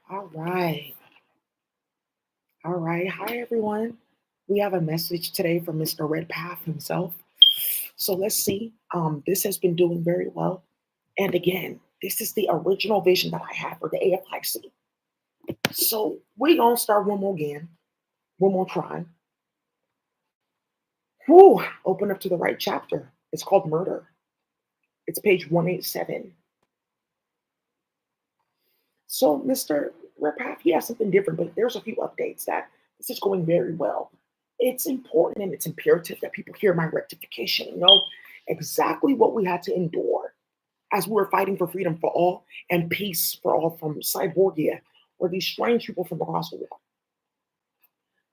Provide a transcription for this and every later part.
All right. All right. Hi, everyone. We have a message today from Mr. Redpath himself. So let's see. This has been doing very well. And again, this is the original vision that I had for the AFIC. So we're going to start one more again, one more try. Whew, open up to the right chapter. It's called Murder. It's page 187. So Mr. Redpath, he has something different, but there's a few updates that this is going very well. It's important and it's imperative that people hear my rectification and know exactly what we had to endure as we were fighting for freedom for all and peace for all from Cyborgia or these strange people from across the world.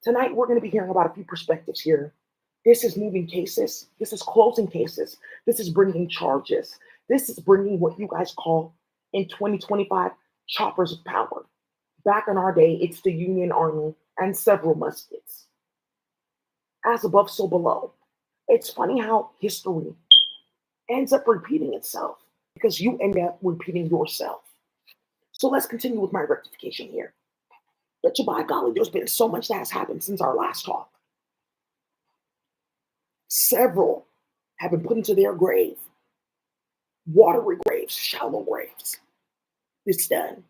Tonight, we're going to be hearing about a few perspectives here. This is moving cases. This is closing cases. This is bringing charges. This is bringing what you guys call in 2025 choppers of power. Back in our day, it's the Union Army and several muskets. As above, so below. It's funny how history ends up repeating itself because you end up repeating yourself. So let's continue with my rectification here. But by golly, there's been so much that has happened since our last talk. Several have been put into their grave, watery graves, shallow graves. It's done.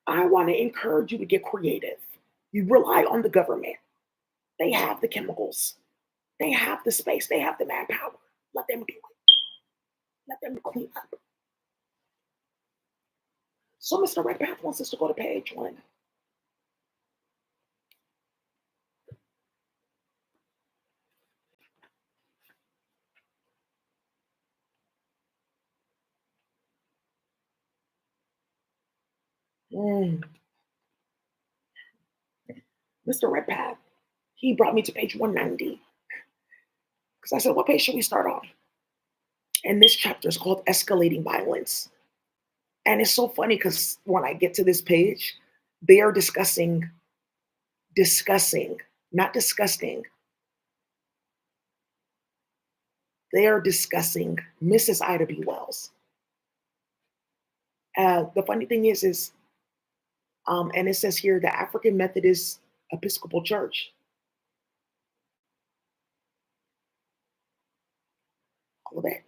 I want to encourage you to get creative. You rely on the government. They have the chemicals. They have the space. They have the manpower. Let them do it. Let them clean up. So Mr. Redpath wants us to go to page 1. Mm. Mr. Redpath, he brought me to page 190. Because I said, what page should we start on? And this chapter is called Escalating Violence. And it's so funny because when I get to this page, they are discussing, not disgusting. They are discussing Mrs. Ida B. Wells. The funny thing is, and it says here, the African Methodist Episcopal Church. All of that.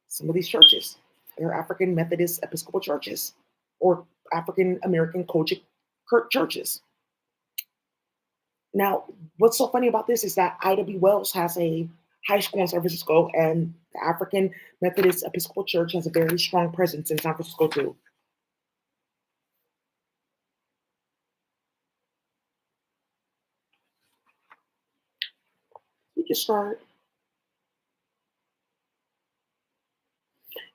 Some of these churches, they're African Methodist Episcopal churches or African American Kojic churches. Now, what's so funny about this is that Ida B. Wells has a high school in San Francisco, and the African Methodist Episcopal Church has a very strong presence in San Francisco too. We can start.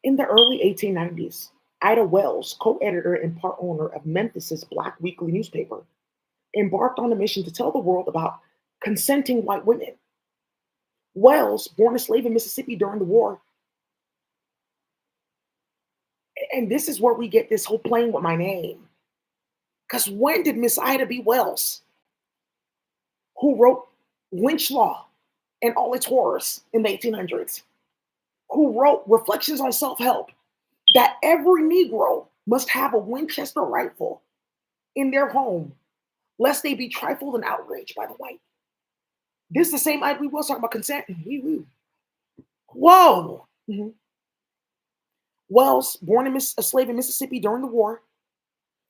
In the early 1890s, Ida Wells, co-editor and part owner of Memphis's Black Weekly newspaper, embarked on a mission to tell the world about consenting white women. Wells, born a slave in Mississippi during the war, and this is where we get this whole playing with my name. Because when did Miss Ida B. Wells, who wrote Lynch Law and all its horrors in the 1800s, who wrote Reflections on Self-Help, that every Negro must have a Winchester rifle in their home, lest they be trifled and outraged by the white. This is the same Ida B. Wells talking about consent. Whoa. Mm-hmm. Wells, born a slave in Mississippi during the war,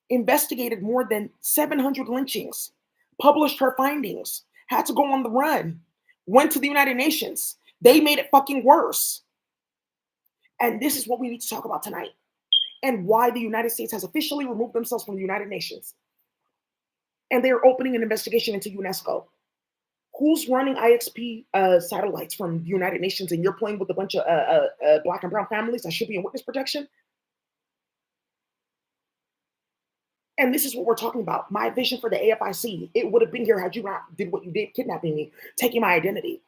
investigated more than 700 lynchings, published her findings, had to go on the run, went to the United Nations. They made it fucking worse. And this is what we need to talk about tonight, and why the United States has officially removed themselves from the United Nations. And they're opening an investigation into UNESCO. Who's running IXP satellites from the United Nations, and you're playing with a bunch of Black and brown families that should be in witness protection? And this is what we're talking about. My vision for the AFIC, it would have been here had you not did what you did, kidnapping me, taking my identity.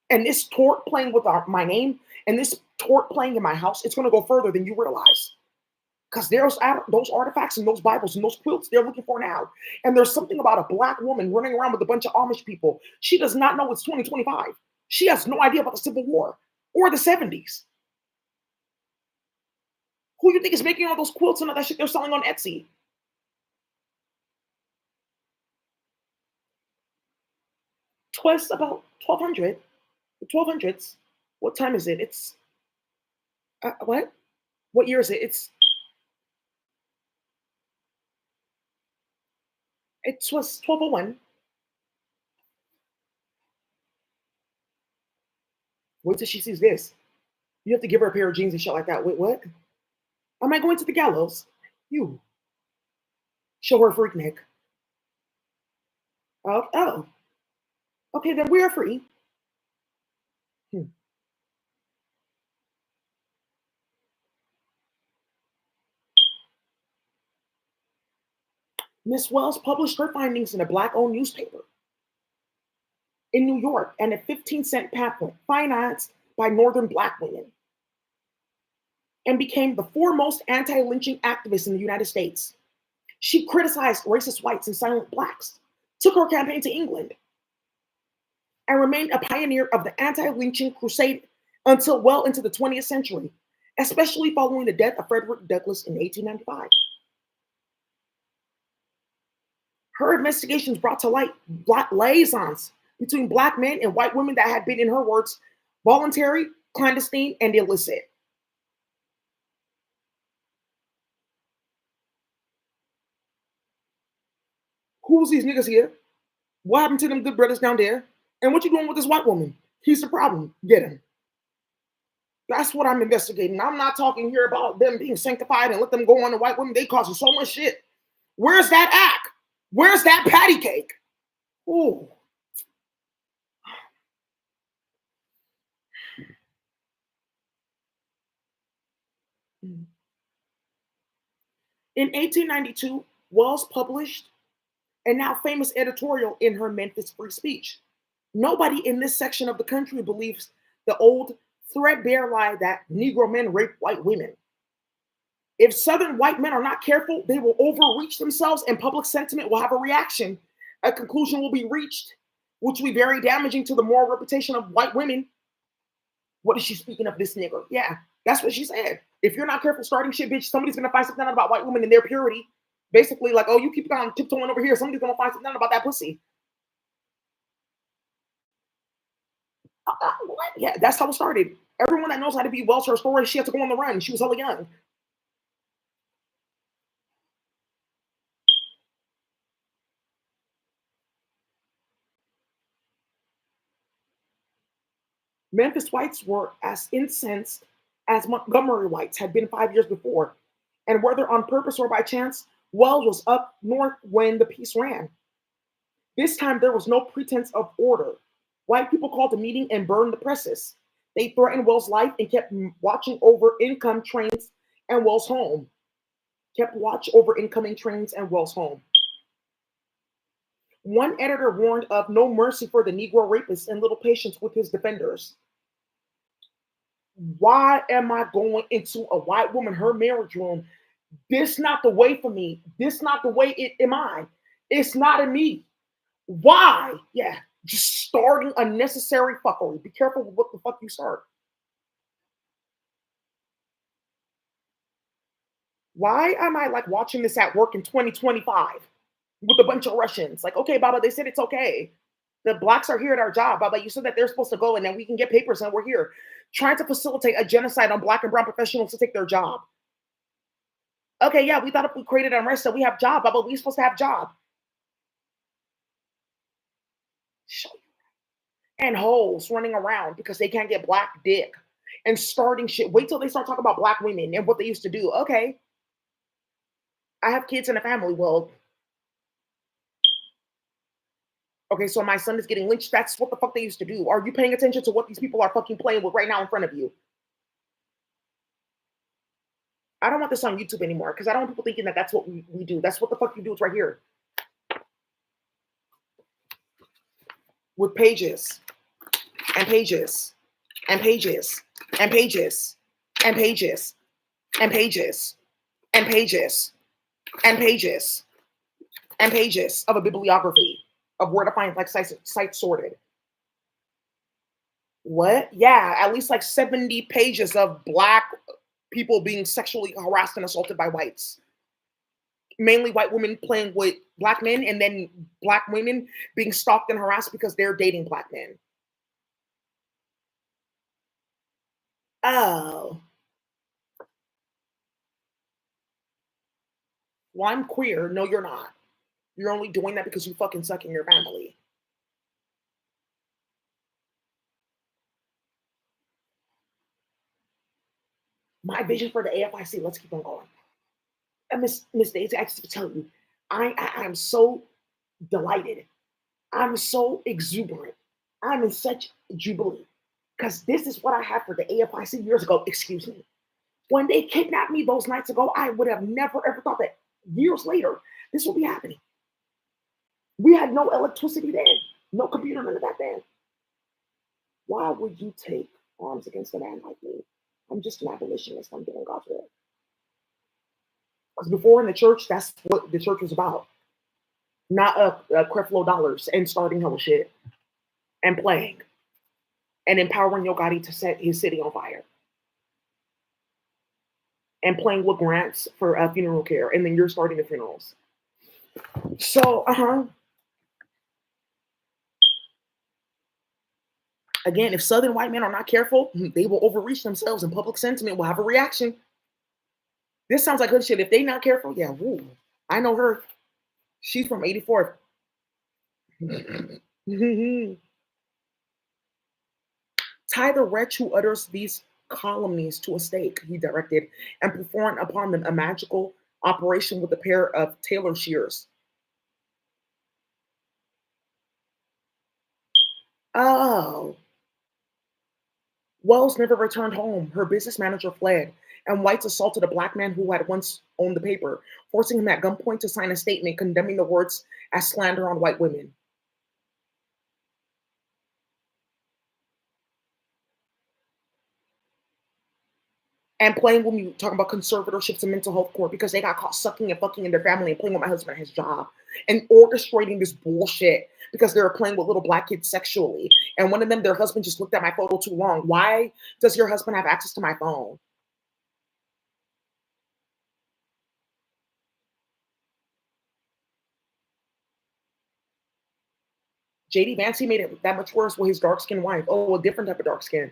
And this tort playing with my name, and this tort playing in my house, it's going to go further than you realize. Because there's those artifacts and those Bibles and those quilts they're looking for now. And there's something about a Black woman running around with a bunch of Amish people. She does not know it's 2025. She has no idea about the Civil War or the 70s. Who you think is making all those quilts and all that shit they're selling on Etsy? Twas about 1200, the 1200s. What time is it? It's what? What year is it? It was 1201. Wait till she sees this. You have to give her a pair of jeans and shit like that. Wait, what? Am I going to the gallows? You show her a freak neck. Oh, okay, then we are free. Hmm. Miss Wells published her findings in a black-owned newspaper in New York and a 15-cent pamphlet financed by Northern black women, and became the foremost anti-lynching activist in the United States. She criticized racist whites and silent blacks, took her campaign to England, and remained a pioneer of the anti-lynching crusade until well into the 20th century, especially following the death of Frederick Douglass in 1895. Her investigations brought to light black liaisons between black men and white women that had been, in her words, voluntary, clandestine, and illicit. Who's these niggas here? What happened to them good brothers down there? And what you doing with this white woman? He's the problem. Get him. That's what I'm investigating. I'm not talking here about them being sanctified and let them go on to white women. They causing so much shit. Where's that act? Where's that patty cake? Ooh. In 1892, Wells published a now famous editorial in her Memphis Free Speech. Nobody in this section of the country believes the old threadbare lie that Negro men rape white women. If Southern white men are not careful, they will overreach themselves and public sentiment will have a reaction. A conclusion will be reached, which will be very damaging to the moral reputation of white women. What is she speaking of, this nigger? Yeah, that's what she said. If you're not careful starting shit, bitch, somebody's gonna find something out about white women and their purity. Basically, like, oh, you keep on tiptoeing over here, somebody's gonna find something out about that pussy. What? Yeah, that's how it started. Everyone that knows how to be Wells, her story, she had to go on the run. She was hella young. Memphis whites were as incensed as Montgomery whites had been 5 years before. And whether on purpose or by chance, Wells was up north when the piece ran. This time there was no pretense of order. White people called a meeting and burned the presses. They threatened Wells' life and kept watching over income trains and Wells' home. Kept watch over incoming trains and Wells' home. One editor warned of no mercy for the Negro rapist and little patience with his defenders. Why am I going into a white woman, her marriage room? This not the way for me. This not the way it am I. It's not in me. Why? Yeah, just starting unnecessary fuckery. Be careful with what the fuck you start. Why am I like watching this at work in 2025 with a bunch of Russians? Like, okay, Baba, they said it's okay. The blacks are here at our job, Baba. You said that they're supposed to go and then we can get papers and we're here. Trying to facilitate a genocide on black and brown professionals to take their job. Okay, yeah, we thought if we created unrest that we have job, Baba, we supposed to have job. And hoes running around because they can't get black dick and starting shit. Wait till they start talking about black women and what they used to do. Okay, I have kids in a family. Well, okay, so my son is getting lynched. That's what the fuck they used to do. Are you paying attention to what these people are fucking playing with right now in front of you? I don't want this on YouTube anymore because I don't want people thinking that that's what we do. That's what the fuck you do. It's right here with pages and pages and pages and pages and pages and pages and pages and pages and pages of a bibliography of where to find like sites sorted. What? Yeah, at least like 70 pages of black people being sexually harassed and assaulted by whites. Mainly white women playing with black men, and then black women being stalked and harassed because they're dating black men. Oh, well, I'm queer. No, you're not. You're only doing that because you fucking suck in your family. My vision for the AFIC, let's keep on going. And Miss Daisy, I just to tell you, I'm so delighted. I'm so exuberant. I'm in such jubilee because this is what I had for the AFIC years ago. Excuse me. When they kidnapped me those nights ago, I would have never ever thought that years later this would be happening. We had no electricity then, no computer, none of that then. Why would you take arms against a man like me? I'm just an abolitionist. I'm doing God's will. Because before in the church, that's what the church was about. Not a Creflo dollars and starting hella shit and playing and empowering your Gotti to set his city on fire and playing with grants for funeral care, and then you're starting the funerals. So, again, if Southern white men are not careful, they will overreach themselves, and public sentiment will have a reaction. This sounds like good shit. If they not careful, yeah, woo. I know her. She's from 84. Tie the wretch who utters these calumnies to a stake, he directed, and perform upon them a magical operation with a pair of tailor shears. Oh. Wells never returned home. Her business manager fled, and Whites assaulted a black man who had once owned the paper, forcing him at gunpoint to sign a statement condemning the words as slander on white women. And playing when you talking about conservatorships and mental health court because they got caught sucking and fucking in their family and playing with my husband at his job and orchestrating this bullshit because they were playing with little black kids sexually. And one of them, their husband just looked at my photo too long. Why does your husband have access to my phone? JD Vance, he made it that much worse with his dark skinned wife. Oh, a different type of dark skin.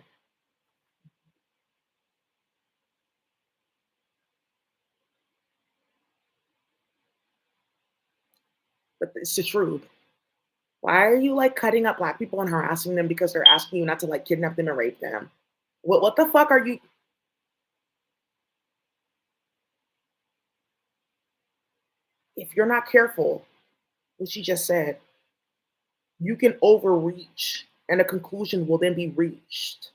But it's the truth. Why are you like cutting up black people and harassing them because they're asking you not to like kidnap them and rape them? What the fuck are you? If you're not careful, what she just said, you can overreach and a conclusion will then be reached.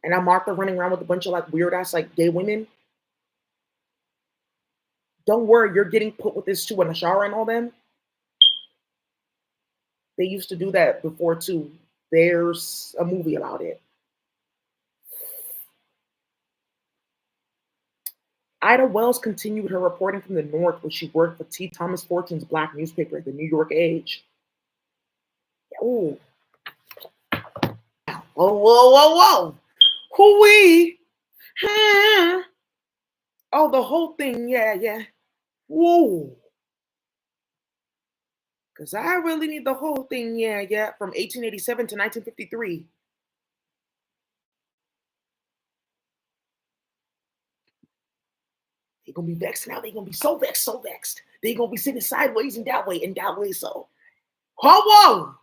And now Martha running around with a bunch of like weird ass like gay women. Don't worry, you're getting put with this too in the shower and all them. They used to do that before too. There's a movie about it. Ida Wells continued her reporting from the North, where she worked for T. Thomas Fortune's black newspaper, the New York Age. Oh, whoa, whoa, whoa, whoa. Who we? Huh? Oh, the whole thing. Yeah, yeah. Whoa. Because I really need the whole thing. Yeah, yeah. From 1887 to 1953. They're going to be vexed now. They're going to be so vexed, so vexed. They're going to be sitting sideways and that way so. Whoa,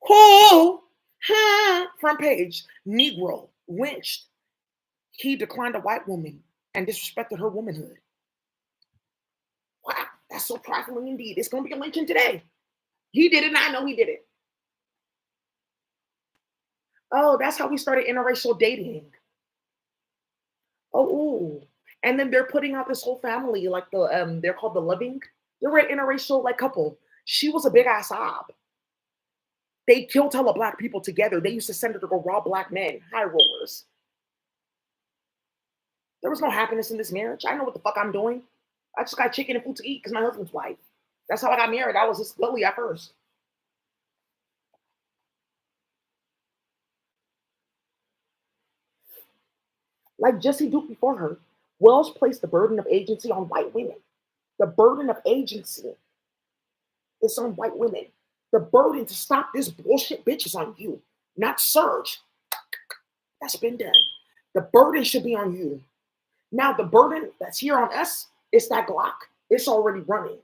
whoa. Huh? Front page. Negro lynched. He declined a white woman and disrespected her womanhood. Wow, that's so trifling indeed. It's going to be a lynching today. He did it, and I know he did it. Oh, that's how we started interracial dating. Oh, ooh. And then they're putting out this whole family, like they're called the Loving. They're an interracial like couple. She was a big ass ob. They killed hella black people together. They used to send her to go rob black men, high rollers. There was no happiness in this marriage. I know what the fuck I'm doing. I just got chicken and food to eat because my husband's white. That's how I got married. I was just gully at first. Like Jessie Duke before her, Wells placed the burden of agency on white women. The burden of agency is on white women. The burden to stop this bullshit bitch is on you, not Serge. That's been done. The burden should be on you. Now the burden that's here on us is that Glock. It's already running.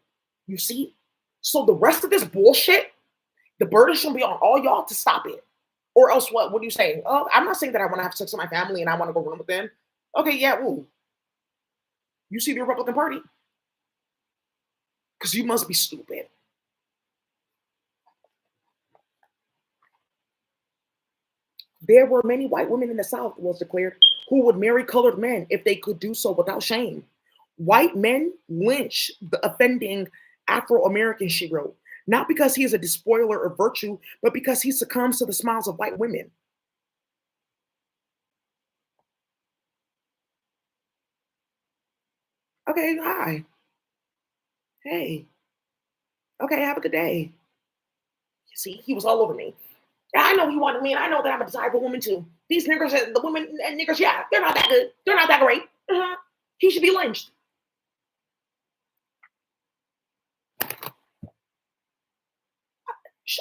You see? So the rest of this bullshit, the burden should be on all y'all to stop it. Or else what? What are you saying? Oh, I'm not saying that I want to have sex with my family and I want to go run with them. Okay, yeah, ooh. You see the Republican Party? Because you must be stupid. There were many white women in the South, was declared, who would marry colored men if they could do so without shame. White men lynch the offending Afro-American, she wrote, not because he is a despoiler of virtue, but because he succumbs to the smiles of white women. Okay, hi. Hey. Okay, have a good day. You see, he was all over me. I know he wanted me, and I know that I'm a desirable woman too. These niggers, the women and niggers, yeah, they're not that good. They're not that great. He should be lynched.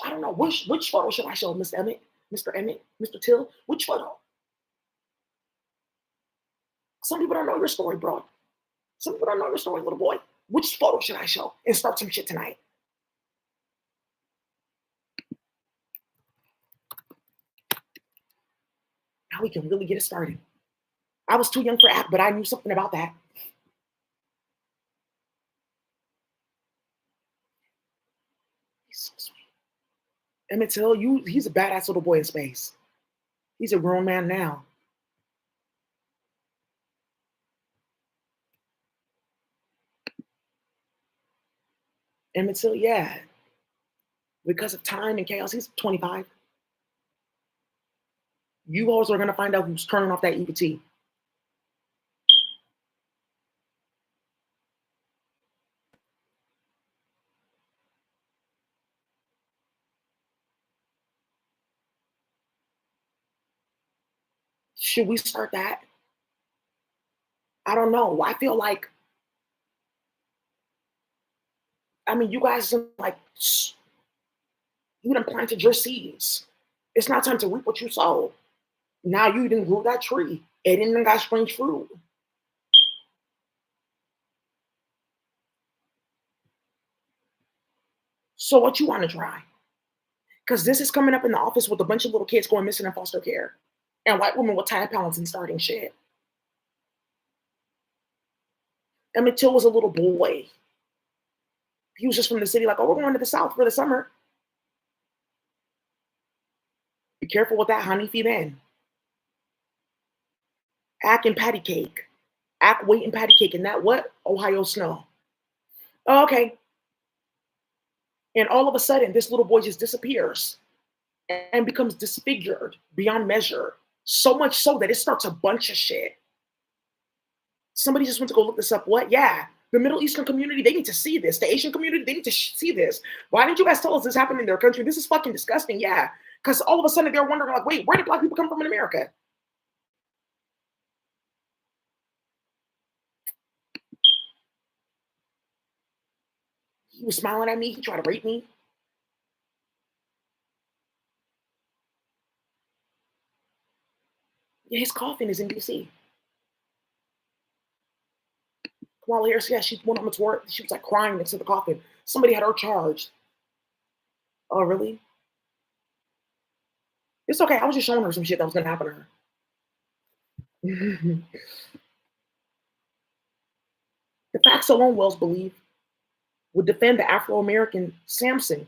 I don't know which photo should I show, Mr. Emmett, Mr. Emmett, Mr. Till. Which photo? Some people don't know your story, bro. Some people don't know your story, little boy. Which photo should I show and start some shit tonight? Now we can really get it started. I was too young for act, but I knew something about that. He's so sweet. Emmett Till, he's a badass little boy in space. He's a grown man now. Emmett Till, yeah. Because of time and chaos, he's 25. You also are going to find out who's turning off that EBT. Should we start that? I don't know. I feel like, I mean, you guys are like, you done planted your seeds. It's not time to reap what you sow. Now you didn't grow that tree. It didn't got strange fruit. So what you want to try? Because this is coming up in the office with a bunch of little kids going missing in foster care. And white women with tide pounds and starting shit. Emmett Till was a little boy. He was just from the city, like, oh, we're going to the South for the summer. Be careful with that honey feed in. Ack and patty cake. Ack, wait, and patty cake. And that what? Ohio snow. Oh, okay. And all of a sudden, this little boy just disappears and becomes disfigured beyond measure. So much so that it starts a bunch of shit. Somebody just went to go look this up. What? Yeah. The Middle Eastern community, they need to see this. The Asian community, they need to see this. Why didn't you guys tell us this happened in their country? This is fucking disgusting. Yeah. Because all of a sudden they're wondering, like, wait, where did black people come from in America? He was smiling at me. He tried to rape me. Yeah, his coffin is in DC. Kamala Harris, yeah, she went on the tour. She was like crying next to the coffin. Somebody had her charged. Oh, really? It's okay. I was just showing her some shit that was going to happen to her. The facts alone, Wells believed, would defend the Afro-American Samson,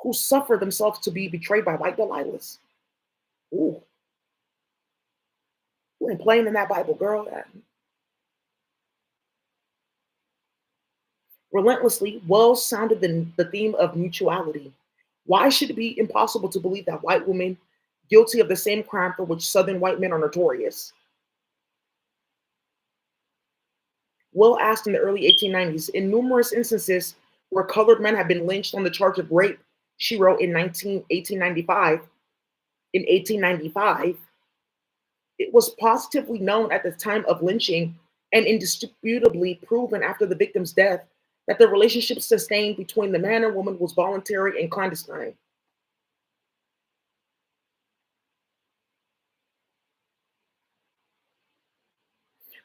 who suffered themselves to be betrayed by white Delilahs. Ooh. You ain't playing in that Bible, girl. Relentlessly, Wells sounded the theme of mutuality. Why should it be impossible to believe that white women guilty of the same crime for which Southern white men are notorious? Will asked in the early 1890s, in numerous instances where colored men have been lynched on the charge of rape, she wrote in 1895, It was positively known at the time of lynching and indisputably proven after the victim's death that the relationship sustained between the man and woman was voluntary and clandestine.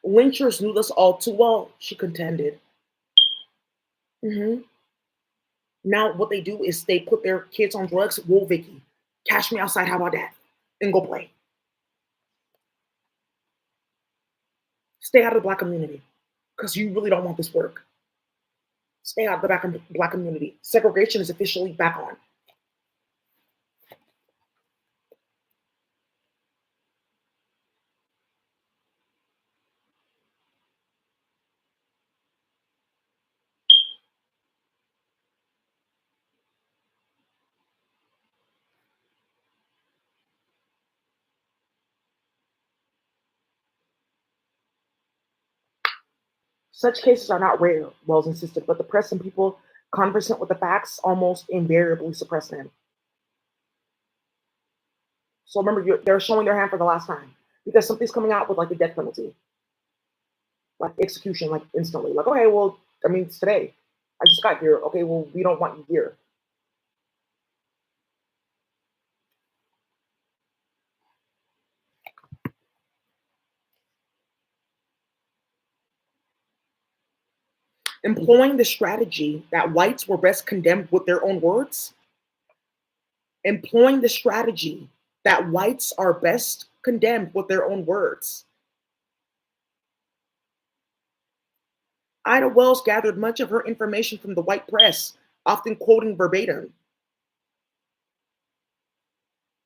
Lynchers knew this all too well, she contended. Mhm. Now, what they do is they put their kids on drugs. Whoa, Vicky, cash me outside. How about that? And go play. Stay out of the black community because you really don't want this work. Stay out of the black community. Segregation is officially back on. Such cases are not rare, Wells insisted, but the press and people conversant with the facts almost invariably suppress them. So remember, they're showing their hand for the last time because something's coming out with like the death penalty, like execution, like instantly. Like, okay, well, I mean, it's today. I just got here. Okay, well, we don't want you here. Employing the strategy that whites were best condemned with their own words, employing the strategy that whites are best condemned with their own words. Ida Wells gathered much of her information from the white press, often quoting verbatim.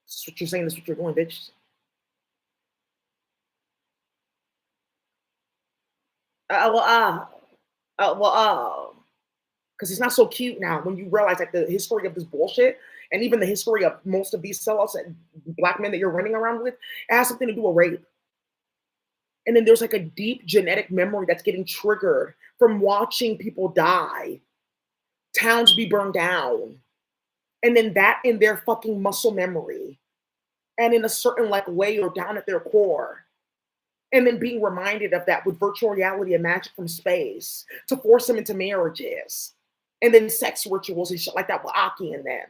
This is what you're saying, this is what you're doing, bitch. Well, because it's not so cute now when you realize like the history of this bullshit and even the history of most of these sellouts and black men that you're running around with, it has something to do with rape. And then there's like a deep genetic memory that's getting triggered from watching people die, towns be burned down, and then that in their fucking muscle memory and in a certain like way or down at their core. And then being reminded of that with virtual reality and magic from space to force them into marriages and then sex rituals and shit like that with Aki and them.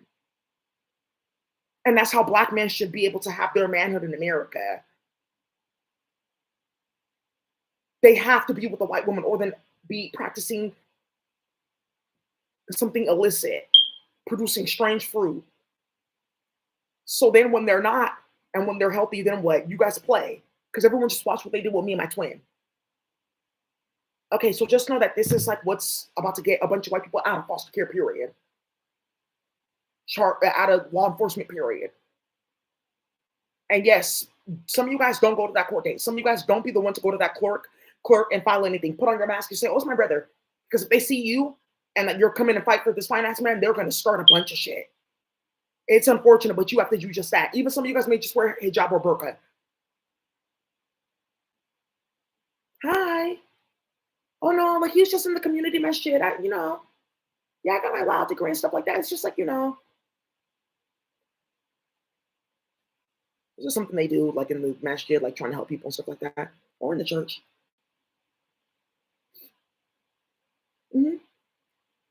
And that's how black men should be able to have their manhood in America. They have to be with a white woman or then be practicing something illicit, producing strange fruit. So then when they're not, and when they're healthy, then what? You guys play. Because everyone just watched what they did with me and my twin. Okay, so just know that this is like what's about to get a bunch of white people out of foster care, period. Out of law enforcement, period. And yes, some of you guys don't go to that court date. Some of you guys don't be the one to go to that clerk and file anything. Put on your mask and say, oh, it's my brother. Because if they see you and that you're coming to fight for this finance man, they're going to start a bunch of shit. It's unfortunate, but you have to do just that. Even some of you guys may just wear hijab or burqa. Hi. Oh no, like he's just in the community masjid. Yeah, I got my law degree and stuff like that. It's just like, it's just something they do, like in the masjid, like trying to help people and stuff like that, or in the church. Hmm.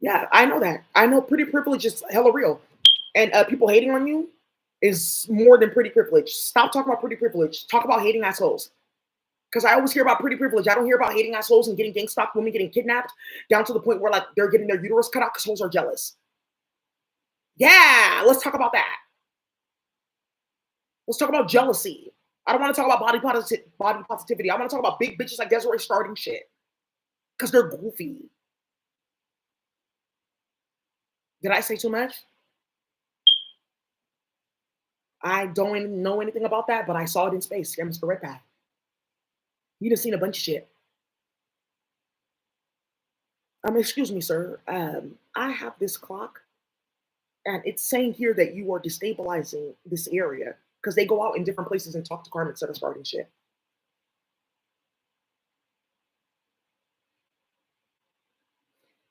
Yeah, I know that. I know pretty privilege is hella real, and people hating on you is more than pretty privilege. Stop talking about pretty privilege. Talk about hating assholes. Because I always hear about pretty privilege. I don't hear about hating assholes and getting gang stalked, women getting kidnapped, down to the point where like they're getting their uterus cut out because hoes are jealous. Yeah, let's talk about that. Let's talk about jealousy. I don't want to talk about body positivity. I want to talk about big bitches like Desiree starting shit because they're goofy. Did I say too much? I don't know anything about that, but I saw it in space. Yeah, Mr. Redpath. You done seen a bunch of shit. Excuse me, sir. I have this clock, and it's saying here that you are destabilizing this area because they go out in different places and talk to Carmen instead of starting shit.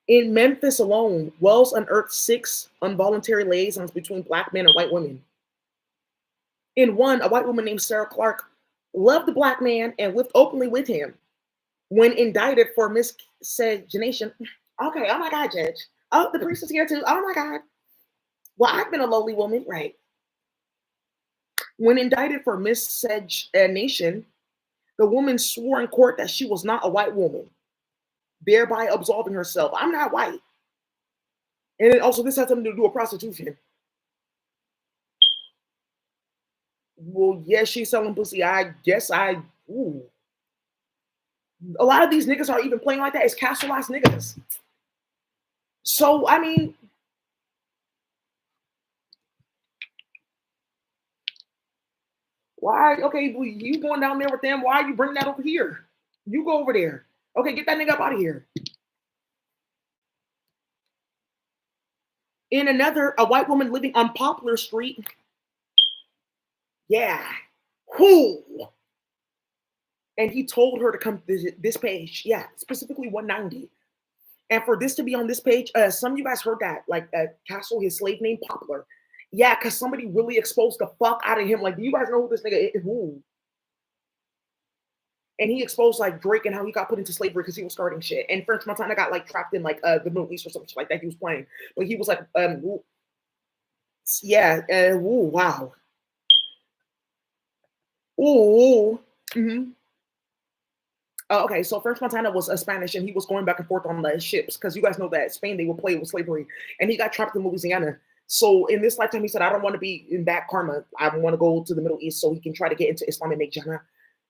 In Memphis alone, Wells unearthed 6 involuntary liaisons between black men and white women. In one, a white woman named Sarah Clark loved the black man, and lived openly with him. When indicted for miscegenation, okay, oh my God, Judge. Oh, the priest is here too. Oh my God. Well, I've been a lowly woman, right? When indicted for miscegenation, the woman swore in court that she was not a white woman, thereby absolving herself. I'm not white. And then also, this has something to do with prostitution. Well, yes, she's selling pussy. I guess ooh. A lot of these niggas are even playing like that. It's casualized niggas. So, I mean, why? Okay, well, you going down there with them. Why are you bringing that over here? You go over there. Okay, get that nigga up out of here. In another, a white woman living on Poplar Street. Yeah. Who? And he told her to come visit this page. Yeah, specifically 190. And for this to be on this page, some of you guys heard that, like Castle, his slave name Poplar. Yeah, because somebody really exposed the fuck out of him. Like, do you guys know who this nigga is? Who? And he exposed like Drake and how he got put into slavery because he was starting shit. And French Montana got like trapped in like the Middle East or something like that. He was playing, but he was like, yeah, ooh, wow, ooh, mm-hmm. Okay, so French Montana was a Spanish, and he was going back and forth on the ships because you guys know that Spain they will play with slavery, and he got trapped in Louisiana. So in this lifetime, he said, "I don't want to be in that karma. I want to go to the Middle East so he can try to get into Islam and make Jannah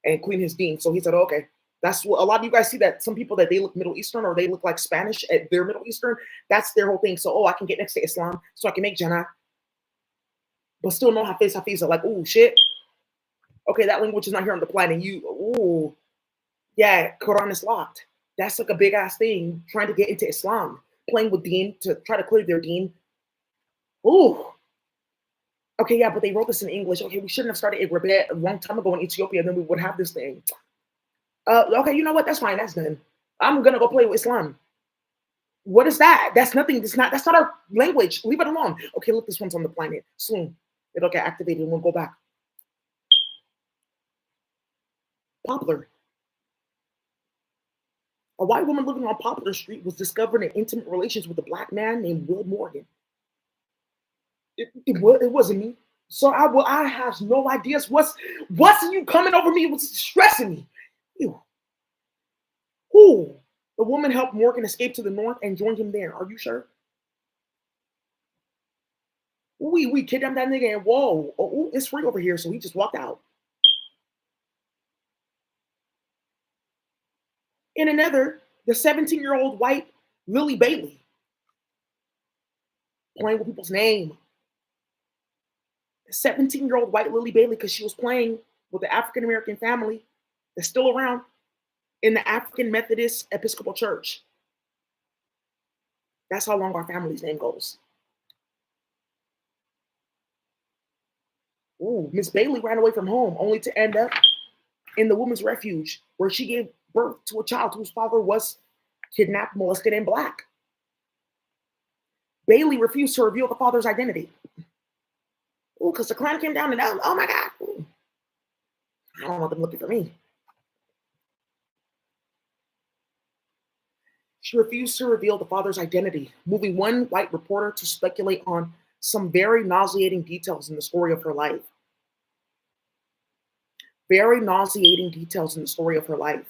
and clean his deen." So he said, "Okay." That's what a lot of you guys see, that some people that they look Middle Eastern or they look like Spanish at their Middle Eastern. That's their whole thing. So, oh, I can get next to Islam so I can make Jannah, but still know Hafiz Hafiz. Like, oh shit. Okay, that language is not here on the planet. You, oh, yeah, Quran is locked. That's like a big ass thing, trying to get into Islam, playing with Deen to try to clear their Deen. Ooh. Okay, yeah, but they wrote this in English. Okay, we shouldn't have started a long time ago in Ethiopia, then we would have this thing. Okay, you know what? That's fine. That's done. I'm gonna go play with Islam. What is that? That's nothing. That's not our language. Leave it alone. Okay, look, this one's on the planet. Soon it'll get activated and we'll go back. Poplar. A white woman living on Poplar Street was discovered in intimate relations with a black man named Will Morgan. It wasn't me. So I have no ideas. What's you coming over me? What's stressing me? Ew. Who? The woman helped Morgan escape to the north and joined him there. Are you sure? We kidnapped that nigga and whoa, oh, it's free over here. So he just walked out. In another, the 17-year-old white Lily Bailey, playing with people's name. The 17-year-old white Lily Bailey, because she was playing with the African American family that's still around in the African Methodist Episcopal Church. That's how long our family's name goes. Ooh, Miss Bailey ran away from home only to end up in the women's refuge, where she gave birth to a child whose father was kidnapped, molested, and black. Bailey refused to reveal the father's identity. Ooh, because the Klan came down and oh my God. Ooh. I don't want them looking for me. She refused to reveal the father's identity, moving one white reporter to speculate on some very nauseating details in the story of her life. Very nauseating details in the story of her life.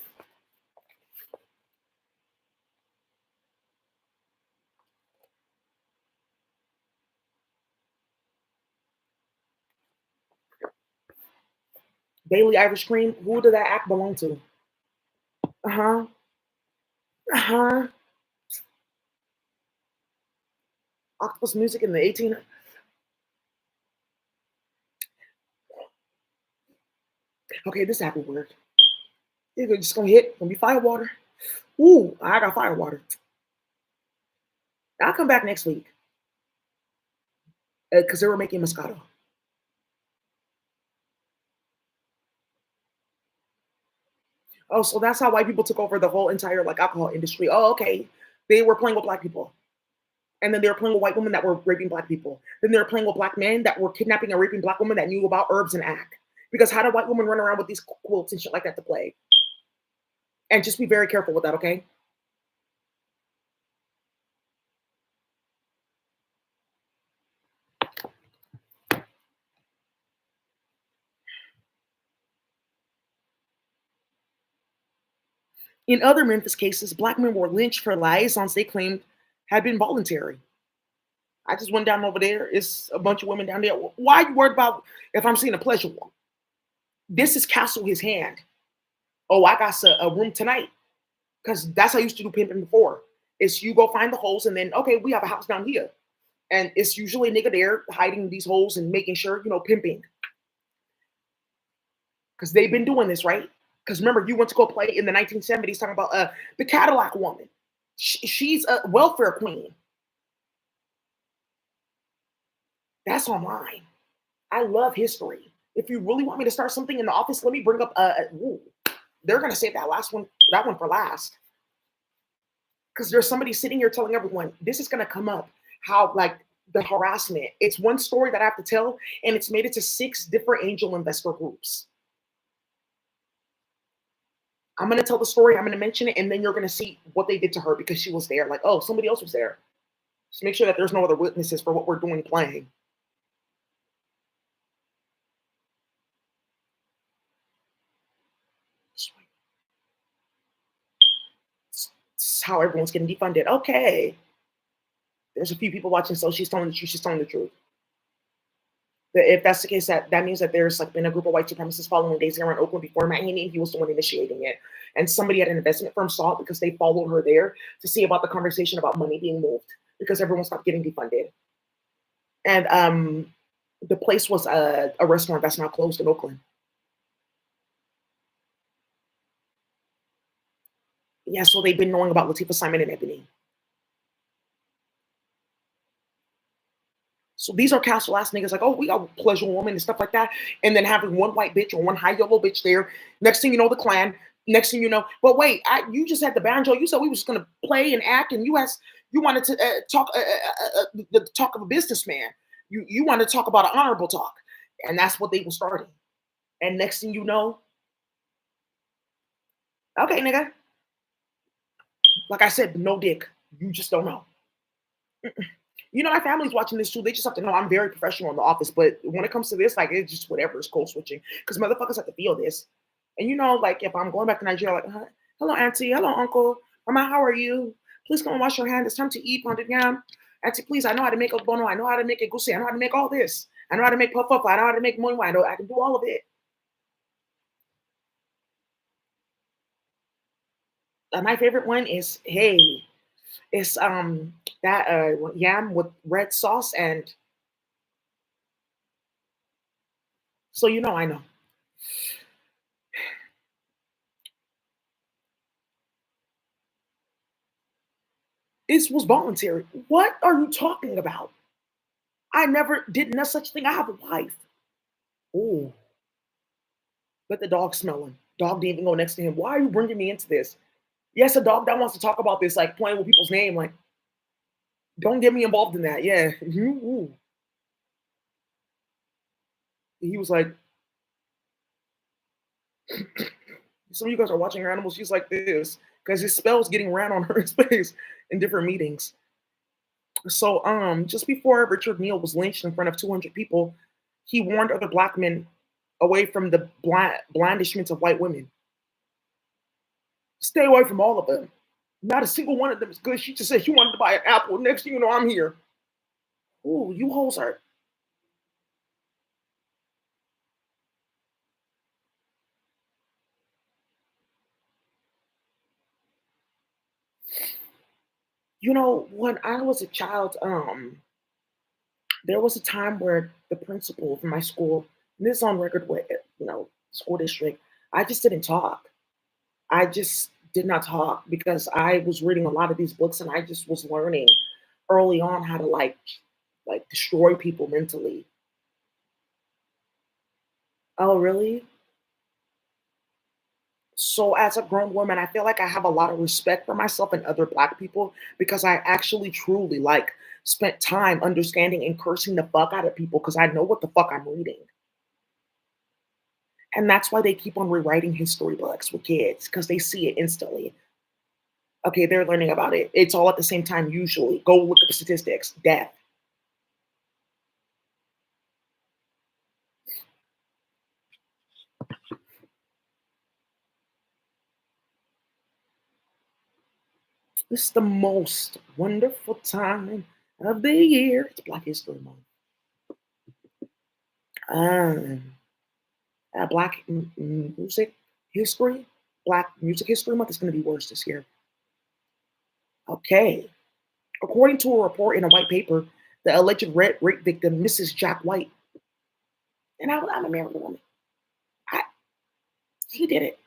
Bailey Irish Cream, who did that act belong to? Uh-huh. Uh-huh. Octopus music in the 1800s. Okay, this apple word. You're just gonna hit, gonna be fire water. Ooh, I got fire water. I'll come back next week. Because they were making Moscato. Oh, so that's how white people took over the whole entire like alcohol industry. Oh, okay. They were playing with black people. And then they were playing with white women that were raping black people. Then they were playing with black men that were kidnapping and raping black women that knew about herbs and act. Because how do white women run around with these quilts and shit like that to play? And just be very careful with that, okay? In other Memphis cases, black men were lynched for liaisons they claimed had been voluntary. I just went down over there. It's a bunch of women down there. Why are you worried about if I'm seeing a pleasure one? This is Castle his hand. Oh, I got a room tonight. Because that's how I used to do pimping before. It's you go find the holes and then, okay, we have a house down here. And it's usually a nigga there hiding these holes and making sure, pimping. Because they've been doing this, right? Because remember, you went to go play in the 1970s talking about the Cadillac woman. She's a welfare queen. That's online. I love history. If you really want me to start something in the office, let me bring up they're gonna save that one for last. Because there's somebody sitting here telling everyone this is gonna come up. How like the harassment. It's one story that I have to tell, and it's made it to 6 different angel investor groups. I'm gonna tell the story, I'm gonna mention it, and then you're gonna see what they did to her because she was there. Like, oh, somebody else was there. Just make sure that there's no other witnesses for what we're doing playing. This is how everyone's getting defunded. Okay. There's a few people watching, so she's telling the truth. She's telling the truth. If that's the case, that means that there's like been a group of white supremacists following Daisy around Oakland before Matt Haney, and he was the one initiating it. And somebody at an investment firm saw it because they followed her there to see about the conversation about money being moved because everyone stopped getting defunded. And the place was a restaurant that's now closed in Oakland. Yeah, so they've been knowing about Latifah Simon and Ebony. So these are castle ass niggas like, oh, we got a pleasure woman and stuff like that. And then having one white bitch or one high yellow bitch there. Next thing you know, the clan. Next thing you know, but wait, you just had the banjo. You said we was just gonna play and act, and you wanted to talk the talk of a businessman. You wanted to talk about an honorable talk, and that's what they were starting. And next thing you know, okay, nigga, like I said, no dick. You just don't know. My family's watching this too. They just have to know I'm very professional in the office. But when it comes to this, like, it's just whatever. It's code switching because motherfuckers have to feel this. And like if I'm going back to Nigeria, like, hello, auntie. Hello, uncle. Mama, how are you? Please come and wash your hand. It's time to eat, pounded yam. Auntie, please, I know how to make a bono. I know how to make a goosey. I know how to make all this. I know how to make puff puff. I know how to make moi. I can do all of it. My favorite one is, hey, it's that yam with red sauce, and so I know. This was voluntary. What are you talking about? I never did no such thing. I have a wife. Oh, let the dog smell him. Dog didn't even go next to him. Why are you bringing me into this? Yes, a dog that wants to talk about this, like playing with people's name. Like, don't get me involved in that. Yeah. Ooh. He was like, some of you guys are watching your animals just like this because his spell's getting ran on her space in different meetings. So, just before Richard Neal was lynched in front of 200 people, he warned other black men away from the blandishments of white women. Stay away from all of them. Not a single one of them is good. She just said she wanted to buy an apple. Next thing you know, I'm here. Ooh, you hoes are. When I was a child, there was a time where the principal of my school, and this is on record with, school district, I just didn't talk. I just did not talk because I was reading a lot of these books and I just was learning early on how to like destroy people mentally. Oh, really? So as a grown woman, I feel like I have a lot of respect for myself and other black people because I actually truly spent time understanding and cursing the fuck out of people because I know what the fuck I'm reading. And that's why they keep on rewriting history books with kids because they see it instantly. Okay, they're learning about it. It's all at the same time, usually. Go look at the statistics. Death. It's the most wonderful time of the year. It's Black History Month. Um, Black music history, Black Music History Month is going to be worse this year. Okay. According to a report in a white paper, the alleged rape victim, Mrs. Jack White, and I'm a married woman. I, he did it.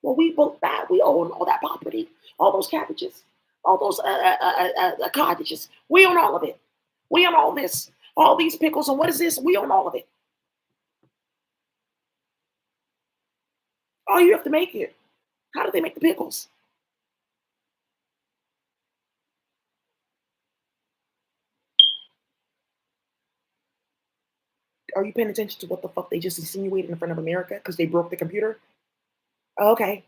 Well, we both died. We own all that property, all those cabbages, all those cottages. We own all of it. We own all this, all these pickles. And what is this? We own all of it. All you have to make it. How do they make the pickles? Are you paying attention to what the fuck they just insinuated in front of America because they broke the computer? Okay.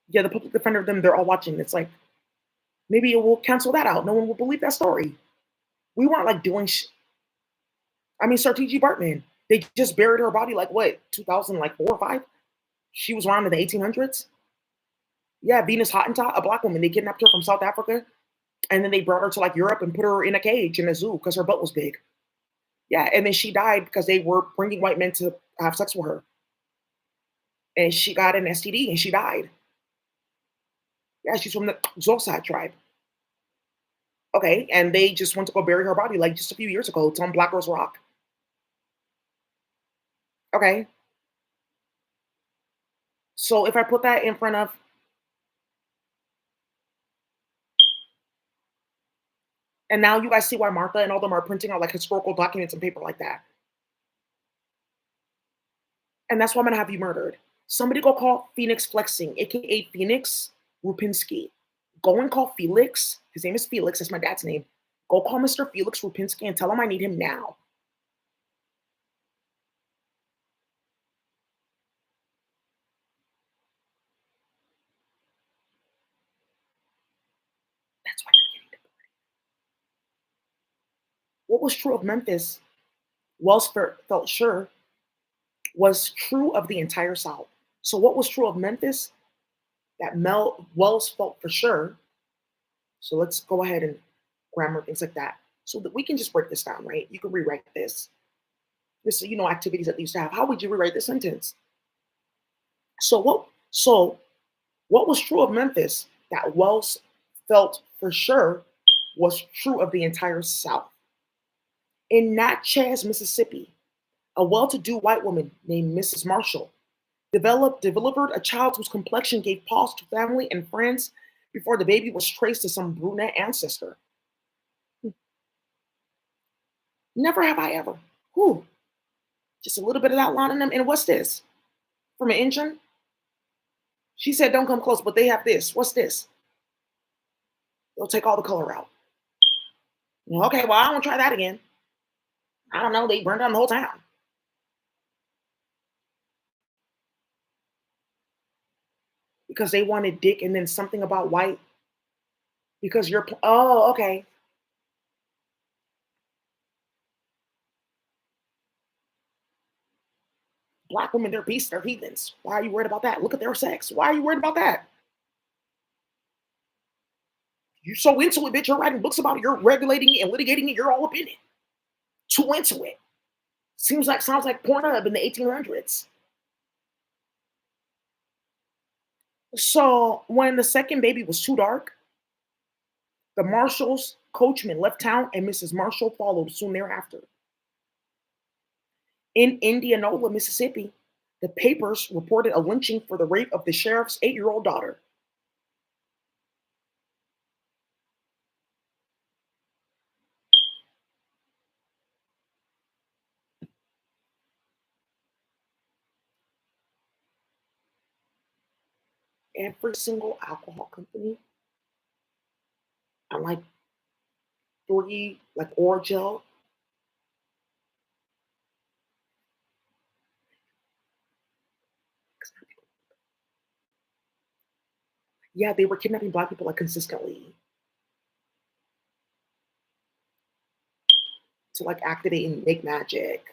Yeah, the public defender of them, they're all watching. It's like, maybe it will cancel that out. No one will believe that story. We weren't like doing I mean, Sir T.G. Bartman, they just buried her body like what, 2000, like 4 or 5? She was around in the 1800s. Yeah, Venus Hottentot, a black woman. They kidnapped her from South Africa and then they brought her to like Europe and put her in a cage in a zoo because her butt was big. Yeah, and then she died because they were bringing white men to have sex with her. And she got an STD and she died. Yeah, she's from the Zolside tribe. Okay, and they just went to go bury her body like just a few years ago. It's on Black Girls Rock. Okay, so if I put that in front of, and now you guys see why Martha and all them are printing out like historical documents and paper like that. And that's why I'm gonna have you murdered. Somebody go call Phoenix Flexing, aka Phoenix Rupinski. Go and call Felix. His name is Felix. That's my dad's name. Go call Mr. Felix Rupinski and tell him I need him now. That's why you're getting it. What was true of Memphis, Wells felt sure was true of the entire South. So what was true of Memphis that Wells felt for sure. So let's go ahead and grammar things like that, so that we can just break this down, right? You can rewrite this. This, activities that they used to have. How would you rewrite this sentence? So what was true of Memphis that Wells felt for sure was true of the entire South. In Natchez, Mississippi, a well-to-do white woman named Mrs. Marshall delivered a child whose complexion gave pause to family and friends before the baby was traced to some brunette ancestor. Never have I ever. Whew, just a little bit of that line in them. And what's this? From an engine? She said, don't come close, but they have this. What's this? They'll take all the color out. Okay, well, I won't try that again. I don't know. They burned down the whole town because they wanted dick and then something about white because oh, okay. Black women, they're beasts, they're heathens. Why are you worried about that? Look at their sex. Why are you worried about that? You're so into it, bitch. You're writing books about it. You're regulating it and litigating it. You're all up in it. Too into it. Sounds like Pornhub in the 1800s. So when the second baby was too dark, the Marshalls coachman left town and Mrs. Marshall followed soon thereafter. In Indianola, Mississippi, the papers reported a lynching for the rape of the sheriff's 8-year-old daughter. Every single alcohol company, and like 3, like Orgel, Yeah, they were kidnapping black people like consistently to like activate and make magic.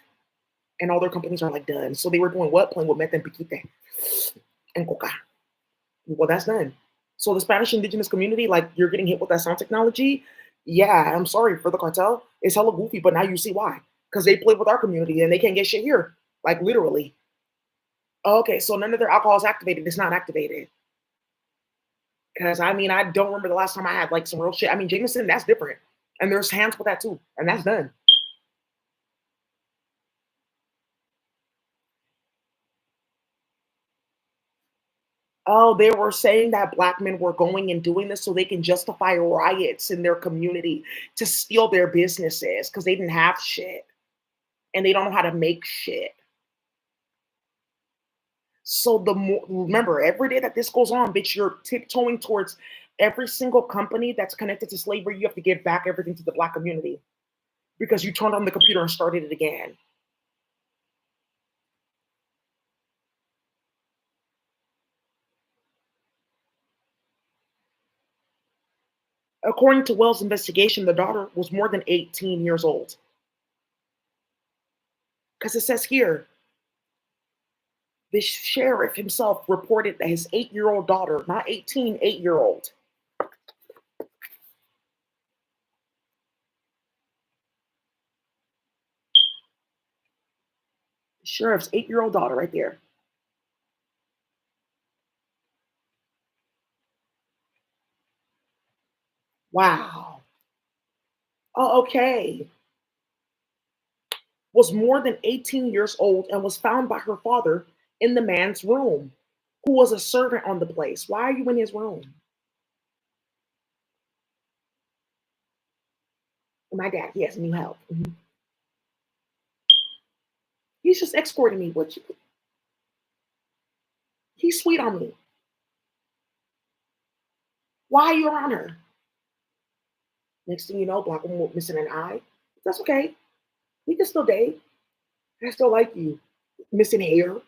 And all their companies are like done. So they were doing what? Playing with methamphetamine and coca. Well, that's done. So the Spanish indigenous community, like you're getting hit with that sound technology. Yeah, I'm sorry for the cartel. It's hella goofy, but now you see why. Because they play with our community and they can't get shit here. Like literally. Okay, so none of their alcohol is activated. It's not activated. Because I mean, I don't remember the last time I had like some real shit. I mean, Jameson, that's different. And there's hands with that too. And that's done. Oh, they were saying that black men were going and doing this so they can justify riots in their community to steal their businesses because they didn't have shit and they don't know how to make shit. So the more remember, every day that this goes on, bitch, you're tiptoeing towards every single company that's connected to slavery. You have to give back everything to the black community because you turned on the computer and started it again. According to Wells' investigation, the daughter was more than 18 years old. Because it says here, the sheriff himself reported that his 8-year-old daughter, not 18, 8-year-old, the sheriff's 8-year-old daughter right there. Wow. Oh, okay. Was more than 18 years old and was found by her father in the man's room, who was a servant on the place. Why are you in his room? My dad, he has new help. Mhm. He's just escorting me. He's sweet on me. Why are you around her? Next thing you know, black woman missing an eye. That's okay. We can still date. I still like you. Missing hair.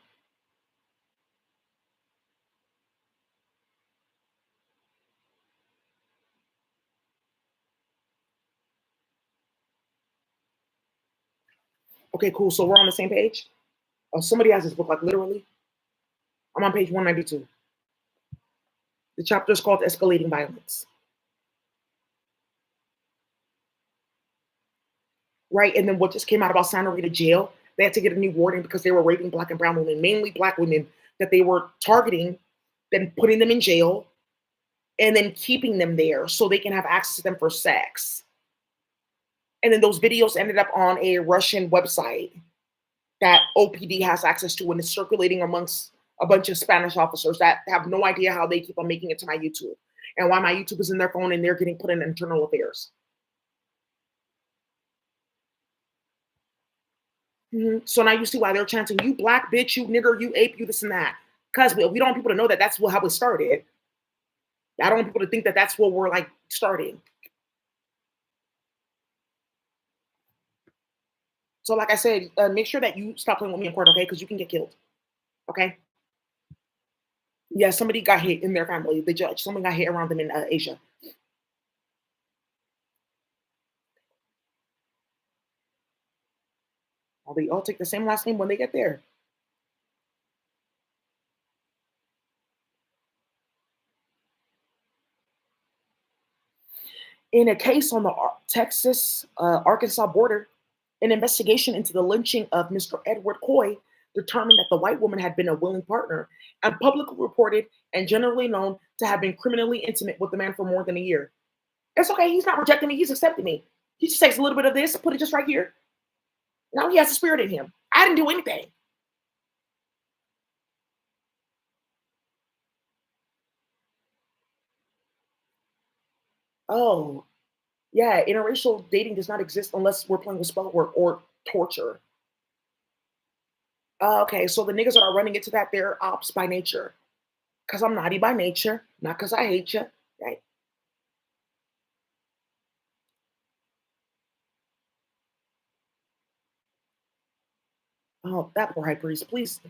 Okay, cool. So we're on the same page. Oh, somebody has this book, like literally. I'm on page 192. The chapter is called Escalating Violence. Right? And then what just came out about Santa Rita jail, they had to get a new warden because they were raping black and brown women, mainly black women, that they were targeting, then putting them in jail, and then keeping them there so they can have access to them for sex. And then those videos ended up on a Russian website that OPD has access to and is circulating amongst a bunch of Spanish officers that have no idea how they keep on making it to my YouTube and why my YouTube is in their phone and they're getting put in internal affairs. So now you see why they're chanting, you black bitch, you nigger, you ape, you this and that. Because we don't want people to know that that's how it started. I don't want people to think that that's what we're like starting. So, like I said, make sure that you stop playing with me in court, okay? Because you can get killed, okay? Yeah, somebody got hit in their family. The judge, someone got hit around them in Asia. They all take the same last name when they get there. In a case on the Texas Arkansas border, an investigation into the lynching of Mr. Edward Coy determined that the white woman had been a willing partner and publicly reported and generally known to have been criminally intimate with the man for more than a year. It's okay. He's not rejecting me. He's accepting me. He just takes a little bit of this, put it just right here. Now he has a spirit in him. I didn't do anything. Oh, yeah. Interracial dating does not exist unless we're playing with spell work or torture. Okay, so the niggas that are running into that, they're ops by nature. Because I'm naughty by nature, not because I hate you. Right? Oh, that poor high priest, please.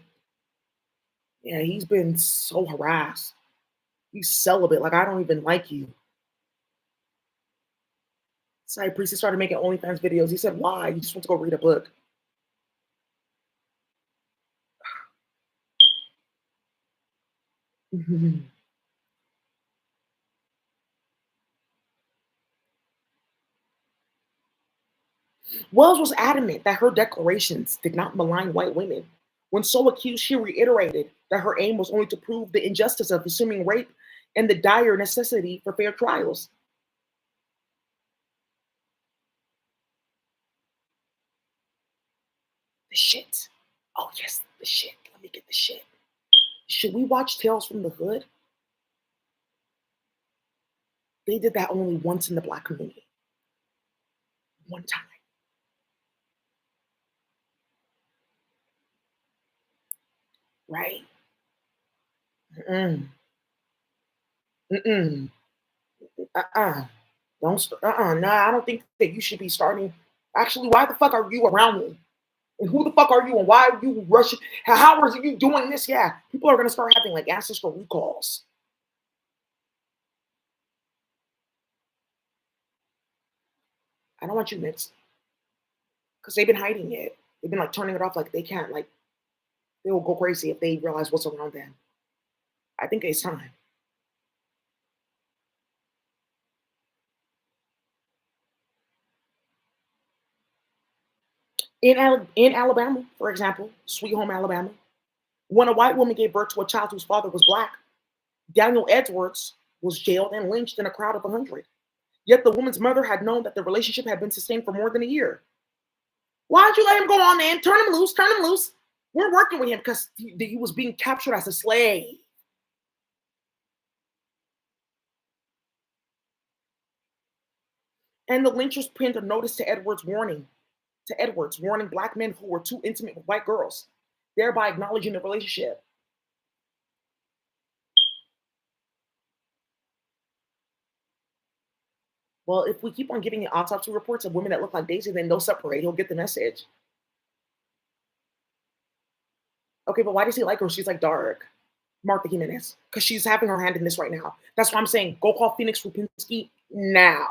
Yeah, he's been so harassed. He's celibate. Like, I don't even like you. Sorry, Priest, he started making OnlyFans videos. He said, why? You just want to go read a book. Wells was adamant that her declarations did not malign white women. When so accused, she reiterated that her aim was only to prove the injustice of assuming rape and the dire necessity for fair trials. The shit. Oh, yes, the shit. Let me get the shit. Should we watch Tales from the Hood? They did that only once in the Black community. One time. Right? Mm-mm. Mm-mm. Uh-uh. No, I don't think that you should be starting. Actually, why the fuck are you around me? And who the fuck are you? And why are you rushing? How are you doing this? Yeah, people are gonna start having like ancestral recalls. I don't want you mixed because they've been hiding it. They've been like turning it off like they can't. Like they will go crazy if they realize what's around them. I think it's time. In Alabama, for example, Sweet Home Alabama, when a white woman gave birth to a child whose father was black, Daniel Edwards was jailed and lynched in a crowd of 100. Yet the woman's mother had known that the relationship had been sustained for more than a year. Why'd you let him go on, man? Turn him loose, turn him loose. We're working with him because he was being captured as a slave. And the lynchers pinned a notice to Edwards, warning black men who were too intimate with white girls, thereby acknowledging the relationship. Well, if we keep on giving autopsy reports of women that look like Daisy, then they'll separate. He'll get the message. Okay, but why does he like her? She's like dark. Martha Jimenez, because she's having her hand in this right now. That's why I'm saying go call Phoenix Rupinski now.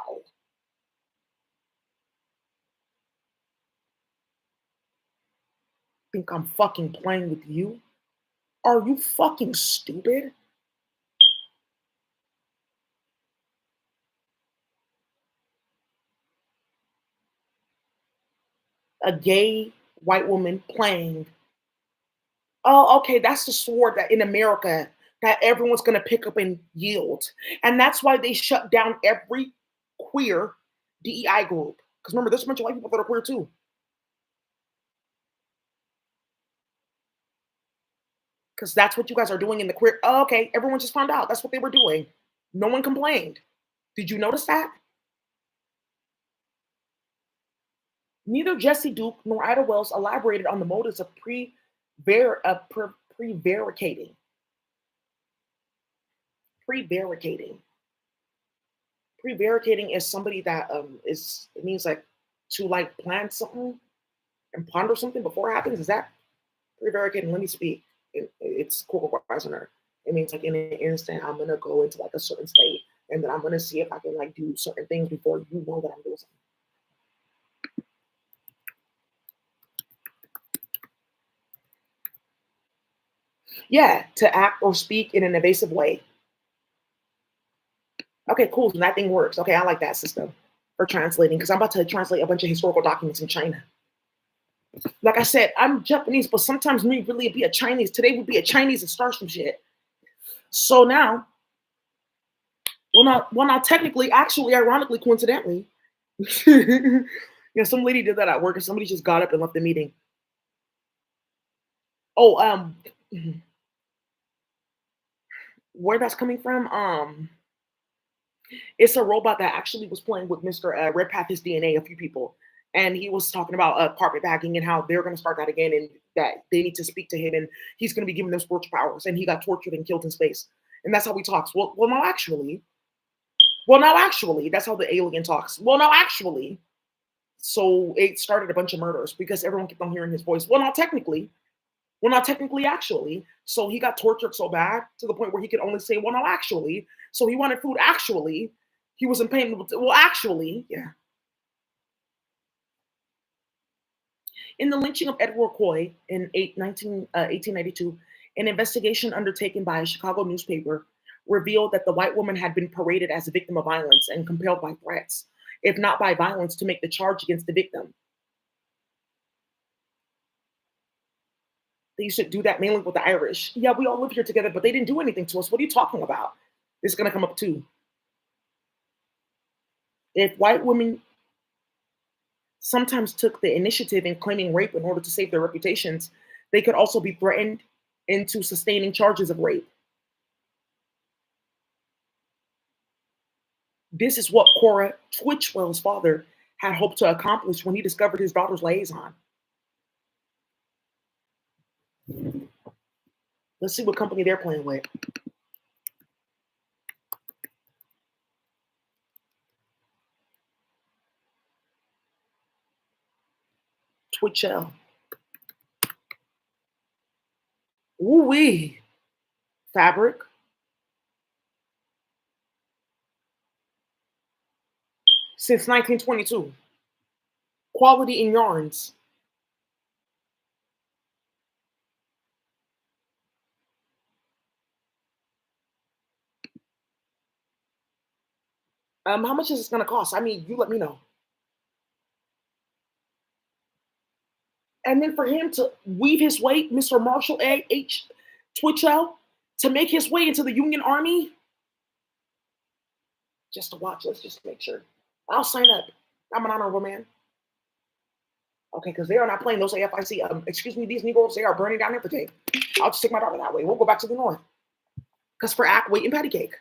Think I'm fucking playing with you? Are you fucking stupid? A gay white woman playing. Oh, okay, that's the sword that in America that everyone's gonna pick up and yield. And that's why they shut down every queer DEI group. Because remember, there's a bunch of white people that are queer too. Because that's what you guys are doing in the queer. Oh, okay, everyone just found out. That's what they were doing. No one complained. Did you notice that? Neither Jesse Duke nor Ida Wells elaborated on the motives of prevaricating. Prevaricating. Prevaricating is somebody that is it means like to like plan something and ponder something before it happens. Is that prevaricating? Let me speak. It's corporal. It means like in an instant, I'm gonna go into like a certain state, and then I'm gonna see if I can like do certain things before you know that I'm doing something. Yeah, to act or speak in an evasive way. Okay, cool. So that thing works. Okay, I like that system for translating because I'm about to translate a bunch of historical documents in China. Like I said, I'm Japanese, but sometimes me really be a Chinese. Today would be a Chinese and start some shit. So now, well, not technically, actually, ironically, coincidentally, some lady did that at work, and somebody just got up and left the meeting. Oh, where that's coming from? It's a robot that actually was playing with Mr. Redpath his DNA, a few people, and he was talking about carpet bagging and how they're going to start that again, and that they need to speak to him, and he's going to be giving them spiritual powers, and he got tortured and killed in space, and that's how he talks. Well, now actually, that's how the alien talks. Well, now actually, so it started a bunch of murders because everyone kept on hearing his voice. Well, now technically, Well, not technically, actually. So he got tortured so bad to the point where he could only say, well, no, actually. So he wanted food, actually. He was in pain. Well, actually, yeah. In the lynching of Edward Coy in 1892, an investigation undertaken by a Chicago newspaper revealed that the white woman had been paraded as a victim of violence and compelled by threats, if not by violence, to make the charge against the victim. They used to do that mainly with the Irish. Yeah, we all live here together, but they didn't do anything to us. What are you talking about? This is going to come up too. If white women sometimes took the initiative in claiming rape in order to save their reputations, they could also be threatened into sustaining charges of rape. This is what Cora Twitchell's father had hoped to accomplish when he discovered his daughter's liaison. Let's see what company they're playing with. Twitchell. Ooh-wee. Fabric. Since 1922. Quality in yarns. How much is this going to cost? I mean, you let me know. And then for him to weave his way, Mr. Marshall H. Twitchell, to make his way into the Union Army, just to watch. Let's just make sure. I'll sign up. I'm an honorable man. Okay, because they are not playing those AFIC. Excuse me, these Negroes, they are burning down everything. I'll just take my daughter that way. We'll go back to the north. Because for act, wait and patty cake.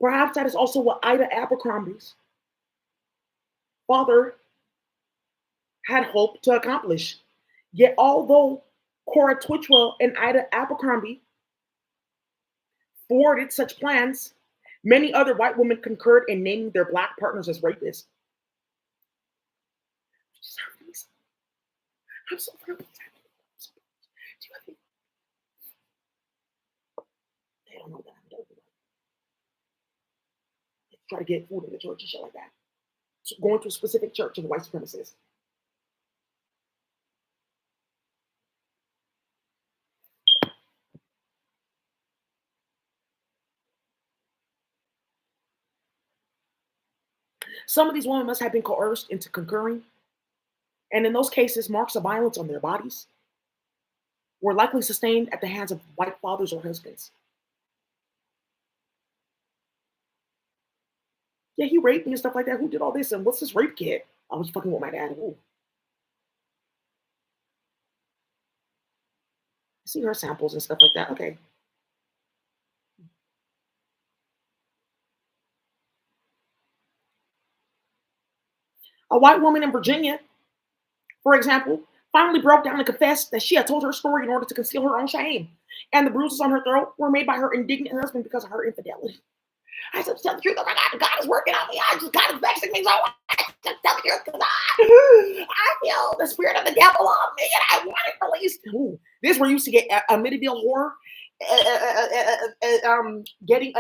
Perhaps that is also what Ida Abercrombie's father had hoped to accomplish. Yet, although Cora Twitchell and Ida Abercrombie thwarted such plans, many other white women concurred in naming their black partners as rapists. I'm so proud. They don't know that I'm dope. Try to get food in the church and shit like that. So going to a specific church of white supremacists. Some of these women must have been coerced into concurring, and in those cases, marks of violence on their bodies were likely sustained at the hands of white fathers or husbands. Yeah, he raped me and stuff like that. Who did all this? And what's this rape kit? I was fucking with my dad. Ooh. See her samples and stuff like that. Okay. A white woman in Virginia, for example, finally broke down and confessed that she had told her story in order to conceal her own shame. And the bruises on her throat were made by her indignant husband because of her infidelity. I said, tell the truth. Oh my God, God is working on me. I just God is vexing me so much. Just tell the truth because I feel the spirit of the devil on me and I want it released. Ooh, this is where you used to get Amityville horror. Getting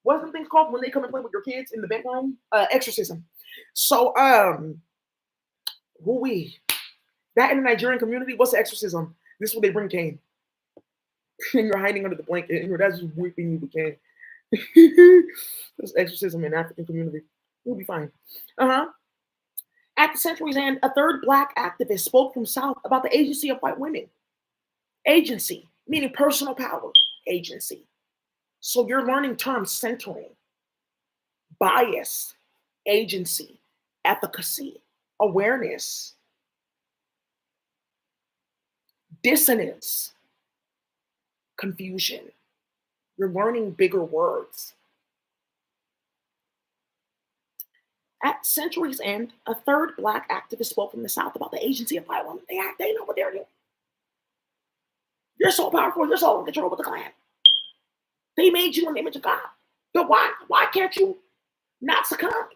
what's the things called when they come and play with your kids in the bedroom? Exorcism. So we that in the Nigerian community, what's the exorcism? This is where they bring Cain. And you're hiding under the blanket and your dad's just weeping you with Cain. There's exorcism in African community. We'll be fine. At the century's end, a third black activist spoke from South about the agency of white women. Agency, meaning personal power. Agency. So you're learning terms centering, bias, agency, efficacy, awareness, dissonance, confusion. You're learning bigger words. At century's end, a third black activist spoke from the South about the agency of white women. They know what they're doing. You're so powerful. You're so in control with the clan. They made you in the image of God. But why can't you not succumb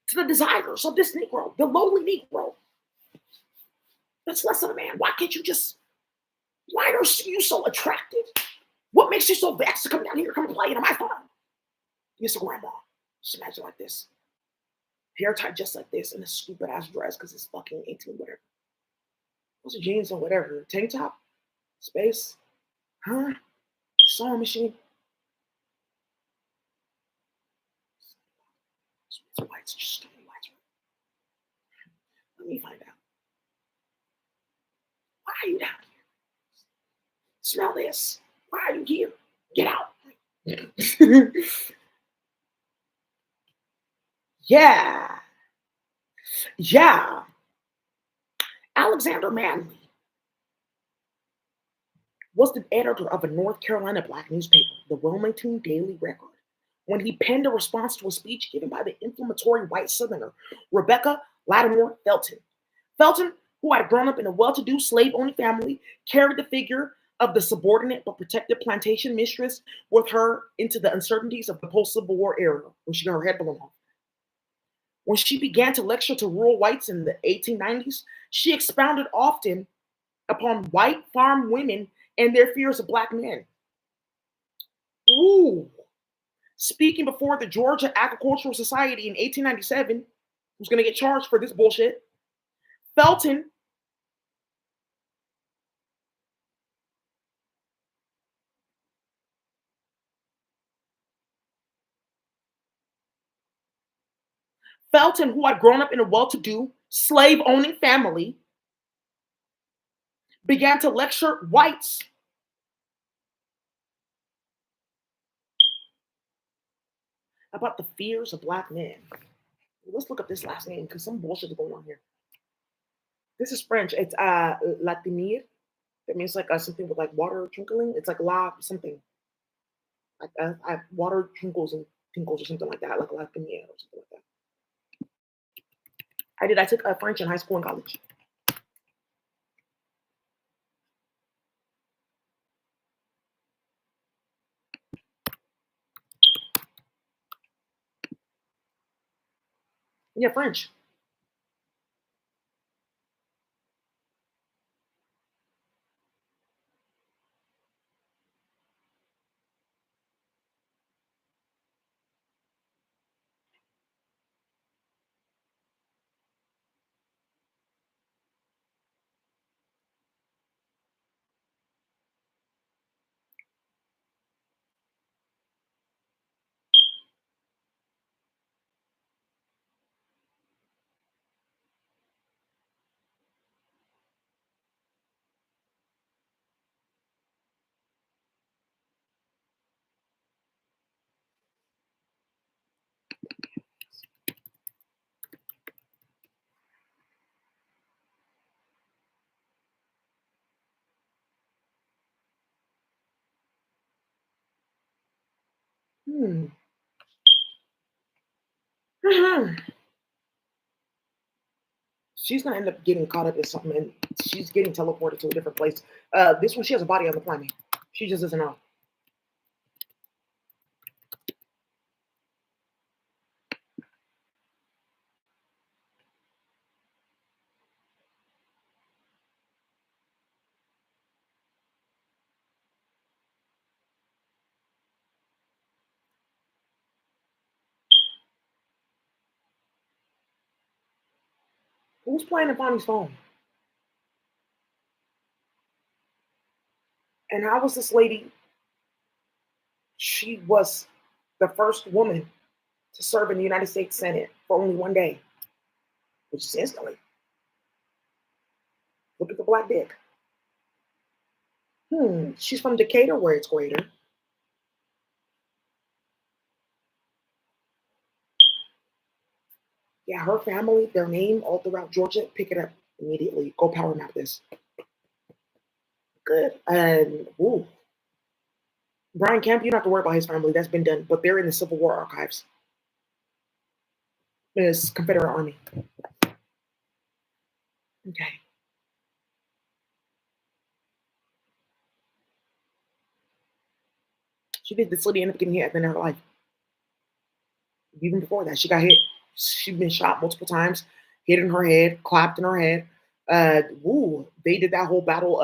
to the desires of this Negro, the lowly Negro that's less than a man? Why can't you just, why are you so attractive? What makes you so vexed to come down here, come and play in my farm? You're so grandma. Just imagine like this. Hair tied just like this in a stupid ass dress because it's fucking 18, whatever. What's the jeans and whatever? Tank top? Space? Huh? Sewing machine? It's whites, just stupid whites. Let me find out. Why are you down here? Smell this. Why are you here? Get out. Yeah. Yeah. Alexander Manley was the editor of a North Carolina black newspaper, the Wilmington Daily Record, when he penned a response to a speech given by the inflammatory white Southerner, Rebecca Lattimore Felton. Felton, who had grown up in a well-to-do slave-owning family, carried the figure of the subordinate but protected plantation mistress with her into the uncertainties of the post-Civil War era when she got her head blown off. When she began to lecture to rural whites in the 1890s, she expounded often upon white farm women and their fears of black men. Ooh. Speaking before the Georgia Agricultural Society in 1897, who's going to get charged for this bullshit, Felton Felton, who had grown up in a well-to-do slave-owning family, began to lecture whites about the fears of black men. Let's look up this last name because some bullshit is going on here. This is French. It's Latinir. That means like something with like water trickling. It's like la something. Like water trinkles and tinkles or something like that. Like Latinir or something like that. I took French in high school and college. Yeah, French. Hmm. She's gonna end up getting caught up in something, and she's getting teleported to a different place. This one, she has a body on the planet. She just doesn't know. Who's playing upon his phone? And how was this lady? She was the first woman to serve in the United States Senate for only one day, which is instantly. Look at the black dick. She's from Decatur, where it's greater. Yeah, her family, their name all throughout Georgia. Pick it up immediately. Go power map this. Good. And ooh, Brian Kemp, you don't have to worry about his family. That's been done. But they're in the Civil War archives. It's Confederate Army. Okay. She did this lady end up getting hit at the end of her life. Even before that, she got hit. She'd been shot multiple times, hit in her head, clapped in her head. They did that whole battle.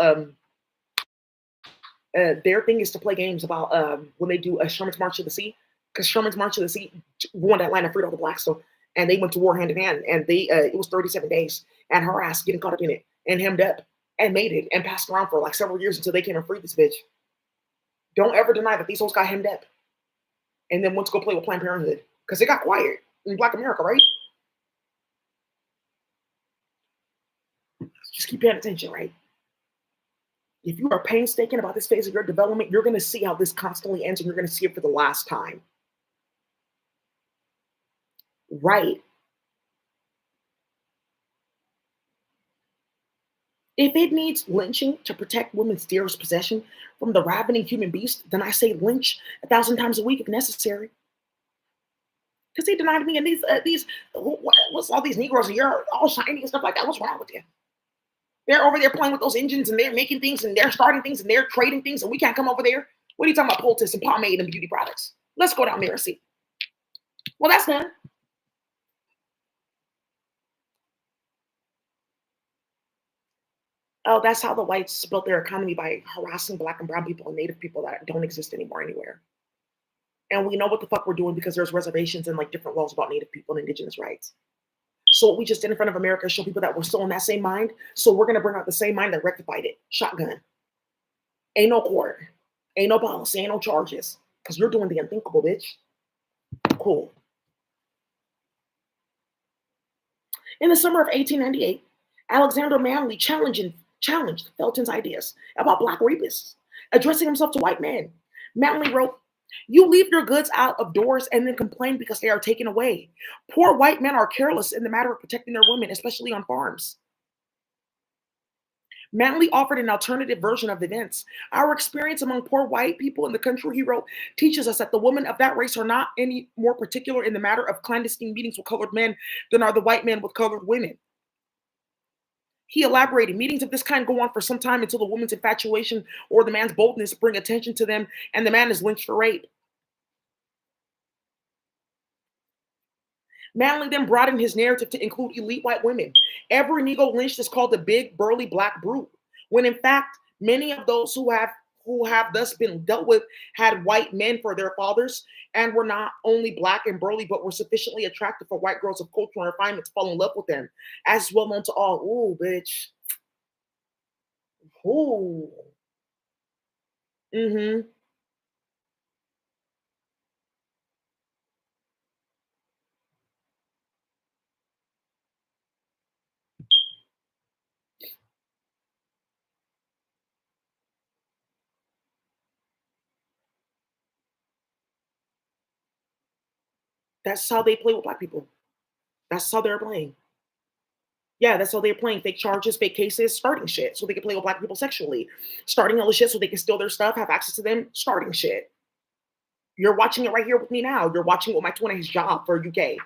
Their thing is to play games about when they do a Sherman's March to the Sea, because Sherman's March to the Sea won that line of freed all the blacks. So, and they went to war hand in hand, and they it was 37 days, and her ass getting caught up in it and hemmed up and made it and passed around for like several years until they came and freed this bitch. Don't ever deny that these hoes got hemmed up and then went to go play with Planned Parenthood because it got quiet in Black America, right? Just keep paying attention, right? If you are painstaking about this phase of your development, you're going to see how this constantly ends and you're going to see it for the last time. Right. If it needs lynching to protect women's dearest possession from the ravening human beast, then I say lynch 1,000 times a week if necessary. Because they denied me, and what's all these Negroes, and you're all shiny and stuff like that. What's wrong with you? They're over there playing with those engines, and they're making things, and they're starting things, and they're trading things, and we can't come over there. What are you talking about, poultice and pomade and beauty products? Let's go down there and see. Well, that's done. Oh, that's how the whites built their economy, by harassing black and brown people and native people that don't exist anymore anywhere. And we know what the fuck we're doing because there's reservations and like different laws about native people and indigenous rights. So what we just did in front of America is show people that we're still in that same mind. So we're gonna bring out the same mind that rectified it. Shotgun. Ain't no court. Ain't no policy. Ain't no charges. Because you're doing the unthinkable, bitch. Cool. In the summer of 1898, Alexander Manley challenged Felton's ideas about black rapists, addressing himself to white men. Manley wrote, "You leave your goods out of doors and then complain because they are taken away. Poor white men are careless in the matter of protecting their women, especially on farms." Manley offered an alternative version of events. "Our experience among poor white people in the country," he wrote, "teaches us that the women of that race are not any more particular in the matter of clandestine meetings with colored men than are the white men with colored women." He elaborated, "Meetings of this kind go on for some time until the woman's infatuation or the man's boldness bring attention to them and the man is lynched for rape." Manley then broadened his narrative to include elite white women. Every Negro lynched is called the big, burly black brute, when in fact, many of those who have thus been dealt with had white men for their fathers and were not only black and burly, but were sufficiently attractive for white girls of culture and refinement to fall in love with them, as well known to all. Ooh, bitch. Ooh. Mm-hmm. That's how they play with black people. That's how they're playing. Yeah, that's how they're playing fake charges, fake cases, starting shit so they can play with black people sexually. Starting all the shit so they can steal their stuff, have access to them, starting shit. You're watching it right here with me now. You're watching with my twin at his job for UK.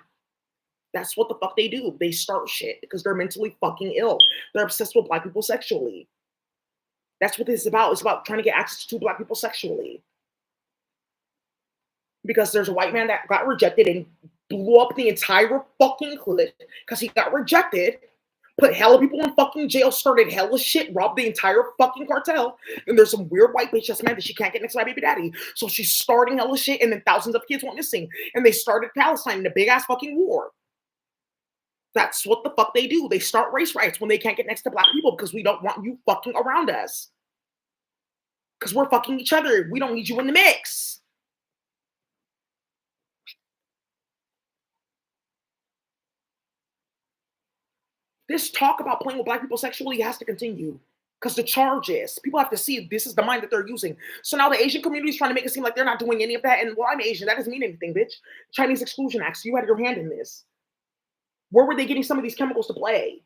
That's what the fuck they do. They start shit because they're mentally fucking ill. They're obsessed with black people sexually. That's what this is about. It's about trying to get access to black people sexually. Because there's a white man that got rejected and blew up the entire fucking clip because he got rejected, put hella people in fucking jail, started hella shit, robbed the entire fucking cartel. And there's some weird white bitch that's mad that she can't get next to my baby daddy. So she's starting hella shit, and then thousands of kids went missing. And they started Palestine in a big ass fucking war. That's what the fuck they do. They start race riots when they can't get next to black people because we don't want you fucking around us. Because we're fucking each other. We don't need you in the mix. This talk about playing with black people sexually has to continue. Because the charge is, people have to see this is the mind that they're using. So now the Asian community is trying to make it seem like they're not doing any of that. And well, I'm Asian. That doesn't mean anything, bitch. Chinese Exclusion Act. So you had your hand in this. Where were they getting some of these chemicals to play?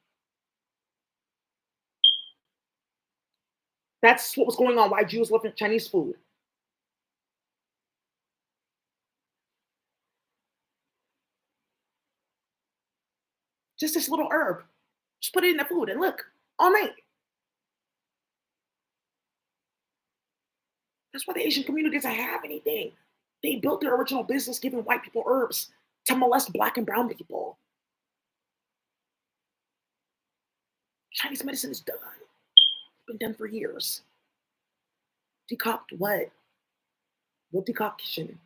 That's what was going on. Why Jews love Chinese food. Just this little herb. Just put it in the food and look all night. That's why the Asian community doesn't have anything. They built their original business giving white people herbs to molest black and brown people. Chinese medicine is done. It's been done for years. Decoct what? What decoction?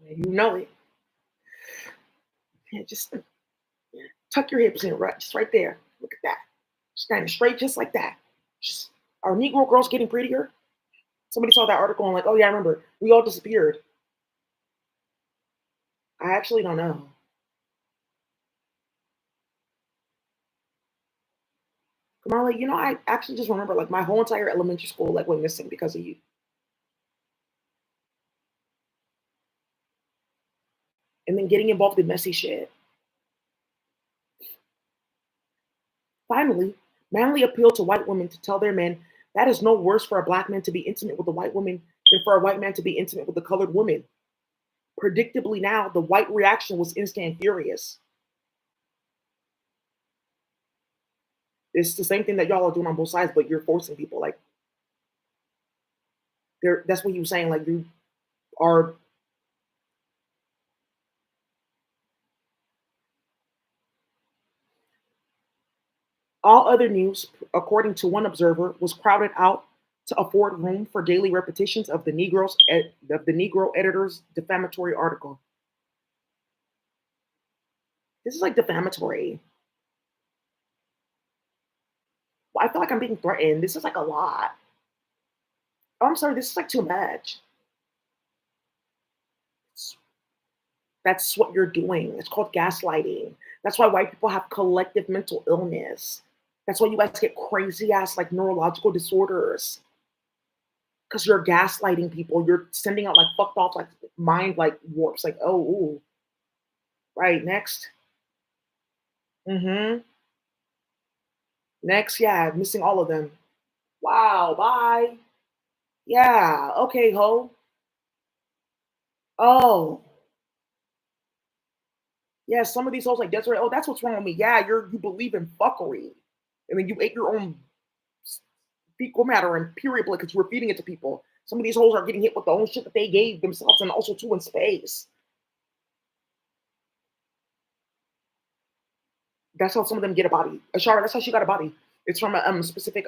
You know it. Yeah, just yeah, tuck your hips in, right? Just right there. Look at that. Standing straight, just like that. Just, are Negro girls getting prettier? Somebody saw that article and like, oh yeah, I remember. We all disappeared. I actually don't know. Kamala, I actually just remember like my whole entire elementary school like went missing because of you. And then getting involved in messy shit. Finally, manly appealed to white women to tell their men that is no worse for a black man to be intimate with a white woman than for a white man to be intimate with a colored woman. Predictably now, the white reaction was instant and furious. It's the same thing that y'all are doing on both sides, but you're forcing people. Like, that's what you were saying. Like, you are all other news, according to one observer, was crowded out to afford room for daily repetitions of the Negro editor's defamatory article. This is like defamatory. Well, I feel like I'm being threatened. This is like a lot. Oh, I'm sorry. This is like too much. That's what you're doing. It's called gaslighting. That's why white people have collective mental illness. That's why you guys get crazy ass like neurological disorders. Because you're gaslighting people. You're sending out like fucked off like mind like warps. Like, oh, ooh. Right, next. Mm-hmm. Next, yeah, missing all of them. Wow, bye. Yeah, okay, ho. Oh, yeah, some of these hoes like Desiree. Oh, that's what's wrong with me. Yeah, you believe in fuckery. And then you ate your own fecal matter and period blood because you were feeding it to people. Some of these hoes are getting hit with the own shit that they gave themselves and also too in space. That's how some of them get a body. Ashara, that's how she got a body. It's from a specific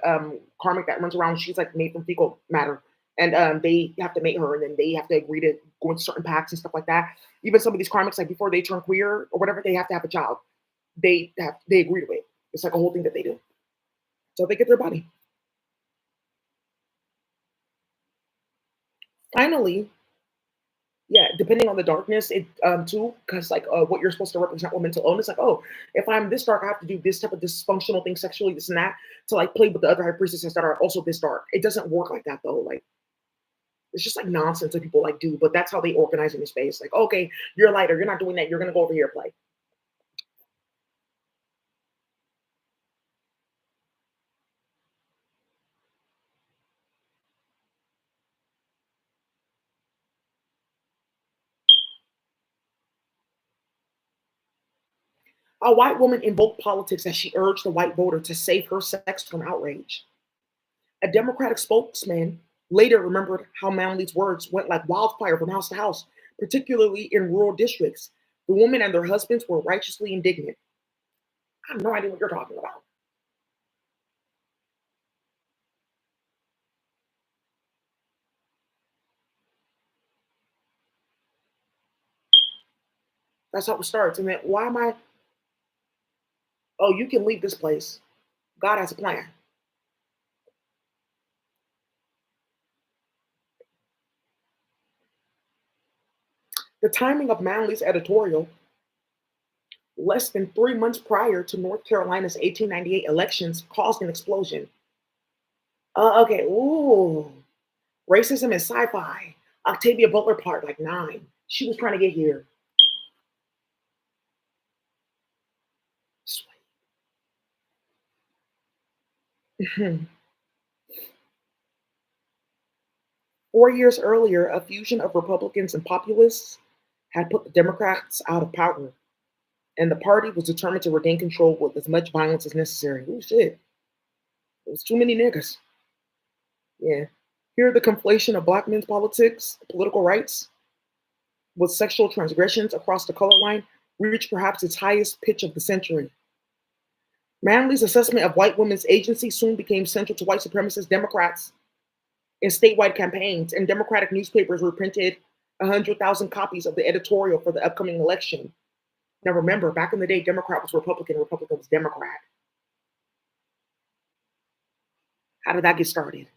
karmic that runs around. She's like made from fecal matter. And they have to mate her and then they have to agree to go into certain pacts and stuff like that. Even some of these karmics, like before they turn queer or whatever, they have to have a child. They agree to it. It's like a whole thing that they do. So they get their body. Finally, yeah, depending on the darkness, it too, because like what you're supposed to represent with mental illness, like, oh, if I'm this dark, I have to do this type of dysfunctional thing sexually, this and that, to like play with the other high priestesses that are also this dark. It doesn't work like that though. Like it's just like nonsense that people like do, but that's how they organize in the space. Like, okay, you're lighter, you're not doing that, you're gonna go over here and play. A white woman invoked politics as she urged the white voter to save her sex from outrage. A Democratic spokesman later remembered how Manley's words went like wildfire from house to house, particularly in rural districts. The women and their husbands were righteously indignant. I have no idea what you're talking about. That's how it starts. And then why am I? Oh, you can leave this place. God has a plan. The timing of Manley's editorial, less than 3 months prior to North Carolina's 1898 elections, caused an explosion. Okay, ooh. Racism is sci fi. Octavia Butler part like 9. She was trying to get here. 4 years earlier, a fusion of Republicans and populists had put the Democrats out of power, and the party was determined to regain control with as much violence as necessary. Oh shit, it was too many niggas. Yeah. Here, the conflation of black men's politics, political rights, with sexual transgressions across the color line reached perhaps its highest pitch of the century. Manley's assessment of white women's agency soon became central to white supremacist Democrats in statewide campaigns, and Democratic newspapers reprinted 100,000 copies of the editorial for the upcoming election. Now remember, back in the day, Democrat was Republican, Republican was Democrat. How did that get started?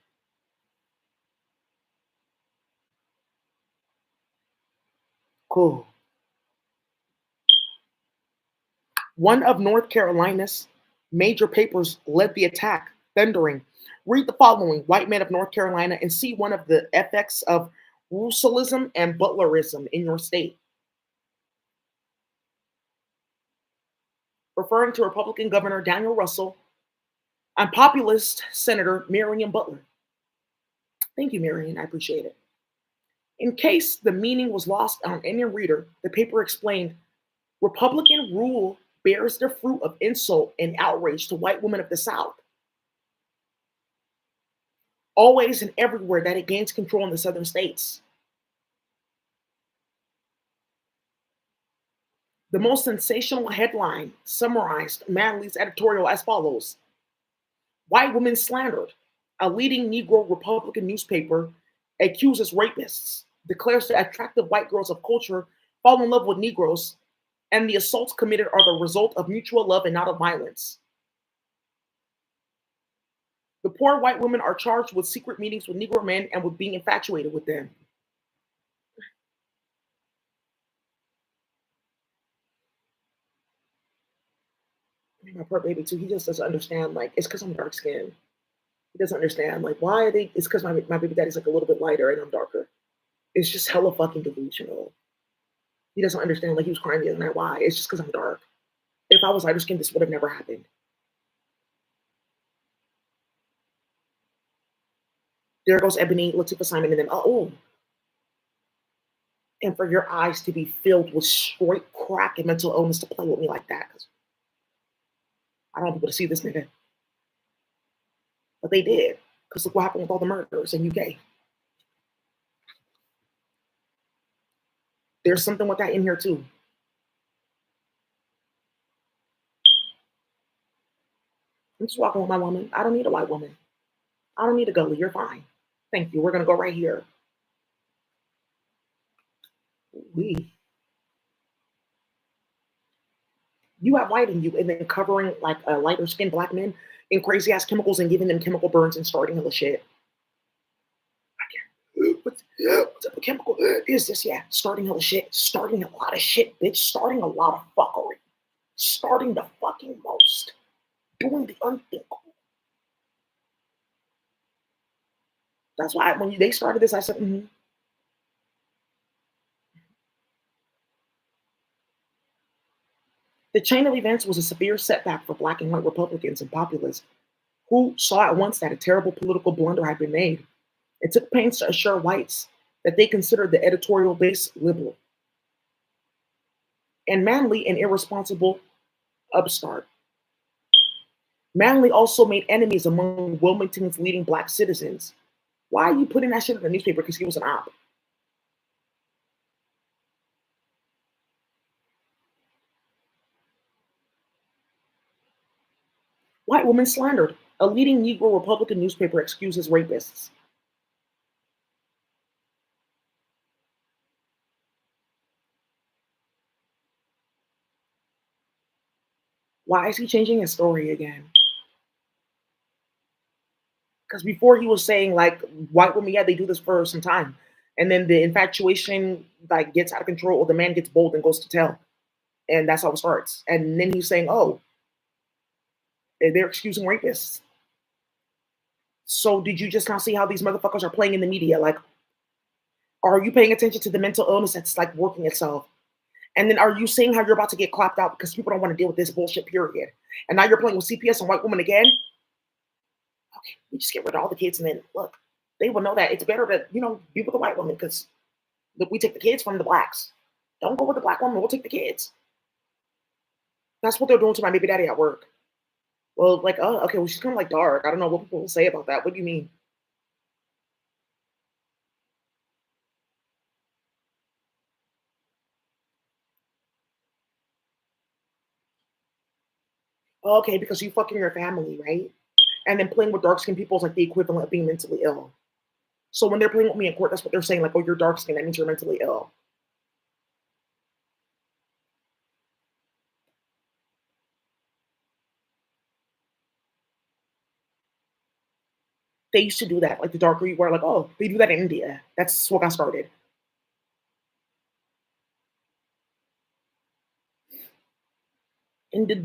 Cool. One of North Carolina's major papers led the attack, thundering, "Read the following, white men of North Carolina, and see one of the effects of Russellism and Butlerism in your state." Referring to Republican Governor Daniel Russell and populist Senator Marion Butler. Thank you, Marion. I appreciate it. In case the meaning was lost on any reader, the paper explained Republican rule bears the fruit of insult and outrage to white women of the South. Always and everywhere that it gains control in the southern states. The most sensational headline summarized Manley's editorial as follows: White women slandered. A leading Negro Republican newspaper accuses rapists, declares the attractive white girls of culture fall in love with Negroes, and the assaults committed are the result of mutual love and not of violence. The poor white women are charged with secret meetings with Negro men and with being infatuated with them. My poor baby too. He just doesn't understand. Like it's because I'm dark skinned. He doesn't understand. Like why are they? It's because my baby daddy's like a little bit lighter and I'm darker. It's just hella fucking delusional. He doesn't understand. Like he was crying the other night. Why? It's just because I'm dark. If I was lighter skinned, this would have never happened. There goes Ebony, Latifah Simon, and then oh, and for your eyes to be filled with straight crack and mental illness to play with me like that. 'Cause I don't want people to see this nigga. But they did. Because look what happened with all the murders in UK. There's something with that in here too. I'm just walking with my woman. I don't need a white woman. I don't need a gully. You're fine. Thank you. We're gonna go right here. We You have white in you, and then covering like a lighter skinned black men in crazy ass chemicals and giving them chemical burns and starting hella shit. What's up with chemical? Is this yeah? Starting hella shit. Starting a lot of shit, bitch. Starting a lot of fuckery. Starting the fucking most. Doing the unthinkable. That's why when they started this, I said, The chain of events was a severe setback for black and white Republicans and populists who saw at once that a terrible political blunder had been made. It took pains to assure whites that they considered the editorial base liberal and Manley an irresponsible upstart. Manley also made enemies among Wilmington's leading black citizens. Why are you putting that shit in the newspaper? Because he was an op. White women slandered. A leading Negro Republican newspaper excuses rapists. Why is he changing his story again? Because before he was saying like white women, yeah, they do this for some time, and then the infatuation like gets out of control, or the man gets bold and goes to tell, and that's how it starts. And then he's saying, oh, they're excusing rapists. So did you just not see how these motherfuckers are playing in the media? Like, are you paying attention to the mental illness that's like working itself? And then are you seeing how you're about to get clapped out because people don't want to deal with this bullshit, period? And now you're playing with CPS and white women again? Okay, we just get rid of all the kids and then look. They will know that it's better to, be with a white woman because we take the kids from the blacks. Don't go with the black woman. We'll take the kids. That's what they're doing to my baby daddy at work. Well, like, oh, okay, well, she's kind of like dark. I don't know what people will say about that. What do you mean? Oh, okay, because you fucking your family, right? And then playing with dark skinned people is like the equivalent of being mentally ill. So when they're playing with me in court, that's what they're saying. Like, oh, you're dark skinned. That means you're mentally ill. They used to do that. Like the darker you were, like, oh, they do that in India. That's what got started. In the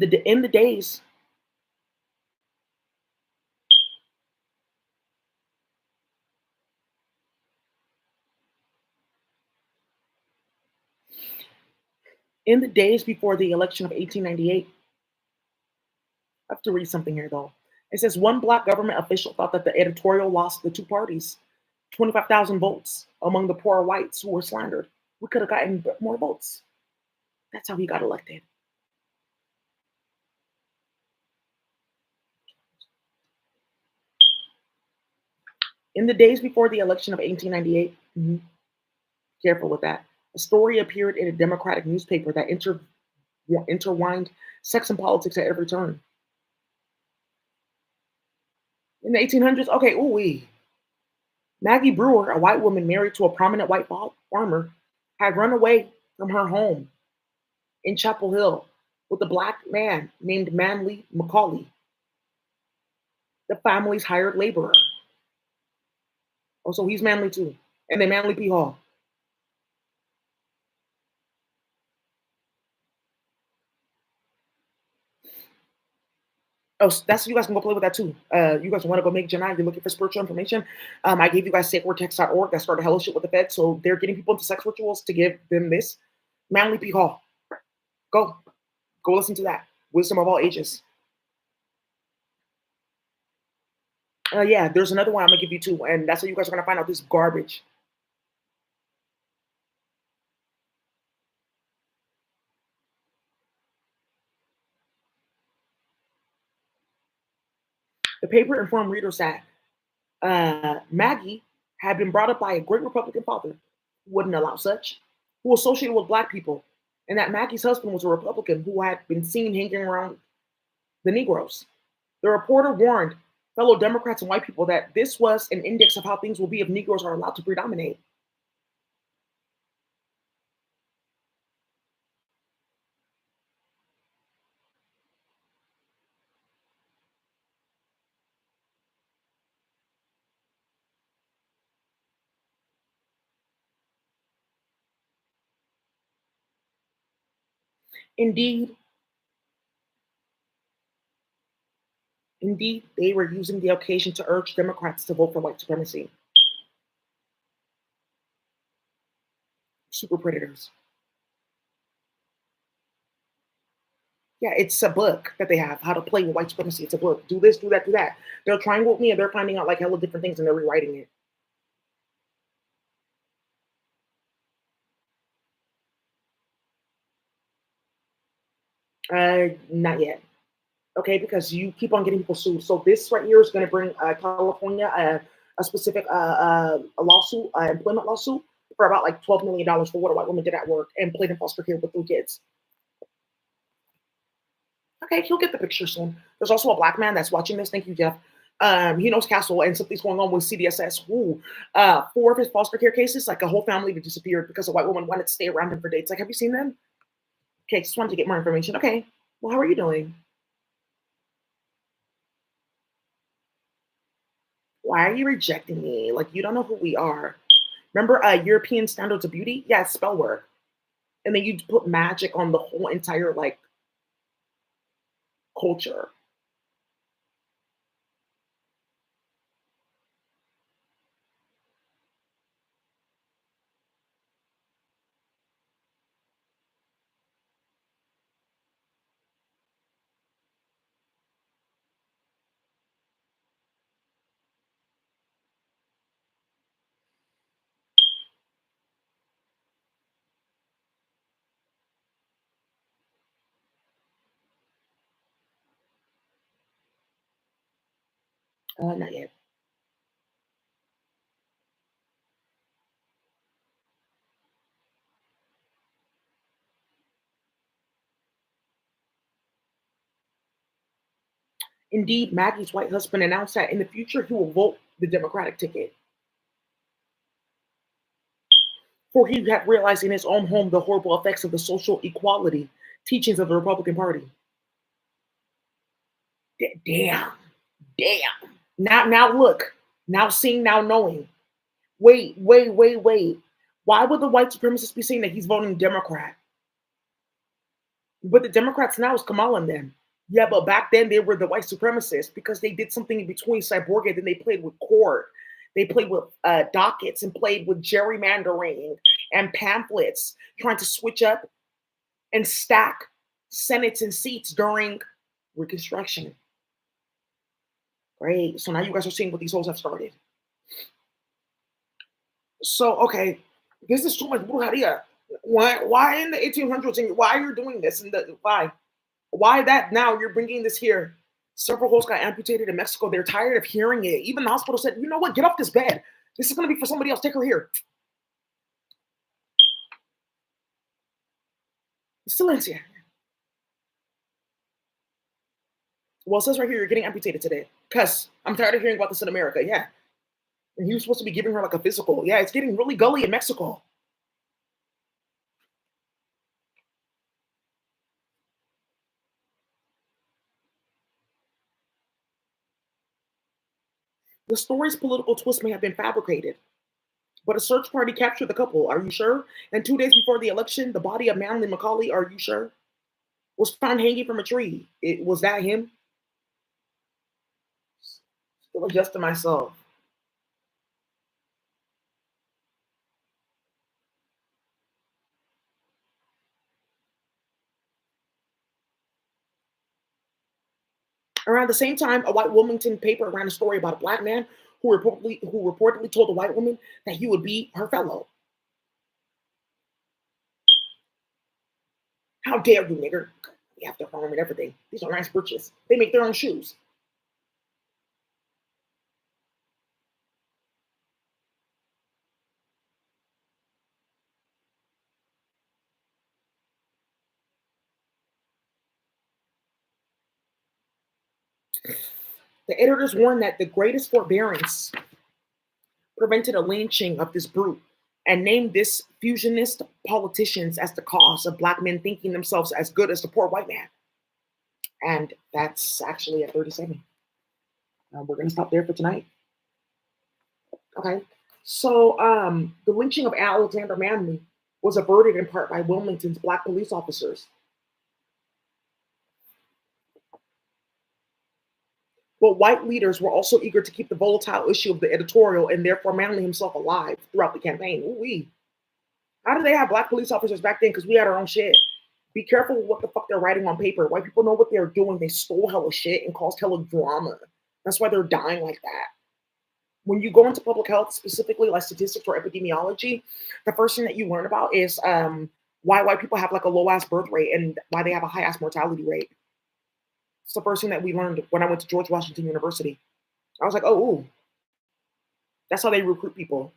days, before the election of 1898, I have to read something here though. It says one black government official thought that the editorial lost the two parties 25,000 votes among the poor whites who were slandered. We could have gotten more votes. That's how he got elected. In the days before the election of 1898, careful with that, a story appeared in a Democratic newspaper that intertwined sex and politics at every turn. In the 1800s, okay, ooh wee. Maggie Brewer, a white woman married to a prominent white farmer, had run away from her home in Chapel Hill with a black man named Manly Macaulay, the family's hired laborer. Oh, so he's manly too. And then Manly P. Hall. Oh, that's you guys can go play with that too. You guys want to go make Janai? You're looking for spiritual information. I gave you guys sacredtext.org that started hella shit with the Fed, so they're getting people into sex rituals to give them this. Manly P. Hall. Go, go listen to that. Wisdom of all ages. Yeah, there's another one I'm gonna give you too, and that's how you guys are gonna find out this garbage. The paper informed readers that Maggie had been brought up by a great Republican father who wouldn't allow such, who associated with black people, and that Maggie's husband was a Republican who had been seen hanging around the Negroes. The reporter warned fellow Democrats and white people that this was an index of how things will be if Negroes are allowed to predominate. Indeed, indeed, they were using the occasion to urge Democrats to vote for white supremacy. Super predators. Yeah, it's a book that they have, how to play with white supremacy. It's a book. Do this, do that, do that. They're trying with me and they're finding out like hella different things and they're rewriting it. Not yet. Okay, because you keep on getting people sued. So this right here is going to bring California a specific a lawsuit, employment lawsuit for about like $12 million for what a white woman did at work and played in foster care with three kids. Okay, he'll get the picture soon. There's also a black man that's watching this. Thank you, Jeff. He knows Castle and something's going on with CDSS. Who, four of his foster care cases, like a whole family that disappeared because a white woman wanted to stay around him for dates. Like, have you seen them? Okay, just wanted to get more information. Okay, well, how are you doing? Why are you rejecting me? Like, you don't know who we are. Remember European Standards of Beauty? Yeah, it's spell work. And then you put magic on the whole entire like culture. Not yet. Indeed, Maggie's white husband announced that in the future he will vote the Democratic ticket, for he had realized in his own home the horrible effects of the social equality teachings of the Republican Party. Damn, damn. Now look, now seeing, now knowing. Wait. Why would the white supremacists be saying that he's voting Democrat? But the Democrats now is Kamala and them. Yeah, but back then they were the white supremacists because they did something in between Cyborg and then they played with court. They played with dockets and played with gerrymandering and pamphlets, trying to switch up and stack senates and seats during Reconstruction. Great. So now you guys are seeing what these holes have started. So okay, this is too much brujeria. Why in the 1800s and why you're doing this and why that now you're bringing this here? Several holes got amputated in Mexico. They're tired of hearing it. Even the hospital said, you know what? Get off this bed. This is going to be for somebody else. Take her here. Silencia. Well, it says right here you're getting amputated today. Cuz I'm tired of hearing about this in America. Yeah. And he was supposed to be giving her like a physical. Yeah, it's getting really gully in Mexico. The story's political twist may have been fabricated, but a search party captured the couple. Are you sure? And 2 days before the election, the body of Manly Macaulay, are you sure, was found hanging from a tree. Was that him? Still adjusting myself. Around the same time, a white Wilmington paper ran a story about a black man who reportedly told a white woman that he would be her fellow. How dare you, nigger? They have their home and everything. These are nice britches. They make their own shoes. The editors warned that the greatest forbearance prevented a lynching of this brute and named this fusionist politicians as the cause of black men thinking themselves as good as the poor white man. And that's actually at 37. We're going to stop there for tonight. Okay. So the lynching of Alexander Manley was averted in part by Wilmington's black police officers. But white leaders were also eager to keep the volatile issue of the editorial and therefore Manley himself alive throughout the campaign. Ooh-wee. How did they have black police officers back then? Because we had our own shit. Be careful with what the fuck they're writing on paper. White people know what they're doing. They stole hella shit and caused hella drama. That's why they're dying like that. When you go into public health, specifically like statistics or epidemiology, the first thing that you learn about is why white people have like a low ass birth rate and why they have a high ass mortality rate. It's the first thing that we learned when I went to George Washington University. I was like, oh, ooh, that's how they recruit people.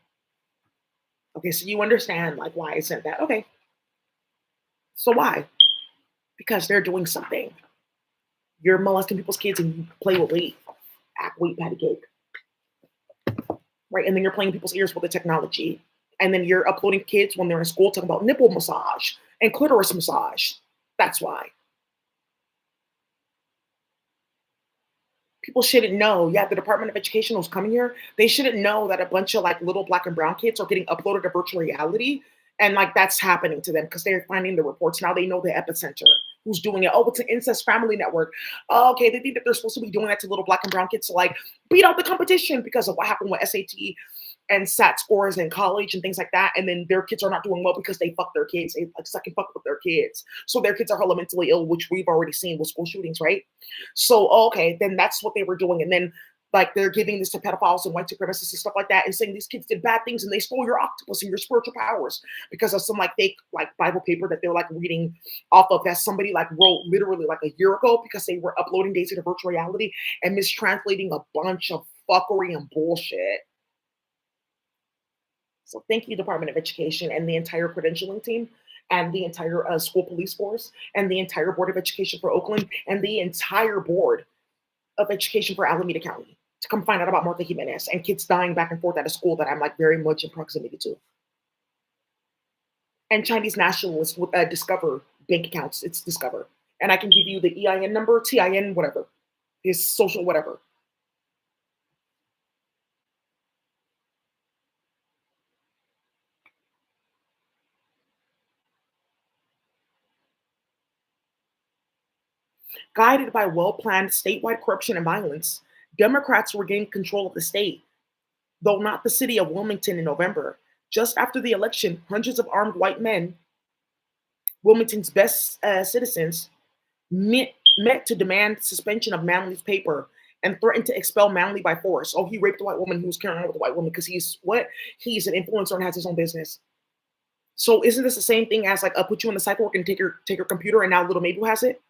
Okay, so you understand like why I sent that. Okay, so why? Because they're doing something. You're molesting people's kids and you play with weight, act weight patty cake, right? And then you're playing people's ears with the technology, and then you're uploading kids when they're in school talking about nipple massage and clitoris massage. That's why. People shouldn't know. Yeah, the Department of Education was coming here. They shouldn't know that a bunch of like little black and brown kids are getting uploaded to virtual reality. And like that's happening to them because they're finding the reports. Now they know the epicenter. Who's doing it? Oh, it's an incest family network. Oh, okay, they think that they're supposed to be doing that to little black and brown kids to like beat out the competition because of what happened with SAT and SAT scores in college and things like that. And then their kids are not doing well because they fuck their kids. They like suck and fuck with their kids. So their kids are hella mentally ill, which we've already seen with school shootings, right? So okay, then that's what they were doing. And then Like they're giving this to pedophiles and white supremacists and stuff like that, and saying these kids did bad things and they stole your octopus and your spiritual powers because of some like fake like Bible paper that they're like reading off of that somebody like wrote literally like a year ago because they were uploading Daisy to virtual reality and mistranslating a bunch of fuckery and bullshit. So thank you, Department of Education and the entire credentialing team and the entire school police force and the entire Board of Education for Oakland and the entire Board of Education for Alameda County to come find out about Martha Jimenez and kids dying back and forth at a school that I'm like very much in proximity to. And Chinese nationalists with Discover bank accounts. It's Discover. And I can give you the EIN number, TIN, whatever, his social whatever. Guided by well-planned statewide corruption and violence, Democrats were gaining control of the state, though not the city of Wilmington in November. Just after the election, hundreds of armed white men, Wilmington's best citizens, met to demand suspension of Manley's paper and threatened to expel Manley by force. Oh, he raped a white woman who was carrying on with a white woman because he's what? He's an influencer and has his own business. So isn't this the same thing as like I'll put you in the psych ward and take your computer and now little Mabel has it?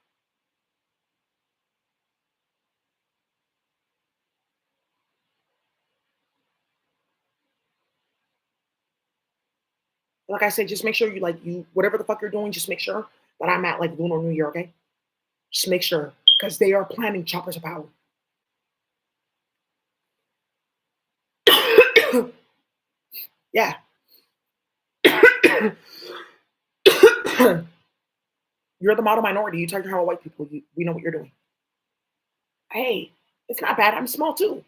Like I said, just make sure you whatever the fuck you're doing, just make sure that I'm at like Lunar New Year, okay? Just make sure because they are planning choppers of power. Yeah. You're the model minority. You talk to how white people. We know what you're doing. Hey, it's not bad. I'm small too.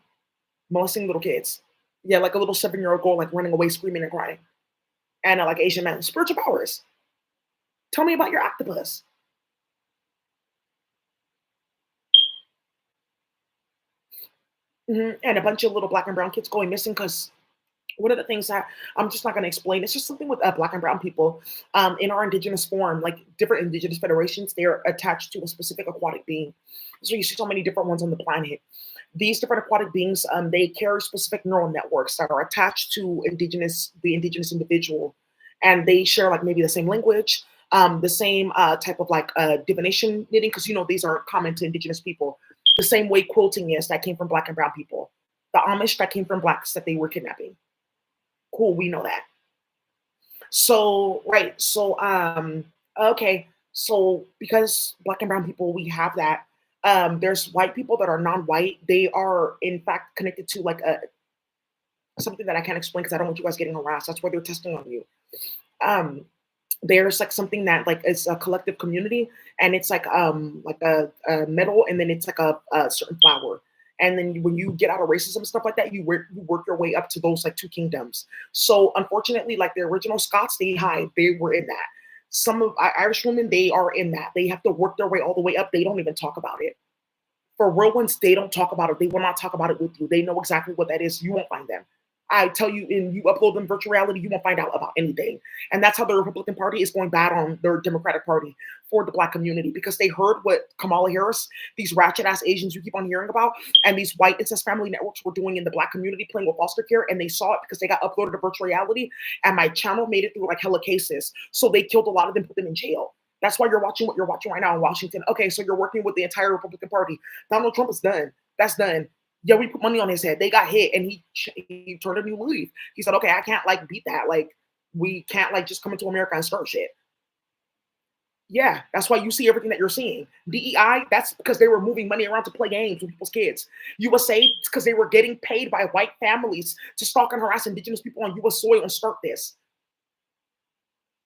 Molesting little kids. Yeah, like a little 7-year-old girl, like running away, screaming and crying. And like Asian men, spiritual powers. Tell me about your octopus. And a bunch of little black and brown kids going missing because one of the things that I'm just not going to explain, it's just something with black and brown people in our indigenous form, like different indigenous federations, they're attached to a specific aquatic being. So you see so many different ones on the planet. These different aquatic beings, they carry specific neural networks that are attached to the indigenous individual, and they share like maybe the same language, the same type of like divination knitting, because these are common to indigenous people. The same way quilting is that came from black and brown people. The Amish that came from blacks that they were kidnapping. Cool, we know that. So, right. So, okay. So, because black and brown people, we have that. There's white people that are non-white. They are, in fact, connected to like a something that I can't explain because I don't want you guys getting harassed. That's why they're testing on you. Um, there's like something that like is a collective community, and it's like a metal, and then it's like a certain flower. And then when you get out of racism stuff like that, you work your way up to those like two kingdoms. So unfortunately, like the original Scots, they were in that. Some of Irish women, they are in that. They have to work their way all the way up. They don't even talk about it. For real ones, they don't talk about it. They will not talk about it with you. They know exactly what that is. You won't find them. I tell you, and you upload them virtual reality, you won't find out about anything. And that's how the Republican Party is going bad on their Democratic Party for the Black community, because they heard what Kamala Harris, these ratchet ass Asians you keep on hearing about, and these white incest family networks were doing in the Black community, playing with foster care, and they saw it because they got uploaded to virtual reality, and my channel made it through like hella cases. So they killed a lot of them, put them in jail. That's why you're watching what you're watching right now in Washington. Okay, so you're working with the entire Republican Party. Donald Trump is done. That's done. Yeah, we put money on his head. They got hit, and he turned a new leaf. He said, "Okay, I can't like beat that. Like, we can't like just come into America and start shit." Yeah, that's why you see everything that you're seeing. DEI, that's because they were moving money around to play games with people's kids. USA, it's because they were getting paid by white families to stalk and harass indigenous people on U.S. soil and start this.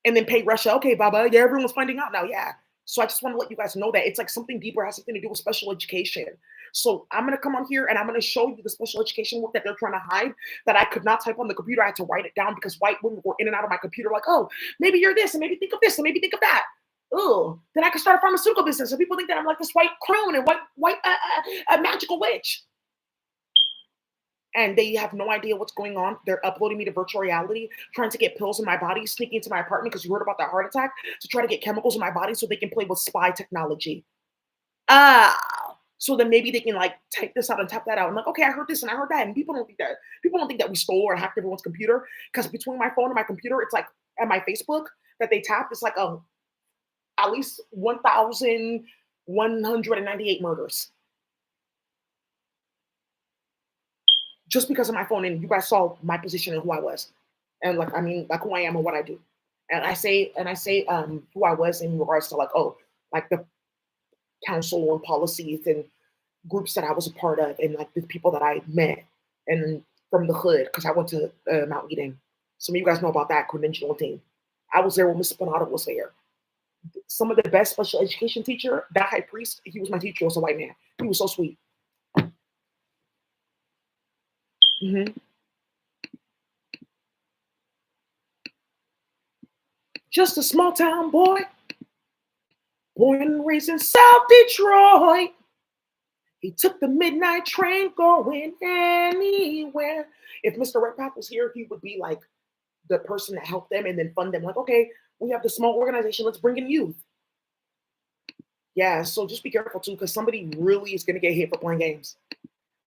And then pay Russia. Okay, Baba, yeah, everyone's finding out now. Yeah. So I just want to let you guys know that it's like something deeper, has something to do with special education. So I'm going to come on here and I'm going to show you the special education work that they're trying to hide, that I could not type on the computer. I had to write it down because white women were in and out of my computer like, oh, maybe you're this and maybe think of this and maybe think of that. Oh, then I could start a pharmaceutical business. And people think that I'm like this white crone and white magical witch. And they have no idea what's going on. They're uploading me to virtual reality, trying to get pills in my body, sneaking into my apartment because you heard about that heart attack, to try to get chemicals in my body so they can play with spy technology. Ah, So then maybe they can like type this out and type that out. I'm like, okay, I heard this and I heard that. And people don't think that we stole or hacked everyone's computer. Because between my phone and my computer, it's like and my Facebook that they tapped, it's like at least 1,198 murders. Just because of my phone, and you guys saw my position and who I was. And like I mean, like who I am and what I do. And I say who I was in regards to like, oh, like the council and policies and groups that I was a part of and like the people that I met and from the hood because I went to Mount Eden. Some of you guys know about that credentialing team. I was there when Mr. Panada was there. Some of the best special education teacher, that high priest, he was my teacher, was a white man. He was so sweet. Hmm. Just a small town boy, born and raised in South Detroit. He took the midnight train going anywhere. If Mr. Redpath was here, he would be like the person that helped them and then fund them. Like, okay, we have this small organization, let's bring in youth. Yeah, so just be careful too, because somebody really is gonna get hit for playing games.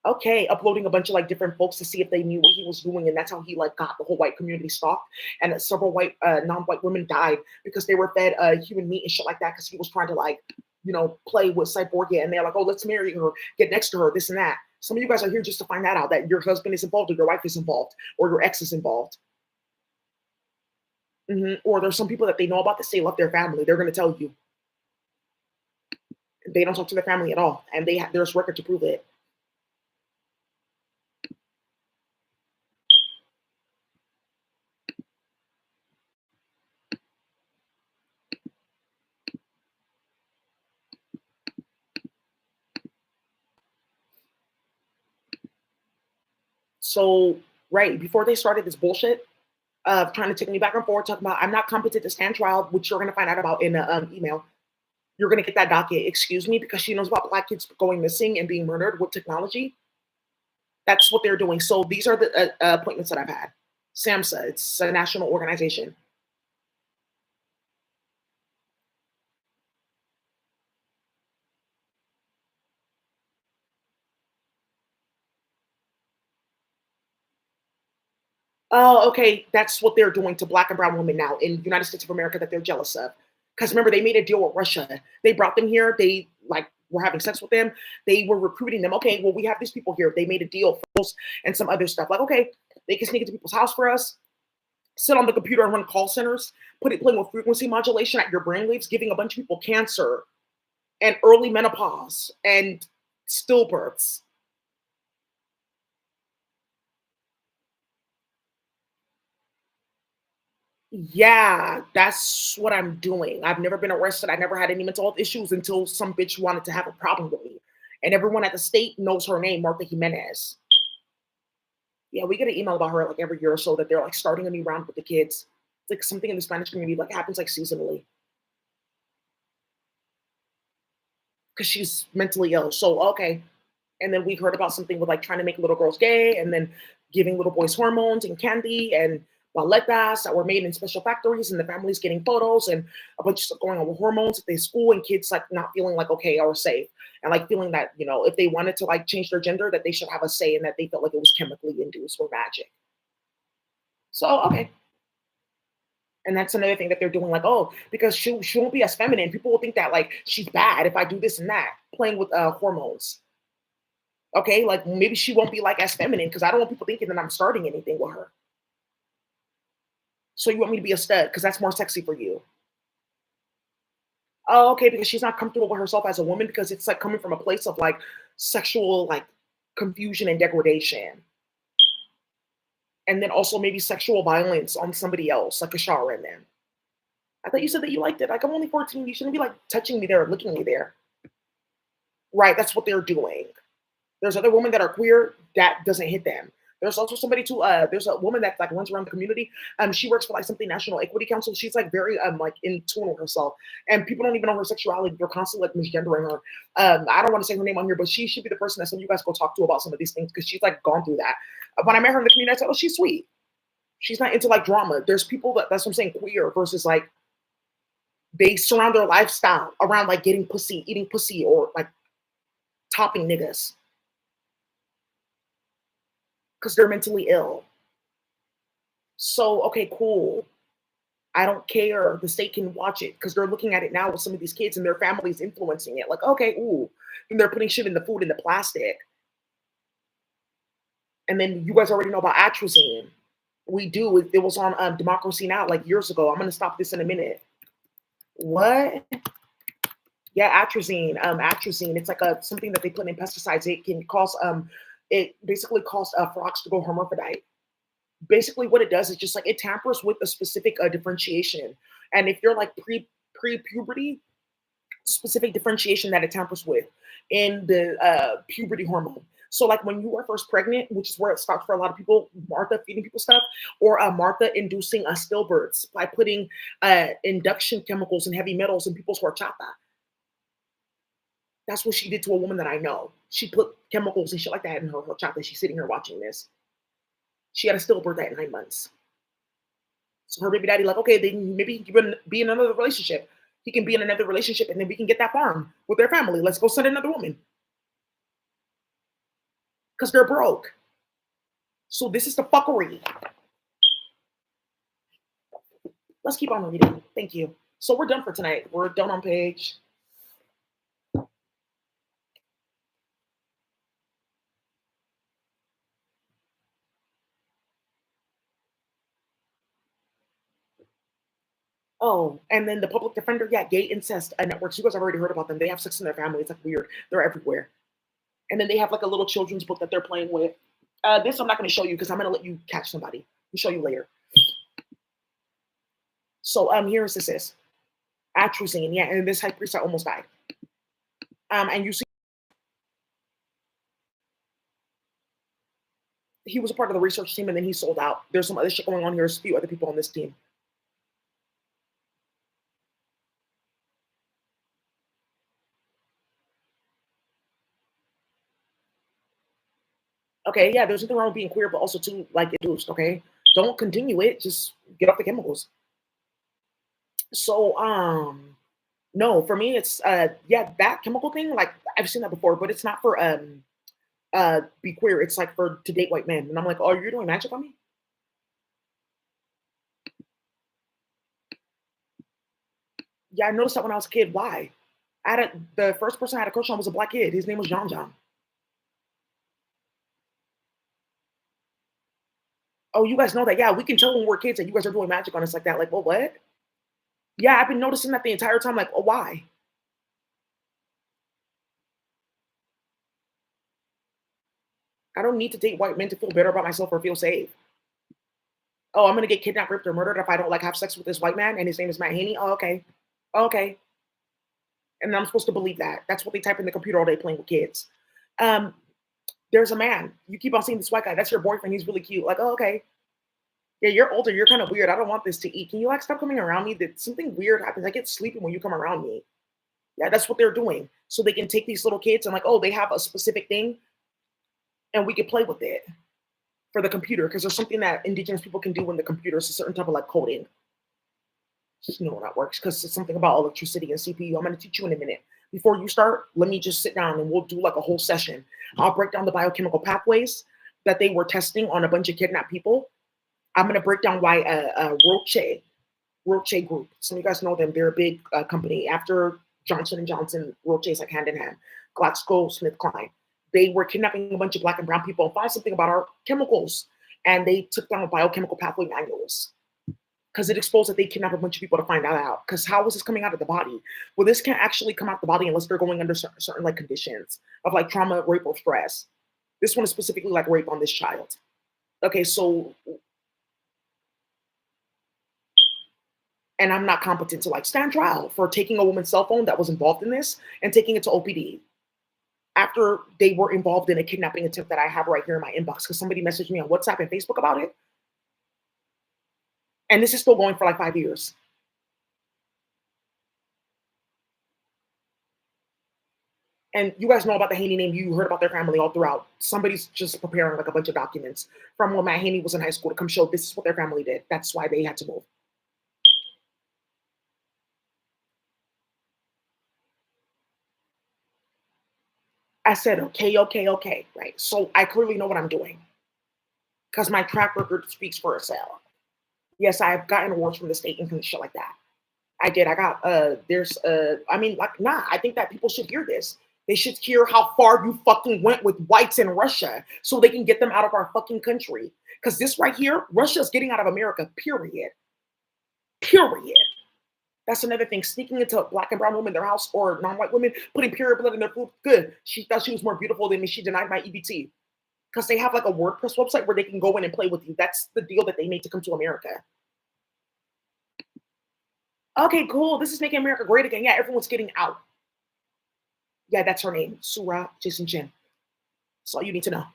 Okay, uploading a bunch of like different folks to see if they knew what he was doing, and that's how he like got the whole white community stalked, and that several non-white women died because they were fed human meat and shit like that because he was trying to like, play with Cyborgia, and they're like, oh, let's marry her, get next to her, this and that. Some of you guys are here just to find that out that your husband is involved, or your wife is involved, or your ex is involved. Or there's some people that they know about that say love their family. They're going to tell you they don't talk to their family at all, and there's record to prove it. So right before they started this bullshit of trying to take me back and forth, talking about I'm not competent to stand trial, which you're going to find out about in the email. You're going to get that docket. Excuse me, because she knows about black kids going missing and being murdered with technology. That's what they're doing. So these are the appointments that I've had. SAMHSA, it's a national organization. Oh, okay. That's what they're doing to black and brown women now in the United States of America that they're jealous of. Because remember, they made a deal with Russia. They brought them here. They like were having sex with them. They were recruiting them. Okay, well, we have these people here. They made a deal for us and some other stuff. Like, okay, they can sneak into people's house for us, sit on the computer and run call centers, put it playing with frequency modulation at your brainwaves, giving a bunch of people cancer and early menopause and stillbirths. Yeah, that's what I'm doing. I've never been arrested. I never had any mental health issues until some bitch wanted to have a problem with me. And everyone at the state knows her name, Martha Jimenez. Yeah, we get an email about her like every year or so that they're like starting a new round with the kids. It's like something in the Spanish community like happens like seasonally because she's mentally ill. So okay, and then we heard about something with like trying to make little girls gay and then giving little boys hormones and candy and balletas that were made in special factories and the families getting photos and a bunch of stuff going on with hormones at their school and kids like not feeling like okay or safe and like feeling that if they wanted to like change their gender that they should have a say and that they felt like it was chemically induced or magic. So okay. And that's another thing that they're doing, like, oh, because she won't be as feminine. People will think that like she's bad if I do this and that, playing with hormones. Okay, like maybe she won't be like as feminine because I don't want people thinking that I'm starting anything with her. So you want me to be a stud because that's more sexy for you. Oh, okay, because she's not comfortable with herself as a woman because it's like coming from a place of like sexual like confusion and degradation. And then also maybe sexual violence on somebody else, like a shower in them. I thought you said that you liked it. Like I'm only 14. You shouldn't be like touching me there or looking me there. Right, that's what they're doing. There's other women that are queer that doesn't hit them. There's also somebody too. There's a woman that like runs around the community. She works for like something National Equity Council. She's like very like in tune with herself, and people don't even know her sexuality. They're constantly like misgendering her. I don't want to say her name on here, but she should be the person that some of you guys go talk to about some of these things because she's like gone through that. When I met her in the community, I said, "Oh, she's sweet. She's not into like drama." There's people that's what I'm saying queer versus like they surround their lifestyle around like getting pussy, eating pussy, or like topping niggas because they're mentally ill. So, okay, cool. I don't care. The state can watch it because they're looking at it now with some of these kids and their families influencing it. Like, okay, ooh. And they're putting shit in the food in the plastic. And then you guys already know about atrazine. We do. It was on Democracy Now! Like years ago. I'm gonna stop this in a minute. What? Yeah, atrazine. Atrazine. It's like a something that they put in pesticides. It can cause it basically causes frogs to go hermaphrodite. Basically, what it does is just like it tampers with a specific differentiation. And if you're like pre puberty, specific differentiation that it tampers with in the puberty hormone. So, like when you are first pregnant, which is where it starts for a lot of people, Martha feeding people stuff, or Martha inducing stillbirths by putting induction chemicals and heavy metals in people's horchata. That's what she did to a woman that I know. She put chemicals and shit like that in her horchata. She's sitting here watching this. She had a stillbirth at 9 months. So her baby daddy, like, okay, then maybe he can be in another relationship. He can be in another relationship, and then we can get that farm with their family. Let's go send another woman because they're broke. So this is the fuckery. Let's keep on reading. Thank you. So we're done for tonight. We're done on page. Oh, and then the public defender, yeah, gay incest networks. You guys have already heard about them. They have sex in their family. It's like weird. They're everywhere. And then they have like a little children's book that they're playing with. This I'm not going to show you because I'm going to let you catch somebody. I'll show you later. So here's this atrazine, yeah, and this high priest almost died. And you see, he was a part of the research team, and then he sold out. There's some other shit going on here. There's a few other people on this team. Okay, yeah, there's nothing wrong with being queer, but also too like induced. Okay, don't continue it. Just get off the chemicals. So no, for me it's yeah, that chemical thing, like I've seen that before, but it's not for be queer. It's like for to date white men. And I'm like, oh, you're doing magic on me? Yeah, I noticed that when I was a kid. Why? The first person I had a crush on was a black kid. His name was John John. Oh, you guys know that? Yeah, we can tell when we're kids that you guys are doing magic on us like that. Like, well, what? Yeah, I've been noticing that the entire time. Like, oh, why? I don't need to date white men to feel better about myself or feel safe. Oh, I'm gonna get kidnapped, raped, or murdered if I don't like have sex with this white man and his name is Matt Haney. Oh, okay. Okay. And I'm supposed to believe that. That's what they type in the computer all day playing with kids. Um, there's a man. You keep on seeing this white guy. That's your boyfriend. He's really cute. Like, oh, okay. Yeah, you're older. You're kind of weird. I don't want this to eat. Can you like stop coming around me? That something weird happens. I get sleepy when you come around me. Yeah, that's what they're doing. So they can take these little kids and like, oh, they have a specific thing, and we can play with it for the computer because there's something that indigenous people can do in the computer. It's a certain type of like coding. Just know how that works because it's something about electricity and CPU. I'm going to teach you in a minute. Before you start, let me just sit down and we'll do like a whole session. I'll break down the biochemical pathways that they were testing on a bunch of kidnapped people. I'm going to break down why Roche Group. Some of you guys know them. They're a big company. After Johnson and Johnson, Roche is like hand in hand. GlaxoSmithKline. They were kidnapping a bunch of black and brown people and found something about our chemicals, and they took down biochemical pathway manuals because it exposed that they kidnapped a bunch of people to find that out. Because how is this coming out of the body? Well, this can't actually come out the body unless they're going under certain like conditions of like trauma, rape, or stress. This one is specifically like rape on this child. Okay, so and I'm not competent to like stand trial for taking a woman's cell phone that was involved in this and taking it to OPD after they were involved in a kidnapping attempt that I have right here in my inbox because somebody messaged me on WhatsApp and Facebook about it. And this is still going for like 5 years. And you guys know about the Haney name. You heard about their family all throughout. Somebody's just preparing like a bunch of documents from when Matt Haney was in high school to come show this is what their family did. That's why they had to move. I said, okay, okay, okay, right? So I clearly know what I'm doing because my track record speaks for itself. Yes, I've gotten awards from the state and shit like that. I did. I got there's I mean like nah, I think that people should hear this. They should hear how far you fucking went with whites in Russia so they can get them out of our fucking country. Cuz this right here, Russia's getting out of America, period. Period. That's another thing. Sneaking into black and brown women in their house or non-white women, putting period blood in their food. Good. She thought she was more beautiful than me. She denied my EBT. Because they have like a WordPress website where they can go in and play with you. That's the deal that they made to come to America. Okay, cool. This is making America great again. Yeah, everyone's getting out. Yeah, that's her name. Surah Jason Chin. That's all you need to know.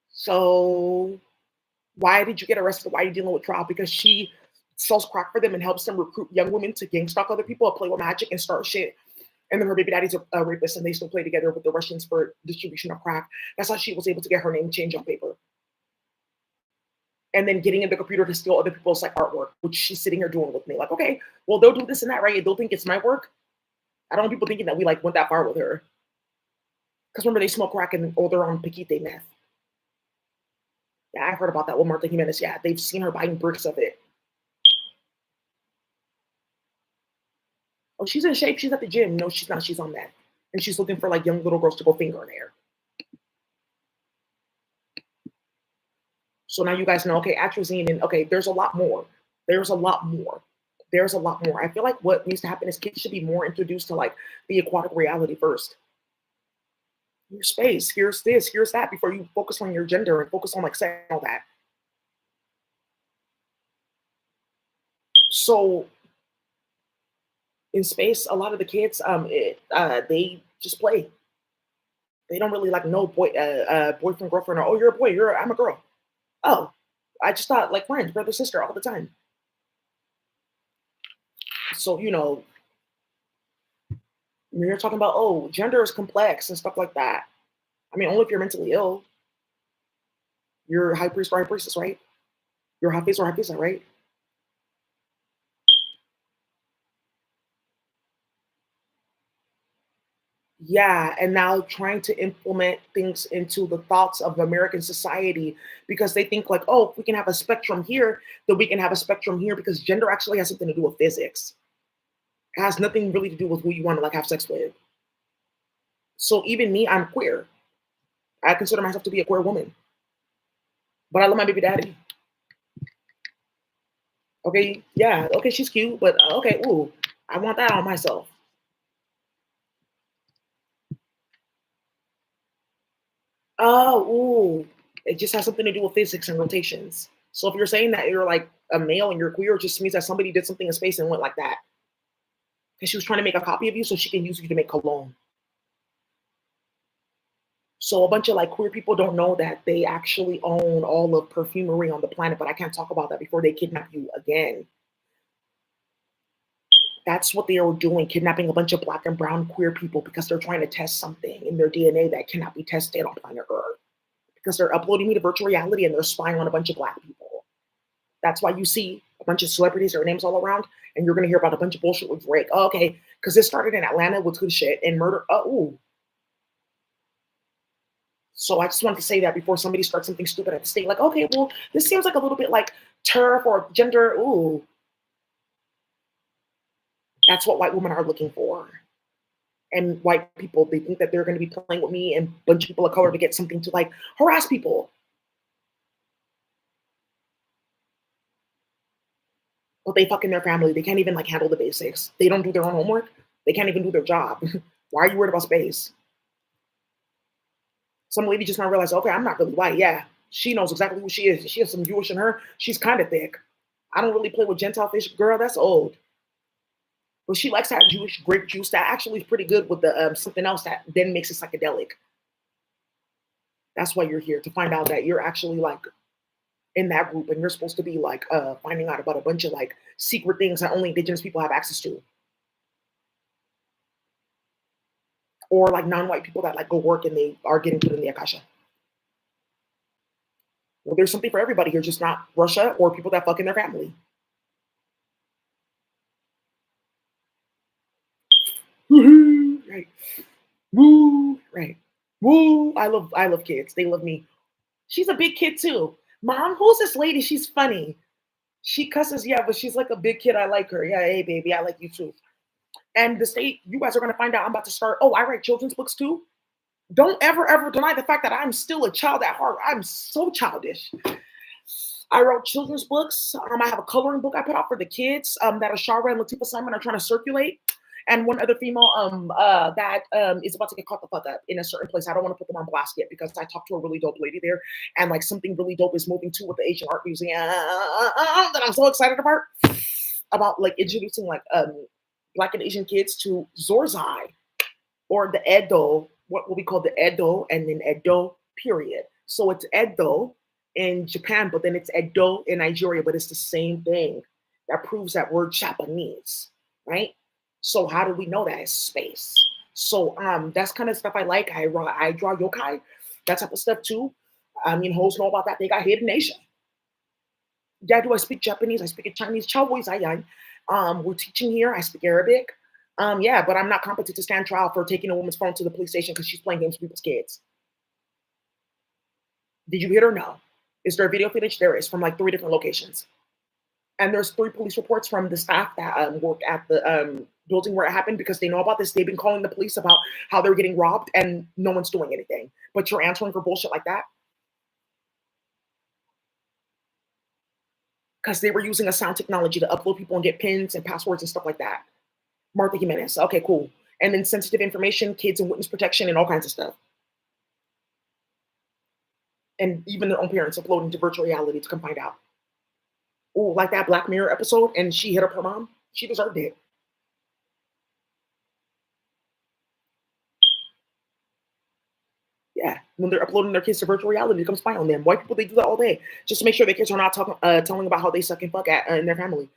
So why did you get arrested? Why are you dealing with trial? Because she sells crack for them and helps them recruit young women to gang stalk other people, play with magic, and start shit. And then her baby daddy's a rapist, and they still play together with the Russians for distribution of crack. That's how she was able to get her name changed on paper. And then getting in the computer to steal other people's like artwork, which she's sitting here doing with me. Like, okay, well, they'll do this and that, right? They'll think it's my work. I don't want people thinking that we like went that far with her. Because remember, they smoke crack and or they're on Paquite meth. Yeah, I've heard about that with Martha Jimenez. Yeah, they've seen her buying bricks of it. Oh, she's in shape. She's at the gym. No, she's not. She's on that. And she's looking for like young little girls to go finger in her. So now you guys know, okay, atrazine and okay, there's a lot more. There's a lot more. There's a lot more. I feel like what needs to happen is kids should be more introduced to like the aquatic reality first. Your space, here's this, here's that, before you focus on your gender and focus on like saying all that. So in space, a lot of the kids, they just play. They don't really like know boyfriend, girlfriend, or oh, you're a boy, I'm a girl. Oh, I just thought like friends, brother, sister, all the time. So when you're talking about oh, gender is complex and stuff like that. I mean, only if you're mentally ill. You're high priest or high priestess, right? You're high priest or high priestess, right? Yeah, and now trying to implement things into the thoughts of American society because they think like, oh, if we can have a spectrum here, then we can have a spectrum here because gender actually has something to do with physics. It has nothing really to do with who you want to like have sex with. So even me, I'm queer. I consider myself to be a queer woman, but I love my baby daddy. Okay, yeah, okay, she's cute, but okay, ooh, I want that on myself. Oh, ooh, it just has something to do with physics and rotations. So if you're saying that you're like a male and you're queer, it just means that somebody did something in space and went like that. Because she was trying to make a copy of you so she can use you to make cologne. So a bunch of like queer people don't know that they actually own all of perfumery on the planet, but I can't talk about that before they kidnap you again. That's what they are doing, kidnapping a bunch of black and brown queer people because they're trying to test something in their DNA that cannot be tested on planet Earth. Because they're uploading me to virtual reality and they're spying on a bunch of black people. That's why you see a bunch of celebrities, their names all around, and you're gonna hear about a bunch of bullshit with Drake. Oh, okay, because this started in Atlanta with good shit and murder. Oh, ooh. So I just wanted to say that before somebody starts something stupid at the state, like, okay, well, this seems like a little bit like turf or gender. Ooh, that's what white women are looking for. And white people, they think that they're going to be playing with me and a bunch of people of color to get something to like harass people. But they fuck in their family. They can't even like handle the basics. They don't do their own homework. They can't even do their job. Why are you worried about space? Some lady just now realized, okay, I'm not really white. Yeah, she knows exactly who she is. She has some Jewish in her. She's kind of thick. I don't really play with Gentile fish. Girl, that's old. But she likes to have Jewish grape juice that actually is pretty good with the something else that then makes it psychedelic. That's why you're here to find out that you're actually like in that group and you're supposed to be like finding out about a bunch of like secret things that only indigenous people have access to. Or like non-white people that like go work and they are getting put in the akasha. Well, there's something for everybody here, just not Russia or people that fuck in their family. right. Woo, right. Woo. I love kids. They love me. She's a big kid too. Mom, who's this lady? She's funny. She cusses, yeah, but she's like a big kid. I like her. Yeah, hey baby, I like you too. And the state, you guys are gonna find out I'm about to start. Oh, I write children's books too. Don't ever, ever deny the fact that I'm still a child at heart. I'm so childish. I wrote children's books. I have a coloring book I put out for the kids that Ashara and Latifah Simon are trying to circulate. And one other female that is about to get caught the fuck up in a certain place. I don't want to put them on blast yet because I talked to a really dope lady there, and like something really dope is moving too with the Asian art museum that I'm so excited about like introducing like Black and Asian kids to Zorzai or the Edo, what we call the Edo, and then Edo period. So it's Edo in Japan, but then it's Edo in Nigeria, but it's the same thing. That proves that we're Japanese, right? So how do we know that? It's space. So that's kind of stuff I like. I draw yokai, that type of stuff too. I mean, hoes know about that. They got hidden Asia. Yeah, do I speak Japanese? I speak Chinese. Ciao, boys, we're teaching here. I speak Arabic. Yeah, but I'm not competent to stand trial for taking a woman's phone to the police station because she's playing games with people's kids. Did you hear her? No. Is there a video footage? There is, from like 3 different locations. And there's 3 police reports from the staff that work at the building where it happened because they know about this. They've been calling the police about how they're getting robbed and no one's doing anything. But you're answering for bullshit like that? Because they were using a sound technology to upload people and get pins and passwords and stuff like that. Martha Jimenez. Okay, cool. And then sensitive information, kids and witness protection and all kinds of stuff. And even their own parents uploading to virtual reality to come find out. Oh, like that Black Mirror episode, and she hit up her mom. She deserved it. Yeah, when they're uploading their kids to virtual reality to come spy on them. White people, they do that all day just to make sure their kids are not talking, telling about how they suck and fuck at in their family.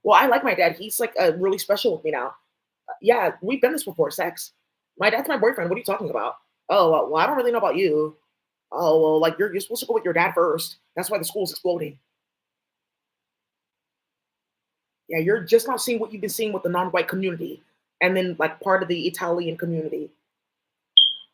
Well, I like my dad. He's like really special with me now. Yeah, we've done this before, sex. My dad's my boyfriend. What are you talking about? Oh, well, I don't really know about you. Oh, well, like you're supposed to go with your dad first. That's why the school's exploding. Yeah, you're just not seeing what you've been seeing with the non-white community, and then like part of the Italian community,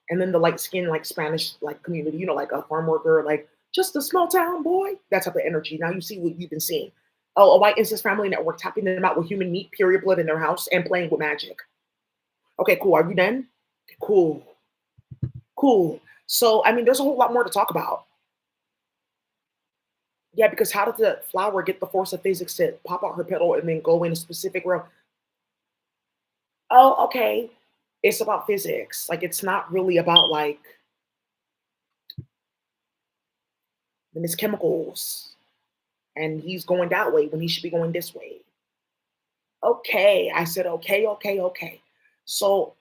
and then the light skin like Spanish like community. You know, like a farm worker, like just a small town boy. That's how the energy. Now you see what you've been seeing. Oh, a white incest family network tapping them out with human meat, period blood in their house, and playing with magic. Okay, cool. Are you done? Cool, cool. So I mean, there's a whole lot more to talk about. Yeah, because how did the flower get the force of physics to pop out her petal and then go in a specific row? Oh, okay. It's about physics. Like it's not really about like the Miss Chemicals and he's going that way when he should be going this way. Okay. I said, okay, okay, okay. So,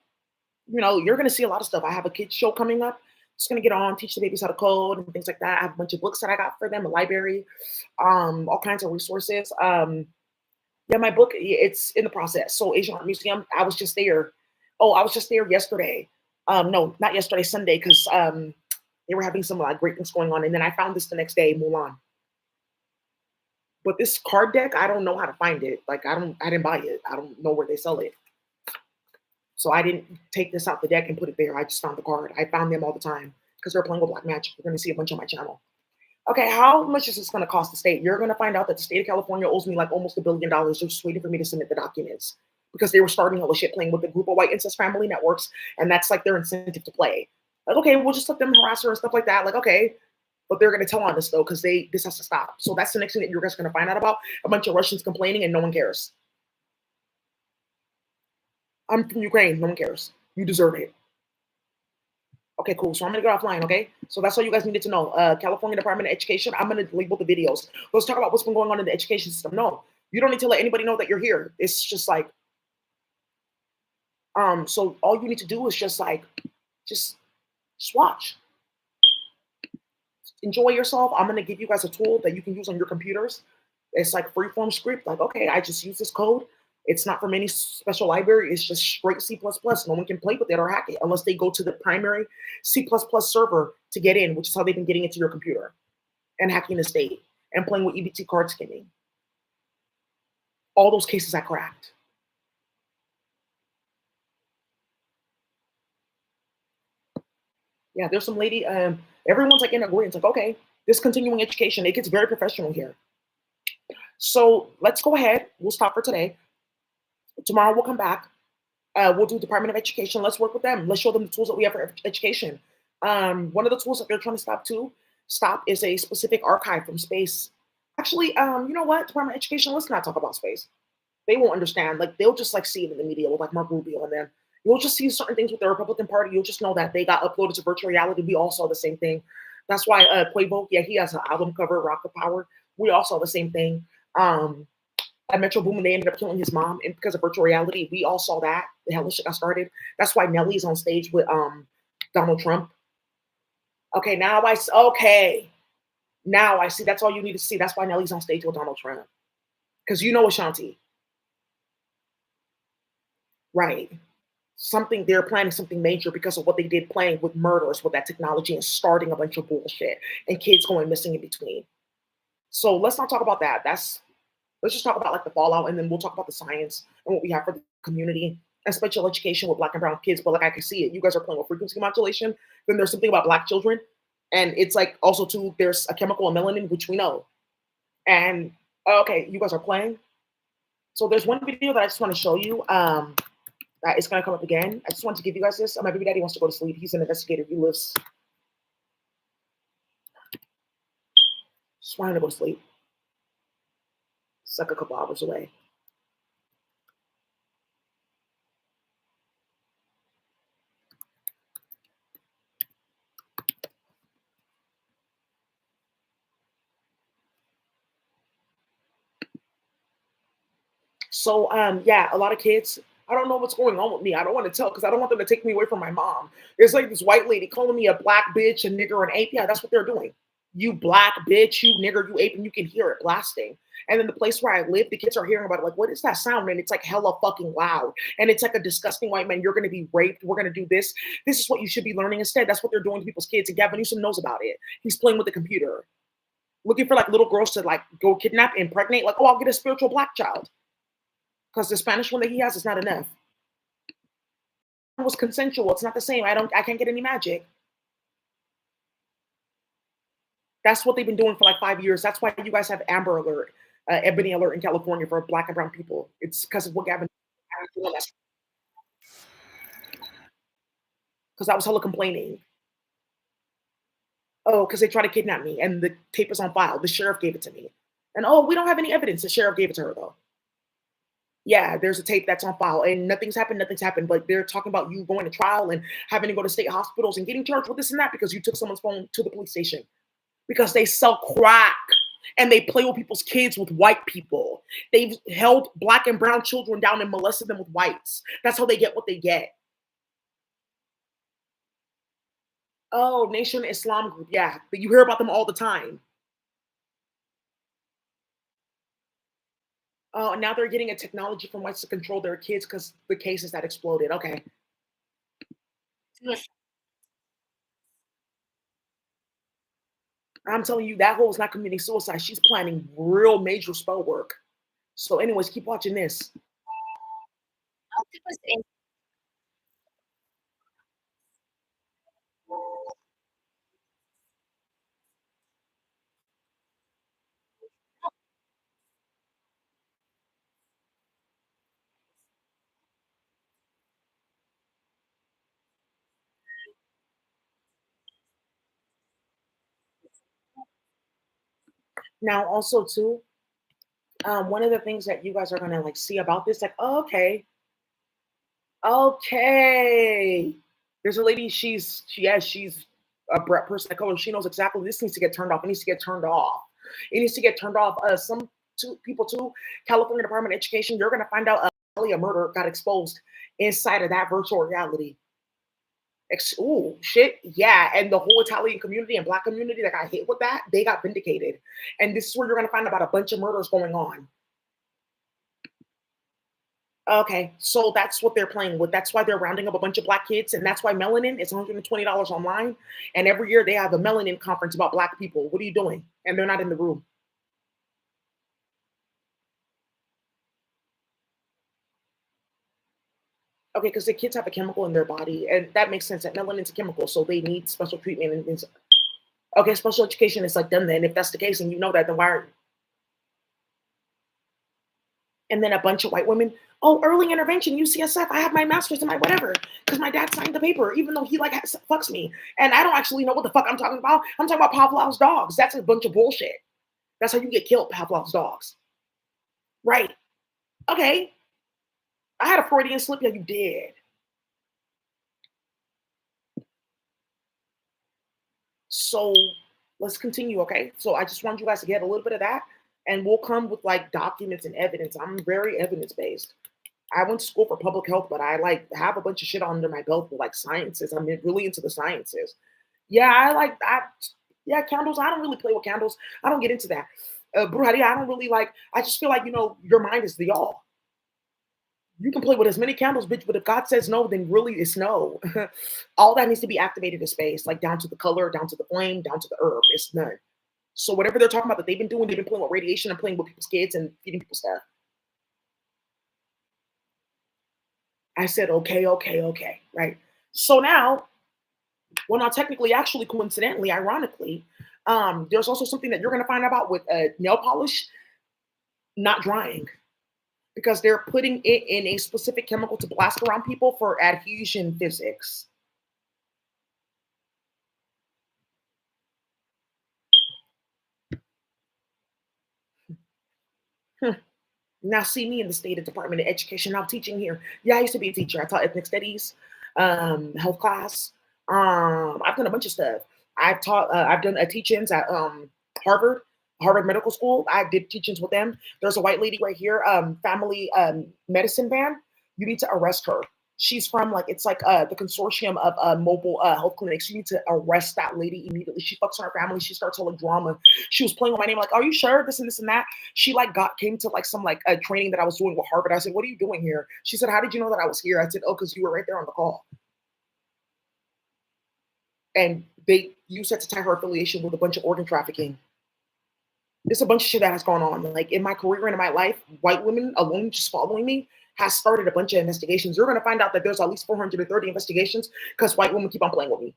you're gonna see a lot of stuff. I have a kids show coming up. Just gonna get on, teach the babies how to code and things like that. I have a bunch of books that I got for them, a library, all kinds of resources. Yeah, my book, it's in the process. So Asian Art Museum, I was just there. Oh, I was just there yesterday. No, not yesterday, Sunday, because they were having some like great things going on. And then I found this the next day, Mulan. But this card deck, I don't know how to find it. Like I didn't buy it. I don't know where they sell it. So I didn't take this out the deck and put it there. I just found the card. I found them all the time because they're playing with black magic. You're gonna see a bunch on my channel. Okay, how much is this going to cost the state? You're going to find out that the state of California owes me like almost $1 billion. They're just waiting for me to submit the documents because they were starting all the shit playing with the group of white incest family networks, and that's like their incentive to play. Like, okay, we'll just let them harass her and stuff like that. Like, okay, but they're going to tell on this though because this has to stop. So that's the next thing that you're guys going to find out about: a bunch of Russians complaining and no one cares. I'm from Ukraine. No one cares. You deserve it. Okay, cool. So I'm gonna get offline, okay? So that's all you guys needed to know. California Department of Education, I'm gonna label the videos. Let's talk about what's been going on in the education system. No, you don't need to let anybody know that you're here. It's just like, so all you need to do is just like, just, just watch. Enjoy yourself. I'm gonna give you guys a tool that you can use on your computers. It's like freeform script. Like, okay, I just use this code. It's not from any special library. It's just straight C++. No one can play with it or hack it unless they go to the primary C++ server to get in, which is how they've been getting into your computer and hacking the state and playing with EBT card skimming. All those cases I cracked. Yeah, there's some lady, everyone's like in agreement. Like, okay, this continuing education, it gets very professional here. So let's go ahead. We'll stop for today. Tomorrow we'll come back. We'll do Department of Education. Let's work with them. Let's show them the tools that we have for education. One of the tools that they're trying to stop is a specific archive from space. Actually, you know what? Department of Education, let's not talk about space. They won't understand. Like they'll just like see it in the media with like Mark Rubio and them. You'll just see certain things with the Republican Party. You'll just know that they got uploaded to virtual reality. We all saw the same thing. That's why Quavo, yeah, he has an album cover, Rock the Power. We all saw the same thing. Um, at Metro Boomin, they ended up killing his mom, and because of virtual reality, we all saw that. The hell this shit got started. That's why Nelly's on stage with Donald Trump. Okay, now I see. That's all you need to see. That's why Nelly's on stage with Donald Trump. Because you know Ashanti. Right. Something they're planning something major because of what they did playing with murders with that technology and starting a bunch of bullshit and kids going missing in between. So let's not talk about that. Let's just talk about like the fallout and then we'll talk about the science and what we have for the community and special education with black and brown kids. But like I can see it. You guys are playing with frequency modulation. Then there's something about black children. And it's like also too, there's a chemical in melanin, which we know. And okay, you guys are playing. So there's one video that I just want to show you. That is going to come up again. I just want to give you guys this. My baby daddy wants to go to sleep. He's an investigator. He lives. Just wanting to go to sleep. It's like a couple hours away. So yeah, a lot of kids. I don't know what's going on with me. I don't want to tell because I don't want them to take me away from my mom. There's like this white lady calling me a black bitch, a nigger, an ape. Yeah, that's what they're doing. You black bitch, you nigger, you ape, and you can hear it blasting. And then the place where I live, the kids are hearing about it. Like, what is that sound? And it's like hella fucking loud. And it's like a disgusting white man. You're going to be raped. We're going to do this. This is what you should be learning instead. That's what they're doing to people's kids. And Gavin Newsom knows about it. He's playing with the computer, looking for like little girls to like go kidnap, impregnate. Like, oh, I'll get a spiritual black child because the Spanish one that he has is not enough. It was consensual. It's not the same. I can't get any magic. That's what they've been doing for like 5 years. That's why you guys have Amber Alert, Ebony Alert in California for black and brown people. It's because of what Gavin, because I was hella complaining. Oh, because they tried to kidnap me and the tape is on file. The sheriff gave it to me. And oh, we don't have any evidence. The sheriff gave it to her though. Yeah, there's a tape that's on file and nothing's happened, nothing's happened. But they're talking about you going to trial and having to go to state hospitals and getting charged with this and that because you took someone's phone to the police station. Because they sell crack and they play with people's kids with white people. They've held black and brown children down and molested them with whites. That's how they get what they get. Oh, Nation Islam group. Yeah, but you hear about them all the time. Oh, and now they're getting a technology from whites to control their kids because the cases that exploded. Okay. I'm telling you, that hoe is not committing suicide. She's planning real major spell work. So, anyways, keep watching this. Now, also, too, one of the things that you guys are gonna like see about this, like, oh, okay. There's a lady, she's a Brett person of color. She knows exactly this needs to get turned off. It needs to get turned off. It needs to get turned off. Some two people too, California Department of Education, you're gonna find out a murder got exposed inside of that virtual reality. Ooh, shit, yeah. And the whole Italian community and black community that got hit with that, they got vindicated. And this is where you're gonna find about a bunch of murders going on. Okay, so that's what they're playing with. That's why they're rounding up a bunch of black kids, and that's why melanin is $120 online. And every year they have a melanin conference about black people. What are you doing? And they're not in the room. Okay, because the kids have a chemical in their body, and that makes sense. That melanin's a chemical, so they need special treatment and things. Okay, special education is like done then. If that's the case, and you know that, then why are and then a bunch of white women, oh, early intervention, UCSF, I have my master's and my whatever, because my dad signed the paper, even though he like fucks me. And I don't actually know what the fuck I'm talking about. I'm talking about Pavlov's dogs. That's a bunch of bullshit. That's how you get killed, Pavlov's dogs. Right. Okay. I had a Freudian slip. Yeah, you did. So let's continue, okay? So I just want you guys to get a little bit of that, and we'll come with like documents and evidence. I'm very evidence based. I went to school for public health, but I like have a bunch of shit under my belt for like sciences. I'm really into the sciences. Yeah, I like that. Yeah, candles. I don't really play with candles. I don't get into that. Brujeria, I don't really like. I just feel like your mind is the all. You can play with as many candles, bitch, but if God says no, then really it's no. All that needs to be activated in space, like down to the color, down to the flame, down to the herb. It's none. So whatever they're talking about that they've been playing with radiation and playing with people's kids and feeding people stuff. I said, okay, okay, okay, right. So now, well, not technically, actually, coincidentally, ironically, there's also something that you're going to find out about with nail polish not drying because they're putting it in a specific chemical to blast around people for adhesion physics. Hmm. Now, see me in the state of Department of Education. I'm teaching here. Yeah, I used to be a teacher. I taught ethnic studies, health class. I've done a bunch of stuff. I've done teachings at Harvard, Harvard Medical School. I did teachings with them. There's a white lady right here, family medicine van. You need to arrest her. She's from like it's like the consortium of mobile health clinics. You need to arrest that lady immediately. She fucks on her family. She starts telling drama. She was playing with my name, like, "Are you sure this and this and that?" She like got came to like some like training that I was doing with Harvard. I said, "What are you doing here?" She said, "How did you know that I was here?" I said, "Oh, because you were right there on the call." And they used that to tie her affiliation with a bunch of organ trafficking. There's a bunch of shit that has gone on. Like in my career and in my life, white women alone just following me has started a bunch of investigations. You're gonna find out that there's at least 430 investigations because white women keep on playing with me.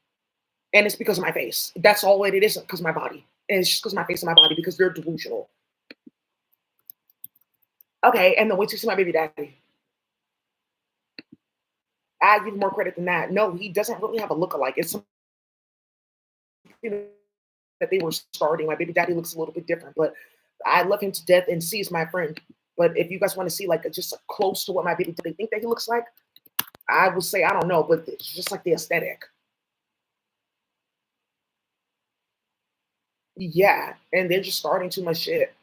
And it's because of my face. That's all it is, because of my body. And it's just because of my face and my body because they're delusional. Okay, and then wait till you see my baby daddy. I give more credit than that. No, he doesn't really have a look-alike. It's something that they were starting. My baby daddy looks a little bit different, but I love him to death and C is my friend. But if you guys want to see like just close to what my baby daddy think that he looks like, I would say I don't know, but it's just like the aesthetic. Yeah, and they're just starting too much shit,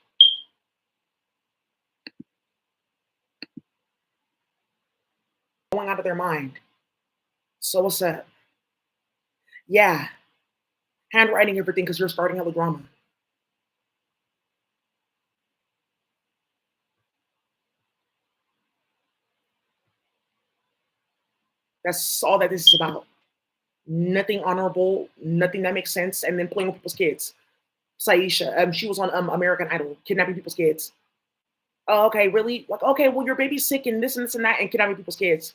going out of their mind. So what's up? Yeah, handwriting everything because you're starting hella drama. That's all that this is about. Nothing honorable, nothing that makes sense, and then playing with people's kids. Saisha, she was on American Idol, kidnapping people's kids. Oh, okay, really? Like, okay, well, your baby's sick and this and that, and kidnapping people's kids.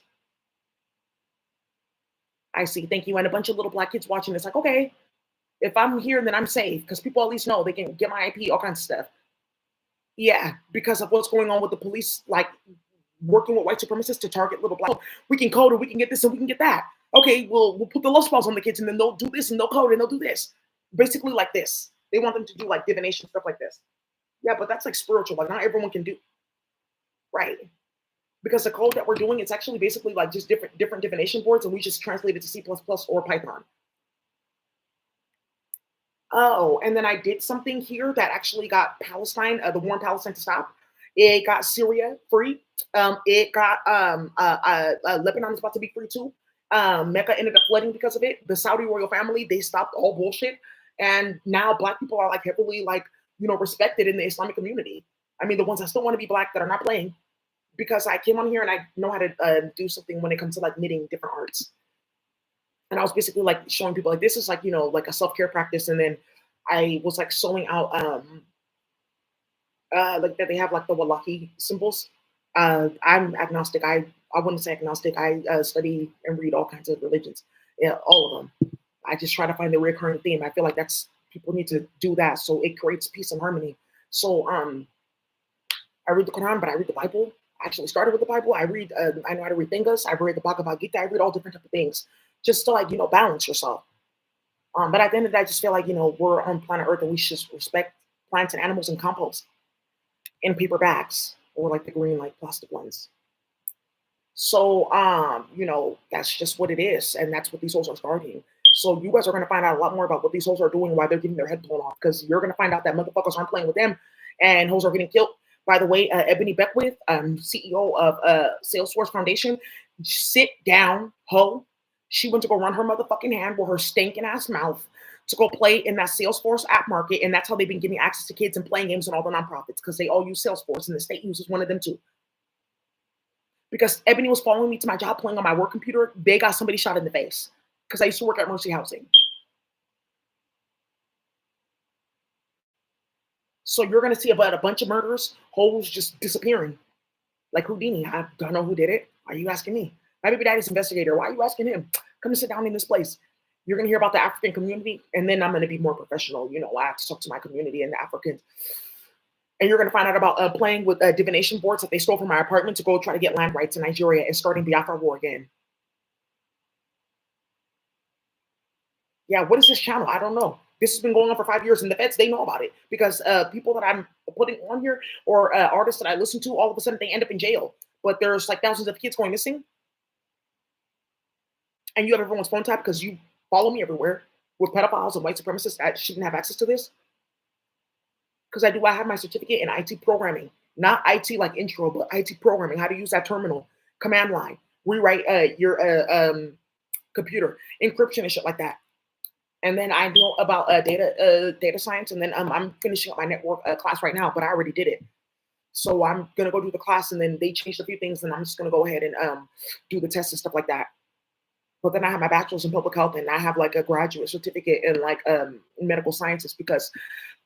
I see. Thank you. And a bunch of little black kids watching. It's like, okay, if I'm here, then I'm safe because people at least know they can get my IP, all kinds of stuff. Yeah, because of what's going on with the police, like working with white supremacists to target little black. We can code and we can get this and we can get that. Okay, we'll put the love spells on the kids and then they'll do this and they'll code and they'll do this. Basically, like this. They want them to do like divination stuff like this. Yeah, but that's like spiritual. Like not everyone can do right. Because the code that we're doing, it's actually basically like just different divination boards, and we just translate it to C++ or Python. Oh, and then I did something here that actually got Palestine, the war in Palestine to stop. It got Syria free. It got Lebanon is about to be free too. Mecca ended up flooding because of it. The Saudi royal family, they stopped all bullshit, and now Black people are like heavily like respected in the Islamic community. I mean, the ones that still want to be Black that are not playing, because I came on here and I know how to do something when it comes to like knitting different arts. And I was basically like showing people like this is like like a self-care practice, and then I was like sewing out like that they have like the wallahi symbols. I'm agnostic. I wouldn't say agnostic. I study and read all kinds of religions. Yeah, all of them. I just try to find the recurring theme. I feel like that's people need to do that so it creates peace and harmony. So I read the Quran, but I read the Bible. I actually started with the Bible. I read. I know how to read Tingas. I read the Bhagavad Gita. I read all different type of things, just to like balance yourself. But at the end of the day, I just feel like we're on planet Earth and we should respect plants and animals and compost in paper bags or like the green like plastic ones. So that's just what it is, and that's what these hoes are starting. So you guys are gonna find out a lot more about what these hoes are doing, why they're getting their head blown off, because you're gonna find out that motherfuckers aren't playing with them, and hoes are getting killed. By the way, Ebony Beckwith, CEO of Salesforce Foundation, sit down, ho. She went to go run her motherfucking hand with her stinking ass mouth to go play in that Salesforce app market, and that's how they've been getting access to kids and playing games and all the nonprofits because they all use Salesforce, and the state uses one of them too. Because Ebony was following me to my job playing on my work computer, they got somebody shot in the face because I used to work at Mercy Housing. So you're going to see about a bunch of murders, hoes just disappearing. Like Houdini. I don't know who did it. Why are you asking me? My baby daddy's investigator. Why are you asking him? Come and sit down in this place. You're going to hear about the African community, and then I'm going to be more professional. I have to talk to my community and the Africans. And you're going to find out about playing with divination boards that they stole from my apartment to go try to get land rights in Nigeria and starting Biafra war again. Yeah, what is this channel? I don't know. This has been going on for 5 years, and the feds, they know about it because people that I'm putting on here or artists that I listen to, all of a sudden they end up in jail. But there's like thousands of kids going missing. And you have everyone's phone tap because you follow me everywhere with pedophiles and white supremacists that shouldn't have access to this. Because I have my certificate in IT programming, not IT like intro, but IT programming, how to use that terminal, command line, rewrite your computer, encryption and shit like that. And then I know about data science, and then I'm finishing up my network class right now, but I already did it. So I'm gonna go do the class, and then they changed a few things, and I'm just gonna go ahead and do the test and stuff like that. But then I have my bachelor's in public health, and I have like a graduate certificate in like medical sciences because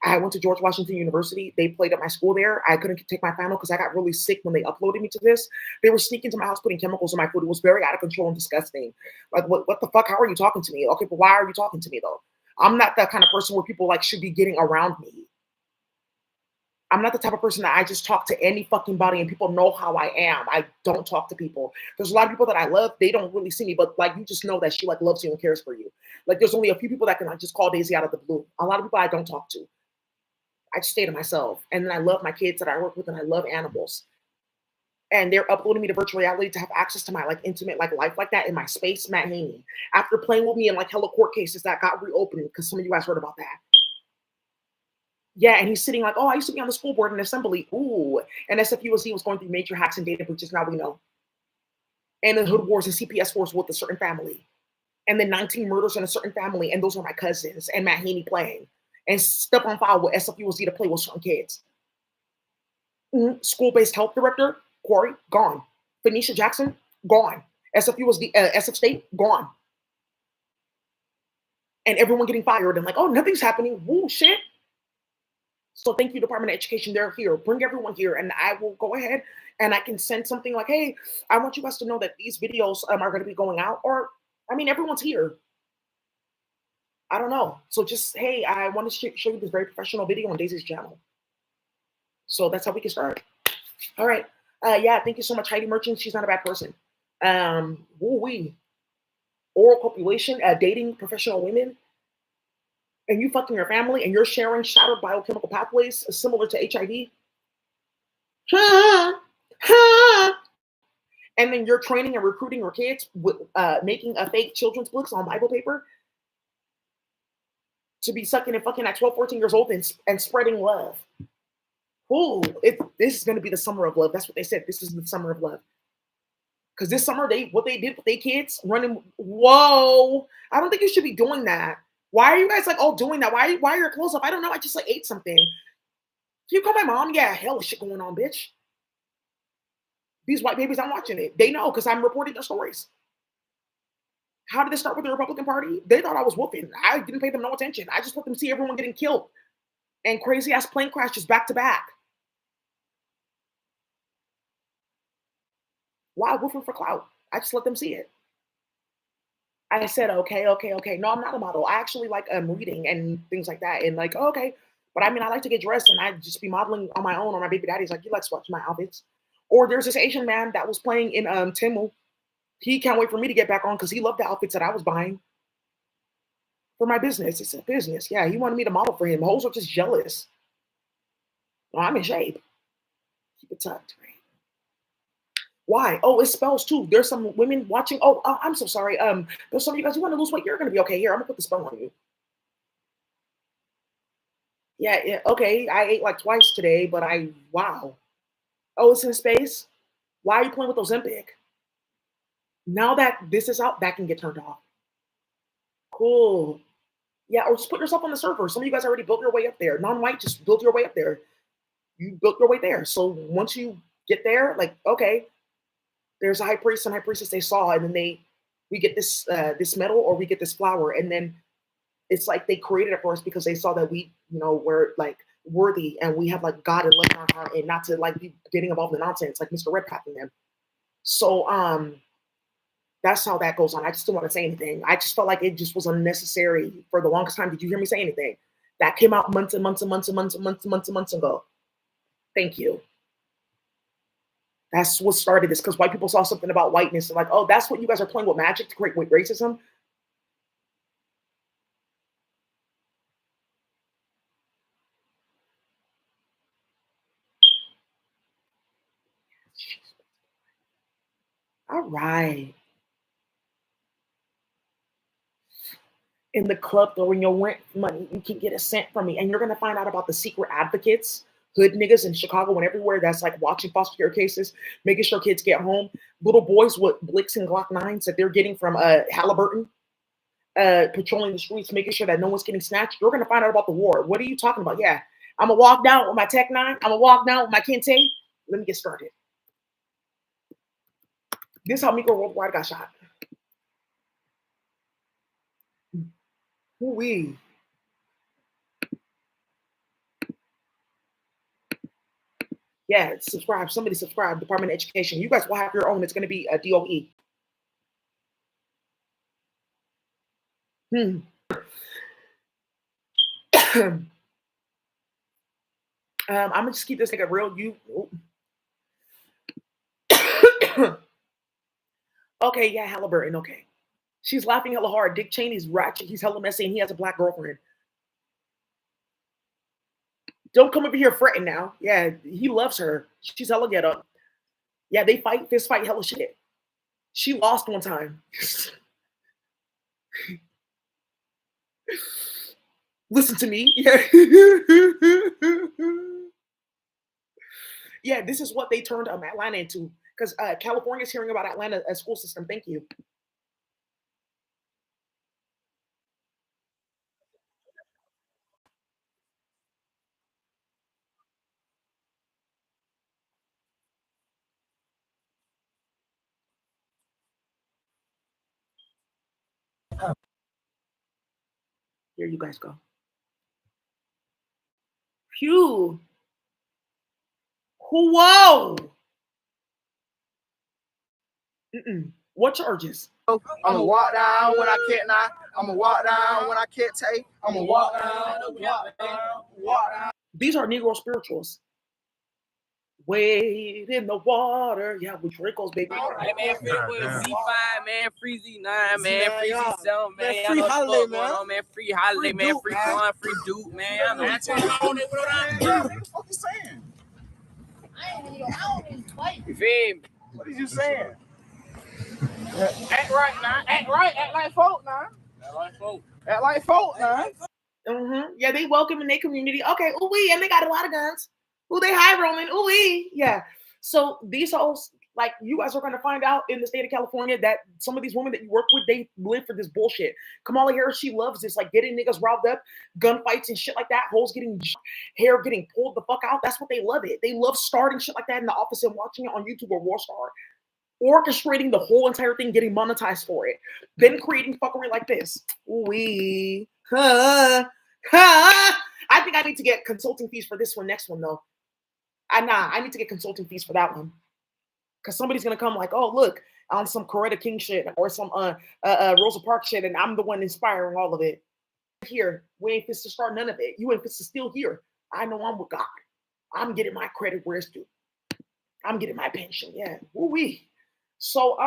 I went to George Washington University. They played at my school there. I couldn't take my final because I got really sick when they uploaded me to this. They were sneaking to my house, putting chemicals in my food. It was very out of control and disgusting. Like, what the fuck? How are you talking to me? Okay, but why are you talking to me though? I'm not that kind of person where people like should be getting around me. I'm not the type of person that I just talk to any fucking body and people know how I am. I don't talk to people. There's a lot of people that I love. They don't really see me, but like you just know that she like loves you and cares for you. Like there's only a few people that can like just call Daisy out of the blue. A lot of people I don't talk to. I just stay to myself. And then I love my kids that I work with, and I love animals. And they're uploading me to virtual reality to have access to my like intimate like life like that in my space, Matt Haney. After playing with me in like hella court cases that got reopened, because some of you guys heard about that. Yeah, and he's sitting like, oh, I used to be on the school board in assembly. Ooh. And SFUSD was going through major hacks and data breaches, now we know. And the hood wars and CPS wars with a certain family. And then 19 murders in a certain family, and those are my cousins, and Matt Haney playing. And stuff on file with SFUSD to play with certain kids. School-based health director, Corey, gone. Phoenicia Jackson, gone. SFUSD, SF State, gone. And everyone getting fired and like, oh, nothing's happening. Woo, shit. So thank you, Department of Education. They're here. Bring everyone here, and I will go ahead and I can send something like, hey, I want you guys to know that these videos are going to be going out. Or, I mean, everyone's here. I don't know. So just, hey, I want to show you this very professional video on Daisy's channel. So that's how we can start. All right. Yeah, thank you so much, Heidi Merchant. She's not a bad person. Woo-wee. Oral copulation, dating professional women, and you fucking your family, and you're sharing shattered biochemical pathways similar to HIV. And then you're training and recruiting your kids with making a fake children's books on Bible paper to be sucking and fucking at 12, 14 years old and spreading love. Ooh, this is going to be the summer of love. That's what they said. This is the summer of love. Because this summer, what they did with their kids running, whoa, I don't think you should be doing that. Why are you guys like all doing that? Why are your clothes up? I don't know. I just like ate something. Can you call my mom? Yeah, hell of shit going on, bitch. These white babies, I'm watching it. They know because I'm reporting their stories. How did this start with the Republican Party? They thought I was whooping. I didn't pay them no attention. I just let them see everyone getting killed and crazy ass plane crashes back to back. Why woofing for clout? I just let them see it. I said, okay. No, I'm not a model. I actually like reading and things like that. And like, okay. But I mean, I like to get dressed and I just be modeling on my own, or my baby daddy's like, you like to watch my outfits. Or there's this Asian man that was playing in Timu. He can't wait for me to get back on because he loved the outfits that I was buying for my business. It's a business. Yeah, he wanted me to model for him. Hoes are just jealous. No, I'm in shape. Keep it tucked, right? Why? Oh, it spells too. There's some women watching. Oh, I'm so sorry. There's some of you guys, you want to lose weight, you're gonna be okay. Here, I'm gonna put the spell on you. Yeah, okay. I ate like twice today, but wow. Oh, it's in space. Why are you playing with Ozempic? Now that this is out, that can get turned off. Cool. Yeah, or just put yourself on the server. Some of you guys already built your way up there. Non-white, just build your way up there. You built your way there. So once you get there, like, okay, there's a high priest and high priestess they saw, and then we get this metal or we get this flower, and then it's like they created it for us because they saw that we, were like worthy and we have like God and love in our heart, and not to like be getting involved in nonsense like Mr.Redpath and them. So that's how that goes on. I just don't want to say anything. I just felt like it just was unnecessary for the longest time. Did you hear me say anything? That came out months and months and months and months and months and months and months ago. Thank you. That's what started this, because white people saw something about whiteness and like, oh, that's what you guys are playing with magic to create racism. All right. In the club throwing your rent money, you can get a cent from me. And you're going to find out about the secret advocates, hood niggas in Chicago and everywhere that's like watching foster care cases, making sure kids get home. Little boys with Blicks and Glock 9s that they're getting from Halliburton, patrolling the streets, making sure that no one's getting snatched. You're going to find out about the war. What are you talking about? Yeah, I'm going to walk down with my Tech 9. I'm going to walk down with my Kente. Let me get started. This is how Miko Worldwide got shot. Ooh-wee. Yeah, subscribe. Somebody subscribe. Department of Education. You guys will have your own. It's going to be a DOE. I'm gonna just keep this like a real you. Okay, yeah, Halliburton. Okay, she's laughing hella hard. Dick Cheney's ratchet. He's hella messy, and he has a black girlfriend. Don't come over here fretting now. Yeah, he loves her. She's hella ghetto. Yeah, they fight, fist fight, hella shit. She lost one time. Listen to me. Yeah. Yeah, this is what they turned Atlanta into, because California's hearing about Atlanta school system. Thank you. Here you guys go. Phew. Whoa. What charges? I'm gonna walk down when I can't not. I'm gonna walk down when I can't take. I'm gonna walk down, walk down. These are Negro spirituals. Wade in the water. Yeah, with Dracos, baby. Hey, man, free Z5, man, free Z9, man, free Z7, man. Free holiday, man. Man, free holiday, man, free fun, free dude, man. I know what you saying? I don't even What are you saying? Act right now. Act right. Act like folk now. Act like folk now. Yeah, they welcome in their community. Okay, ooh-wee, and they got a lot of guns. Ooh, they high rolling. Ooh-wee. Yeah. So these hoes, like, you guys are going to find out in the state of California that some of these women that you work with, they live for this bullshit. Kamala Harris, she loves this, like getting niggas riled up, gunfights and shit like that, hoes getting hair getting pulled the fuck out. That's what they love it. They love starting shit like that in the office and watching it on YouTube or Warstar. Orchestrating the whole entire thing, getting monetized for it, then creating fuckery like this. Ooh-wee. I think I need to get consulting fees for this one, next one though. I need to get consulting fees for that one. Because somebody's gonna come like, oh, look, on some Coretta King shit or some Rosa Parks shit, and I'm the one inspiring all of it. Here, we ain't fit to start none of it. You ain't fit to still here. I know I'm with God. I'm getting my credit where it's due. I'm getting my pension. Yeah. Woo-wee. So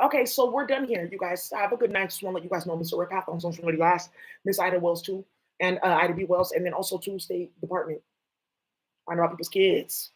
okay, so we're done here. You guys have a good night. Just want to let you guys know Mr.Redpath on social media last. Miss Ida Wells too. And Ida B. Wells, and then also to State Department. I know about people's kids.